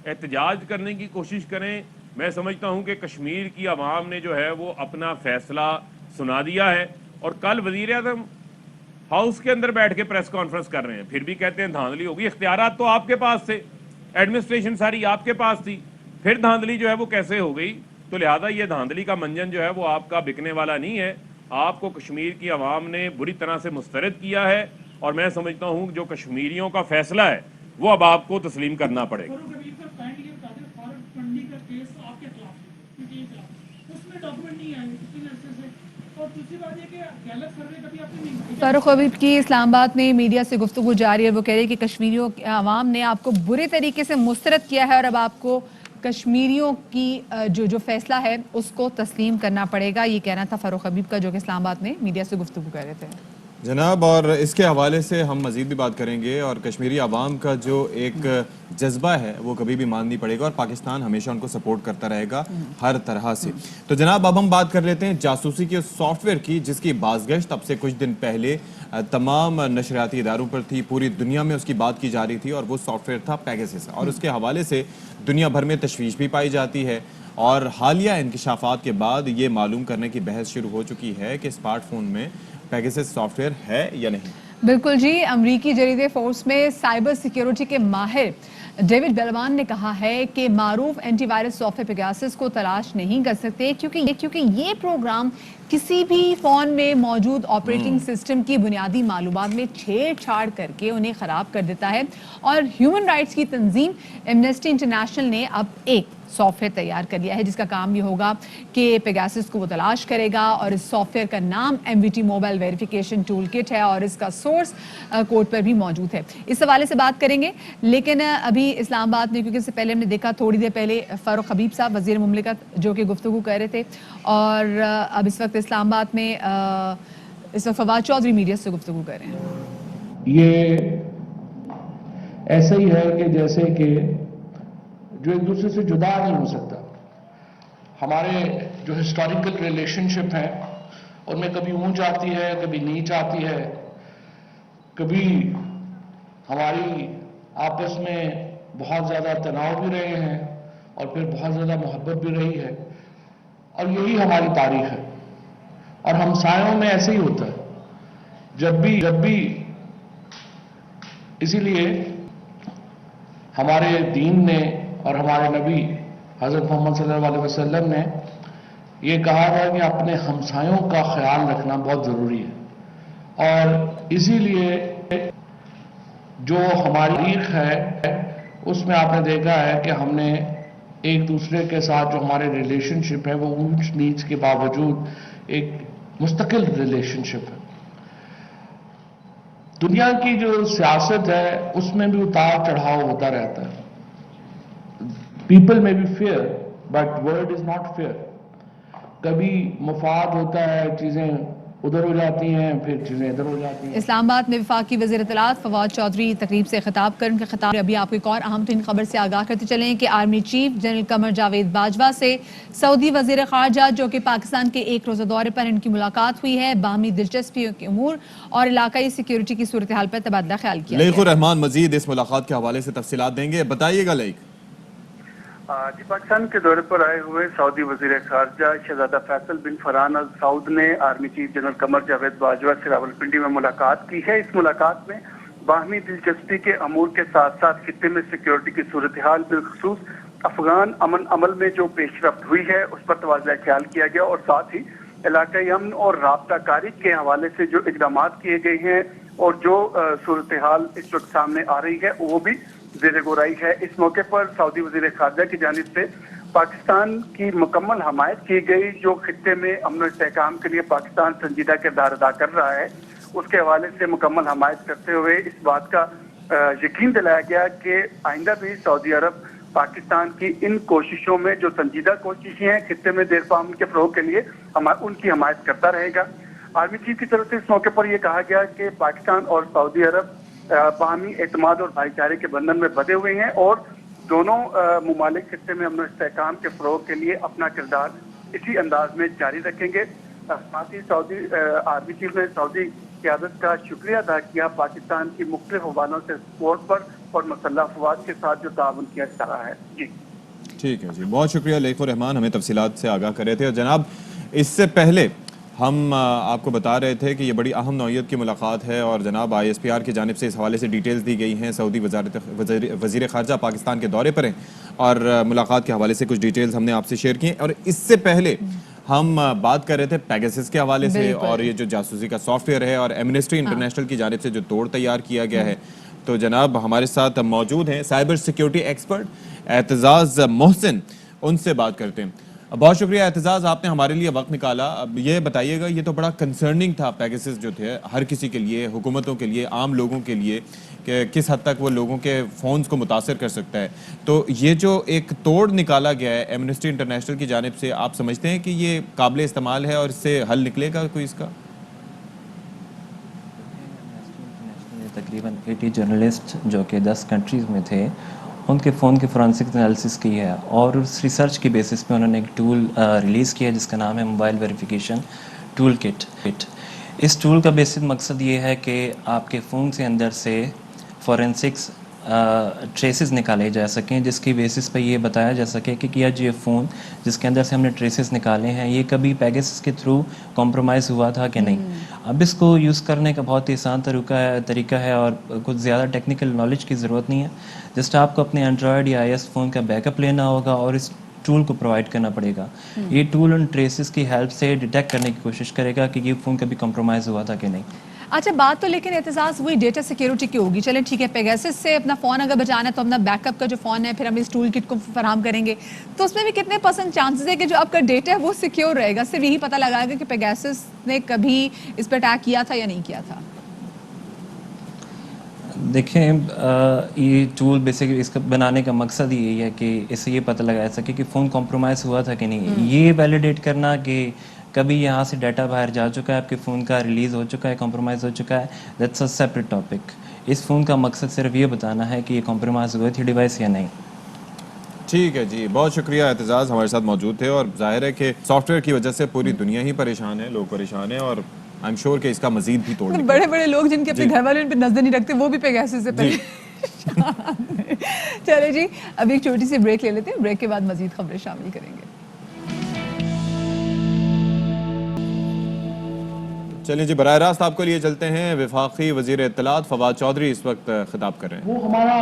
احتجاج کرنے کی کوشش کریں, میں سمجھتا ہوں کہ کشمیر کی عوام نے جو ہے وہ اپنا فیصلہ سنا دیا ہے. اور کل وزیر اعظم ہاؤس کے اندر بیٹھ کے پریس کانفرنس کر رہے ہیں, پھر بھی کہتے ہیں دھاندلی ہوگی. اختیارات تو آپ کے پاس تھے, ایڈمنسٹریشن ساری آپ کے پاس تھی, پھر دھاندلی جو ہے وہ کیسے ہو گئی؟ تو لہذا یہ دھاندلی کا منجن جو ہے وہ آپ کا بکنے والا نہیں ہے. آپ کو کشمیر کی عوام نے بری طرح سے مسترد کیا ہے, اور میں سمجھتا ہوں جو کشمیریوں کا فیصلہ ہے وہ اب آپ کو تسلیم کرنا پڑے گا. فاروق حبیب کی اسلام آباد میں میڈیا سے گفتگو جاری ہے. وہ کہہ رہے ہیں کہ کشمیریوں عوام نے آپ کو برے طریقے سے مسترد کیا ہے اور اب آپ کو کشمیریوں کی جو فیصلہ ہے اس کو تسلیم کرنا پڑے گا. یہ کہنا تھا فاروق حبیب کا, جو کہ اسلام آباد میں میڈیا سے گفتگو کر رہے تھے. جناب, اور اس کے حوالے سے ہم مزید بھی بات کریں گے, اور کشمیری عوام کا جو ایک جذبہ ہے وہ کبھی بھی مان نہیں پڑے گا, اور پاکستان ہمیشہ ان کو سپورٹ کرتا رہے گا ہر طرح سے. تو جناب اب ہم بات کر لیتے ہیں جاسوسی کے سافٹ ویئر کی, جس کی بازگشت اب سے کچھ دن پہلے تمام نشریاتی اداروں پر تھی, پوری دنیا میں اس کی بات کی جا رہی تھی, اور وہ سافٹ ویئر تھا پیگاسس, اور اس کے حوالے سے دنیا بھر میں تشویش بھی پائی جاتی ہے. اور حالیہ انکشافات کے بعد یہ معلوم کرنے کی بحث شروع ہو چکی ہے کہ اسمارٹ فون میں پیگاسس سافٹ ویئر ہے یا نہیں. بالکل جی, امریکی جریدے فورس میں سائبر سیکیورٹی کے ماہر ڈیوڈ بیلوان نے کہا ہے کہ معروف antivirus software Pegasus کو تلاش نہیں کر سکتے کیونکہ یہ پروگرام کسی بھی فون میں موجود آپریٹنگ سسٹم کی بنیادی معلومات میں چھیڑ چھاڑ کر کے انہیں خراب کر دیتا ہے. اور ہیومن رائٹس کی تنظیم ایمنسٹی انٹرنیشنل نے اب ایک سافٹ ویئر تیار کر لیا ہے جس کا کام یہ ہوگا کہ پیگاسس کو وہ تلاش کرے گا, اور اس سافٹ ویئر کا نام MVT mobile verification tool kit ہے, اور اس کا سورس کوڈ پر بھی موجود ہے. اس حوالے سے بات کریں گے, لیکن ابھی اسلام آباد میں, کیونکہ اس سے پہلے ہم نے دیکھا تھوڑی دیر پہلے فاروق حبیب صاحب وزیر مملکت جو کہ گفتگو کر رہے تھے, اور اب اس وقت اسلام آباد میں इस वक्त फवाद चौधरी मीडिया से गुफ्तगू कर रहे हैं। ये ऐसा ही है कि जैसे कि जो एक दूसरे से जुदा नहीं हो सकता। हमारे जो हिस्टोरिकल रिलेशनशिप हैं उनमें कभी ऊंच आती है, कभी नीच आती है, कभी हमारी आपस में बहुत ज़्यादा तनाव भी रहे हैं और फिर बहुत ज़्यादा मोहब्बत भी रही है, और यही हमारी तारीख है। और हमसायों में ऐसे ही होता है, जब भी इसीलिए हमारे दीन ने और हमारे नबी हज़रत मोहम्मद सल्लल्लाहु अलैहि वसल्लम ने ये कहा था कि अपने हमसायों का ख्याल रखना बहुत ज़रूरी है। और इसीलिए जो हमारी तारीख है उसमें आपने देखा है कि हमने एक दूसरे के साथ जो हमारे रिलेशनशिप है वो ऊंच नीच के बावजूद एक मुस्तकिल रिलेशनशिप है। दुनिया की जो सियासत है उसमें भी उतार चढ़ाव होता रहता है। पीपल में be fair but world is not fair. कभी मफाद होता है, चीजें उधर हो जाती हैं, फिर चीजें इधर हो जाती हैं। इस्लामाबाद में वफाकी वज़ीर इत्तलात फवाद चौधरी तकरीब से खिताब कर उनके खिताब अभी आपको एक और अहम तरीन खबर से आगाह करते चलें कि army chief general Qamar Javed Bajwa से सऊदी वज़ीर ख़ारजा जो कि पाकिस्तान के एक रोज़ा दौरे पर इनकी मुलाकात हुई है, बाहमी दिलचस्पी के उमूर और इलाकाई सिक्योरिटी की सूरत हाल पर तबादला ख्याल किया। लईकुर रहमान मजीद इस मुलाकात के हवाले से तफसीलात देंगे, बताइएगा लईक। जी, पाकिस्तान के दौरे पर आए हुए सऊदी वजीर खारजा शहजादा फैसल बिन फरहान अल सऊद ने army chief general Qamar Javed Bajwa से रावलपिंडी में मुलाकात की है। इस मुलाकात में बाहमी दिलचस्पी के अमूर के साथ साथ खित्ते में सिक्योरिटी की सूरत हाल, बिलखसूस अफगान अमन अमल में जो पेशरफ्त हुई है उस पर तबादला ख्याल किया गया, और साथ ही इलाकाई अमन और राब्ता कारी के हवाले से जो इकदाम किए गए हैं और जो सूरत हाल इस वक्त सामने आ रही है वो भी ज़ेर गोराई है। इस मौके पर सऊदी वज़ीर ख़ारजा की जानिब से पाकिस्तान की मुकम्मल हमायत की गई, जो खित्ते में अमन इस्तेहकाम के लिए पाकिस्तान संजीदा किरदार अदा कर रहा है उसके हवाले से मुकम्मल हमायत करते हुए इस बात का यकीन दिलाया गया कि आइंदा भी सऊदी अरब पाकिस्तान की इन कोशिशों में जो संजीदा कोशिशें हैं खित्ते में देर पाम के फ़रोग़ के लिए उनकी हमायत करता रहेगा। आर्मी चीफ की तरफ से इस मौके पर यह कहा गया कि पाकिस्तान और सऊदी अरब बाहमी एतमाद और भाईचारे के बंधन में बंधे हुए हैं और दोनों मुमालिक खित्ते में अमन इस्तेहकाम के फ़रोग़ के लिए अपना किरदार इसी अंदाज में जारी रखेंगे। साथ ही सऊदी आर्मी चीफ ने सऊदी क़यादत का शुक्रिया अदा किया पाकिस्तान की मुख्तलिफ हवालों से सपोर्ट पर और मसल्ह अफवाज के साथ जो ताउन किया जा रहा है। जी ठीक है जी, बहुत शुक्रिया लईकुर रहमान, हमें तफसीलात से आगाह कर रहे थे। और जनाब इससे पहले हम आपको बता रहे थे कि ये बड़ी अहम नौइयत की मुलाकात है और जनाब ISPR की जानिब से इस हवाले से डिटेल्स दी गई हैं। सऊदी वज़ीर ख़ारजा पाकिस्तान के दौरे पर हैं और मुलाकात के हवाले से कुछ डिटेल्स हमने आपसे शेयर की हैं। और इससे पहले हम बात कर रहे थे पेगासस के हवाले से और ये जो जासूसी का सॉफ्टवेयर है और एमनेस्टी इंटरनेशनल की जानिब से जो तोड़ तैयार किया गया है। तो जनाब हमारे साथ मौजूद हैं cyber security expert Aitzaz Mohsin, उनसे बात करते हैं। बहुत शुक्रिया एतजाज़, आपने हमारे लिए वक्त निकाला। अब ये बताइएगा, ये तो बड़ा कंसर्निंग था पेगासस जो थे हर किसी के लिए, हुकूमतों के लिए, आम लोगों के लिए, कि किस हद तक वो लोगों के फ़ोन्स को मुतासर कर सकता है। तो ये जो एक तोड़ निकाला गया है एमनेस्टी इंटरनेशनल की जानिब से, आप समझते हैं कि ये काबिल इस्तेमाल है और इससे हल निकलेगा कोई इसका? तकरीबन 80 जर्नलिस्ट जो कि 10 कंट्रीज़ में थे उनके फ़ोन की फोरेंसिक एनालिसिस की है और उस रिसर्च की बेसिस पे उन्होंने एक टूल रिलीज़ किया जिसका नाम है मोबाइल वेरिफिकेशन टूल किट। इस टूल का बेसिक मकसद ये है कि आपके फ़ोन से अंदर से फोरेंसिक्स ट्रेसेस निकाले जा सकें, जिसकी बेसिस पे ये बताया जा सके कि क्या ये फ़ोन जिसके अंदर से हमने ट्रेसेस निकाले हैं ये कभी पेगासस के थ्रू कॉम्प्रोमाइज़ हुआ था कि नहीं। अब इसको यूज़ करने का बहुत ही आसान तरीका है और कुछ ज़्यादा टेक्निकल नॉलेज की ज़रूरत नहीं है। जस्ट आपको अपने एंड्रॉयड या iOS फ़ोन का बैकअप लेना होगा और इस टूल को प्रोवाइड करना पड़ेगा। ये टूल उन ट्रेसेस की हेल्प से डिटेक्ट करने की कोशिश करेगा कि ये फ़ोन कभी कॉम्प्रोमाइज़ हुआ था कि नहीं। अच्छा, बात तो लेकिन एतजाज़ वही डेटा सिक्योरिटी की होगी। चलें ठीक है, पेगासस से अपना फ़ोन अगर बचाना है तो अपना बैकअप का जो फ़ोन है फिर हम इस टूल किट को फराहम करेंगे, तो उसमें भी कितने % चांसेस है कि जो आपका डेटा है वो सिक्योर रहेगा? सिर्फ यही पता लगाएगा कि पेगासस ने कभी इस पर अटैक किया था या नहीं किया था। دیکھیں یہ ٹول بیسکلی اس کا بنانے کا مقصد یہی ہے کہ اس سے یہ پتہ لگایا سکے کہ فون کمپرومائز ہوا تھا کہ نہیں. یہ ویلیڈیٹ کرنا کہ کبھی یہاں سے ڈیٹا باہر جا چکا ہے, آپ کے فون کا ریلیز ہو چکا ہے, کمپرومائز ہو چکا ہے, دیٹس اے سیپریٹ ٹاپک. اس فون کا مقصد صرف یہ بتانا ہے کہ یہ کمپرومائز ہوئی تھی ڈیوائس یا نہیں. ٹھیک ہے جی, بہت شکریہ. اعتزاز ہمارے ساتھ موجود تھے, اور ظاہر ہے کہ سافٹ ویئر کی وجہ سے پوری دنیا ہی پریشان ہے, لوگ پریشان ہیں, اور آئی ایم شیور کہ اس کا مزید بھی توڑ نکلے. بڑے بڑے لوگ جن کے اپنے گھر والے ان پہ نظر نہیں رکھتے وہ بھی پیگاسس سے چلے جی, ابھی ایک چھوٹی سی بریک لے لیتے ہیں, بریک کے بعد مزید خبریں شامل کریں گے. چلیے جی, براہ راست آپ کو لیے چلتے ہیں. وفاقی وزیر اطلاعات فواد چودھری اس وقت خطاب کر رہے ہیں. وہ ہمارا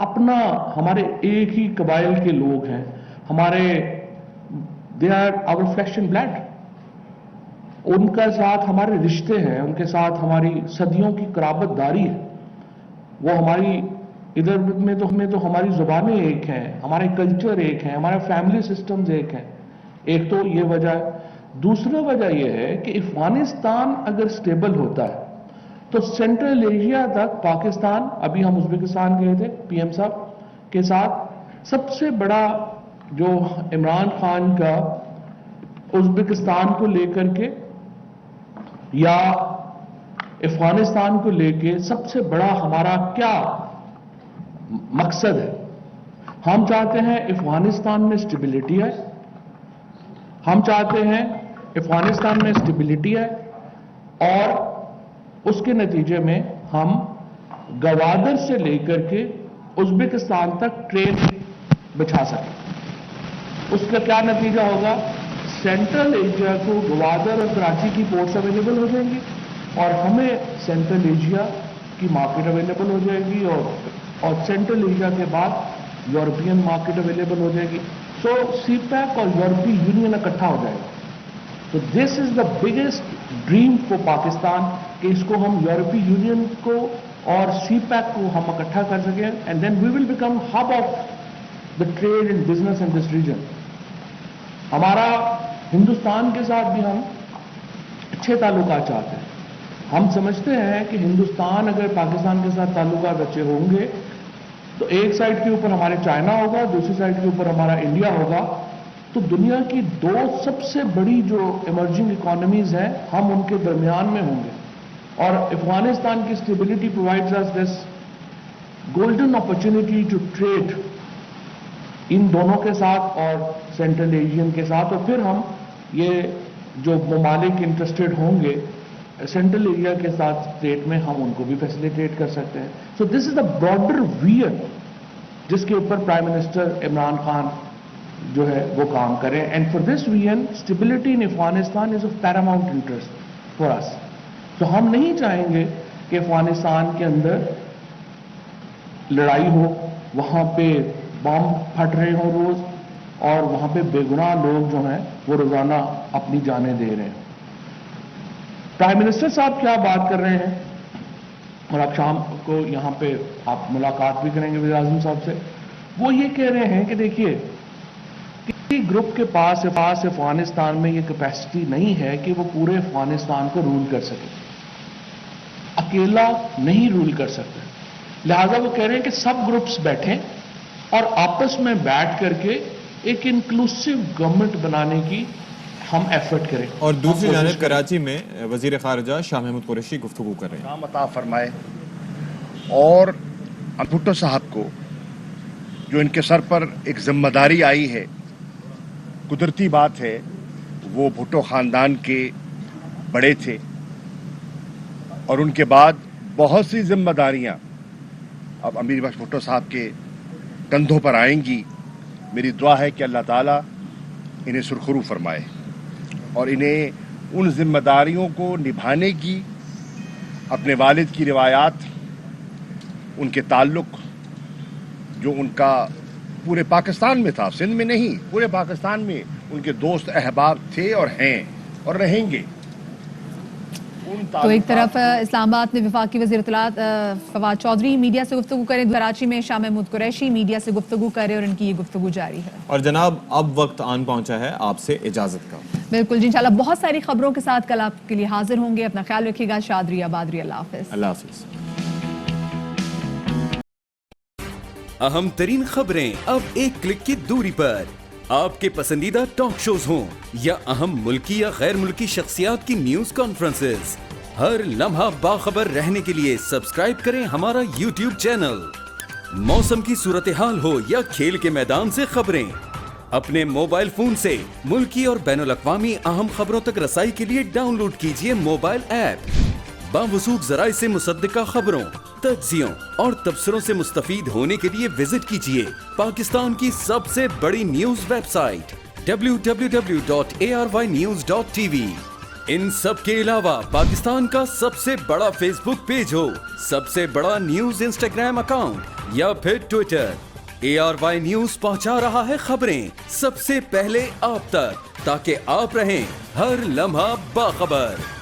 اپنا, ہمارے ایک ہی قبائل کے لوگ ہیں, ہمارے they are our flesh and blood, ان کا ساتھ ہمارے رشتے ہیں, ان کے ساتھ ہماری صدیوں کی قرابت داری ہے. وہ ہماری ادھر میں تو ہماری زبانیں ایک ہیں, ہمارے کلچر ایک ہیں, ہمارے فیملی سسٹمز ایک ہیں. ایک تو یہ وجہ ہے. دوسرا وجہ یہ ہے کہ افغانستان اگر سٹیبل ہوتا ہے تو سینٹرل ایشیا تک پاکستان, ابھی ہم ازبکستان گئے تھے پی ایم صاحب کے ساتھ, سب سے بڑا جو عمران خان کا ازبکستان کو لے کر کے یا افغانستان کو لے کے سب سے بڑا ہمارا کیا مقصد ہے. ہم چاہتے ہیں افغانستان میں سٹیبلٹی ہے, ہم چاہتے ہیں افغانستان میں سٹیبلٹی ہے, اور اس کے نتیجے میں ہم گوادر سے لے کر کے ازبکستان تک ٹرین بچھا سکیں. اس کا کیا نتیجہ ہوگا؟ سینٹرل ایشیا کو گوادر اور کراچی کی پورٹس اویلیبل ہو جائیں گی, اور ہمیں سینٹرل ایشیا کی مارکیٹ اویلیبل ہو جائے گی, اور سینٹرل ایشیا کے بعد یورپین مارکیٹ اویلیبل ہو جائے گی. سو سی پیک اور یورپی یونین اکٹھا ہو جائے گا. تو this is the biggest dream for Pakistan کہ اس کو ہم یورپی یونین کو اور سی پیک کو ہم اکٹھا کر سکیں, and then we will become hub of the trade and business in this region. ہمارا ہندوستان کے ساتھ بھی ہم اچھے تعلقات چاہتے ہیں. ہم سمجھتے ہیں کہ ہندوستان اگر پاکستان کے ساتھ تعلقات اچھے ہوں گے تو ایک سائڈ کے اوپر ہمارے چائنا ہوگا, دوسری سائڈ کے اوپر ہمارا انڈیا ہوگا, تو دنیا کی دو سب سے بڑی جو ایمرجنگ اکانومیز ہیں ہم ان کے درمیان میں ہوں گے. اور افغانستان کی اسٹیبلٹی پرووائڈز اس this golden opportunity to trade ان دونوں کے ساتھ اور سینٹرل ایشین کے ساتھ, اور پھر ہم یہ جو ممالک انٹرسٹڈ ہوں گے سینٹرل ایریا کے ساتھ اسٹیٹ میں, ہم ان کو بھی فیسیلیٹیٹ کر سکتے ہیں. سو دس از دا براڈر ویژن جس کے اوپر پرائم منسٹر عمران خان جو ہے وہ کام کریں. And for this vision stability in Afghanistan is of paramount interest for us. تو ہم نہیں چاہیں گے کہ افغانستان کے اندر لڑائی ہو, وہاں پہ بم پھٹ رہے ہوں روز, اور وہاں پہ بے گناہ لوگ جو ہیں وہ روزانہ اپنی جانیں دے رہے ہیں. پرائم منسٹر صاحب کیا بات کر رہے ہیں, اور اب شام کو یہاں پہ آپ ملاقات بھی کریں گے وزیر اعظم صاحب سے. وہ یہ کہہ رہے ہیں کہ دیکھیے کسی گروپ کے پاس افغانستان میں یہ کیپیسٹی نہیں ہے کہ وہ پورے افغانستان کو رول کر سکے, اکیلا نہیں رول کر سکتے. لہذا وہ کہہ رہے ہیں کہ سب گروپس بیٹھیں اور آپس میں بیٹھ کر کے ایک انکلوسیو گورنمنٹ بنانے کی ہم ایفرٹ کریں. اور دوسری جانب کراچی میں وزیر خارجہ شاہ محمود قریشی گفتگو کر رہے ہیں. نام عطا فرمائے, اور بھٹو صاحب کو جو ان کے سر پر ایک ذمہ داری آئی ہے, قدرتی بات ہے وہ بھٹو خاندان کے بڑے تھے, اور ان کے بعد بہت سی ذمہ داریاں اب امیر بخش بھٹو صاحب کے کندھوں پر آئیں گی. میری دعا ہے کہ اللہ تعالیٰ انہیں سرخرو فرمائے اور انہیں ان ذمہ داریوں کو نبھانے کی, اپنے والد کی روایات, ان کے تعلق جو ان کا پورے پاکستان میں تھا, سندھ میں نہیں پورے پاکستان میں ان کے دوست احباب تھے اور ہیں اور رہیں گے. تو ایک طرف اسلام آباد میں وفاقی وزیر اطلاعات فواد چودھری میڈیا سے گفتگو کریں, کراچی میں شاہ محمود قریشی میڈیا سے گفتگو کریں, اور ان کی یہ گفتگو جاری ہے. اور جناب اب وقت آن پہنچا ہے آپ سے اجازت کا. بالکل جی, انشاءاللہ بہت ساری خبروں کے ساتھ کل آپ کے لیے حاضر ہوں گے. اپنا خیال رکھیے گا. شاد رہیے, آباد رہیے. اللہ حافظ. اللہ حافظ. अहम तरीन खबरें अब एक क्लिक की दूरी पर। आपके पसंदीदा टॉक शोज हों या अहम मुल्की या गैर मुल्की शख्सियात की न्यूज कॉन्फ्रेंसेस, हर लम्हा बाखबर रहने के लिए सब्सक्राइब करें हमारा YouTube चैनल। मौसम की सूरत हाल हो या खेल के मैदान से खबरें, अपने मोबाइल फोन से मुल्की और बैनुल अक़वामी अहम खबरों तक रसाई के लिए डाउनलोड कीजिए मोबाइल ऐप। बावसूख ज़राए से मुसद्दिका खबरों, तज्ज़ियों और तबसरों से मुस्तफ़ीद होने के लिए विजिट कीजिए पाकिस्तान की सबसे बड़ी न्यूज वेबसाइट www.arYnews.tv। इन सब के अलावा पाकिस्तान का सबसे बड़ा फेसबुक पेज हो, सबसे बड़ा न्यूज इंस्टाग्राम अकाउंट या फिर ट्विटर, ARY न्यूज पहुंचा रहा है खबरें सबसे पहले आप तक, ताकि आप रहें हर लम्हा बाखबर।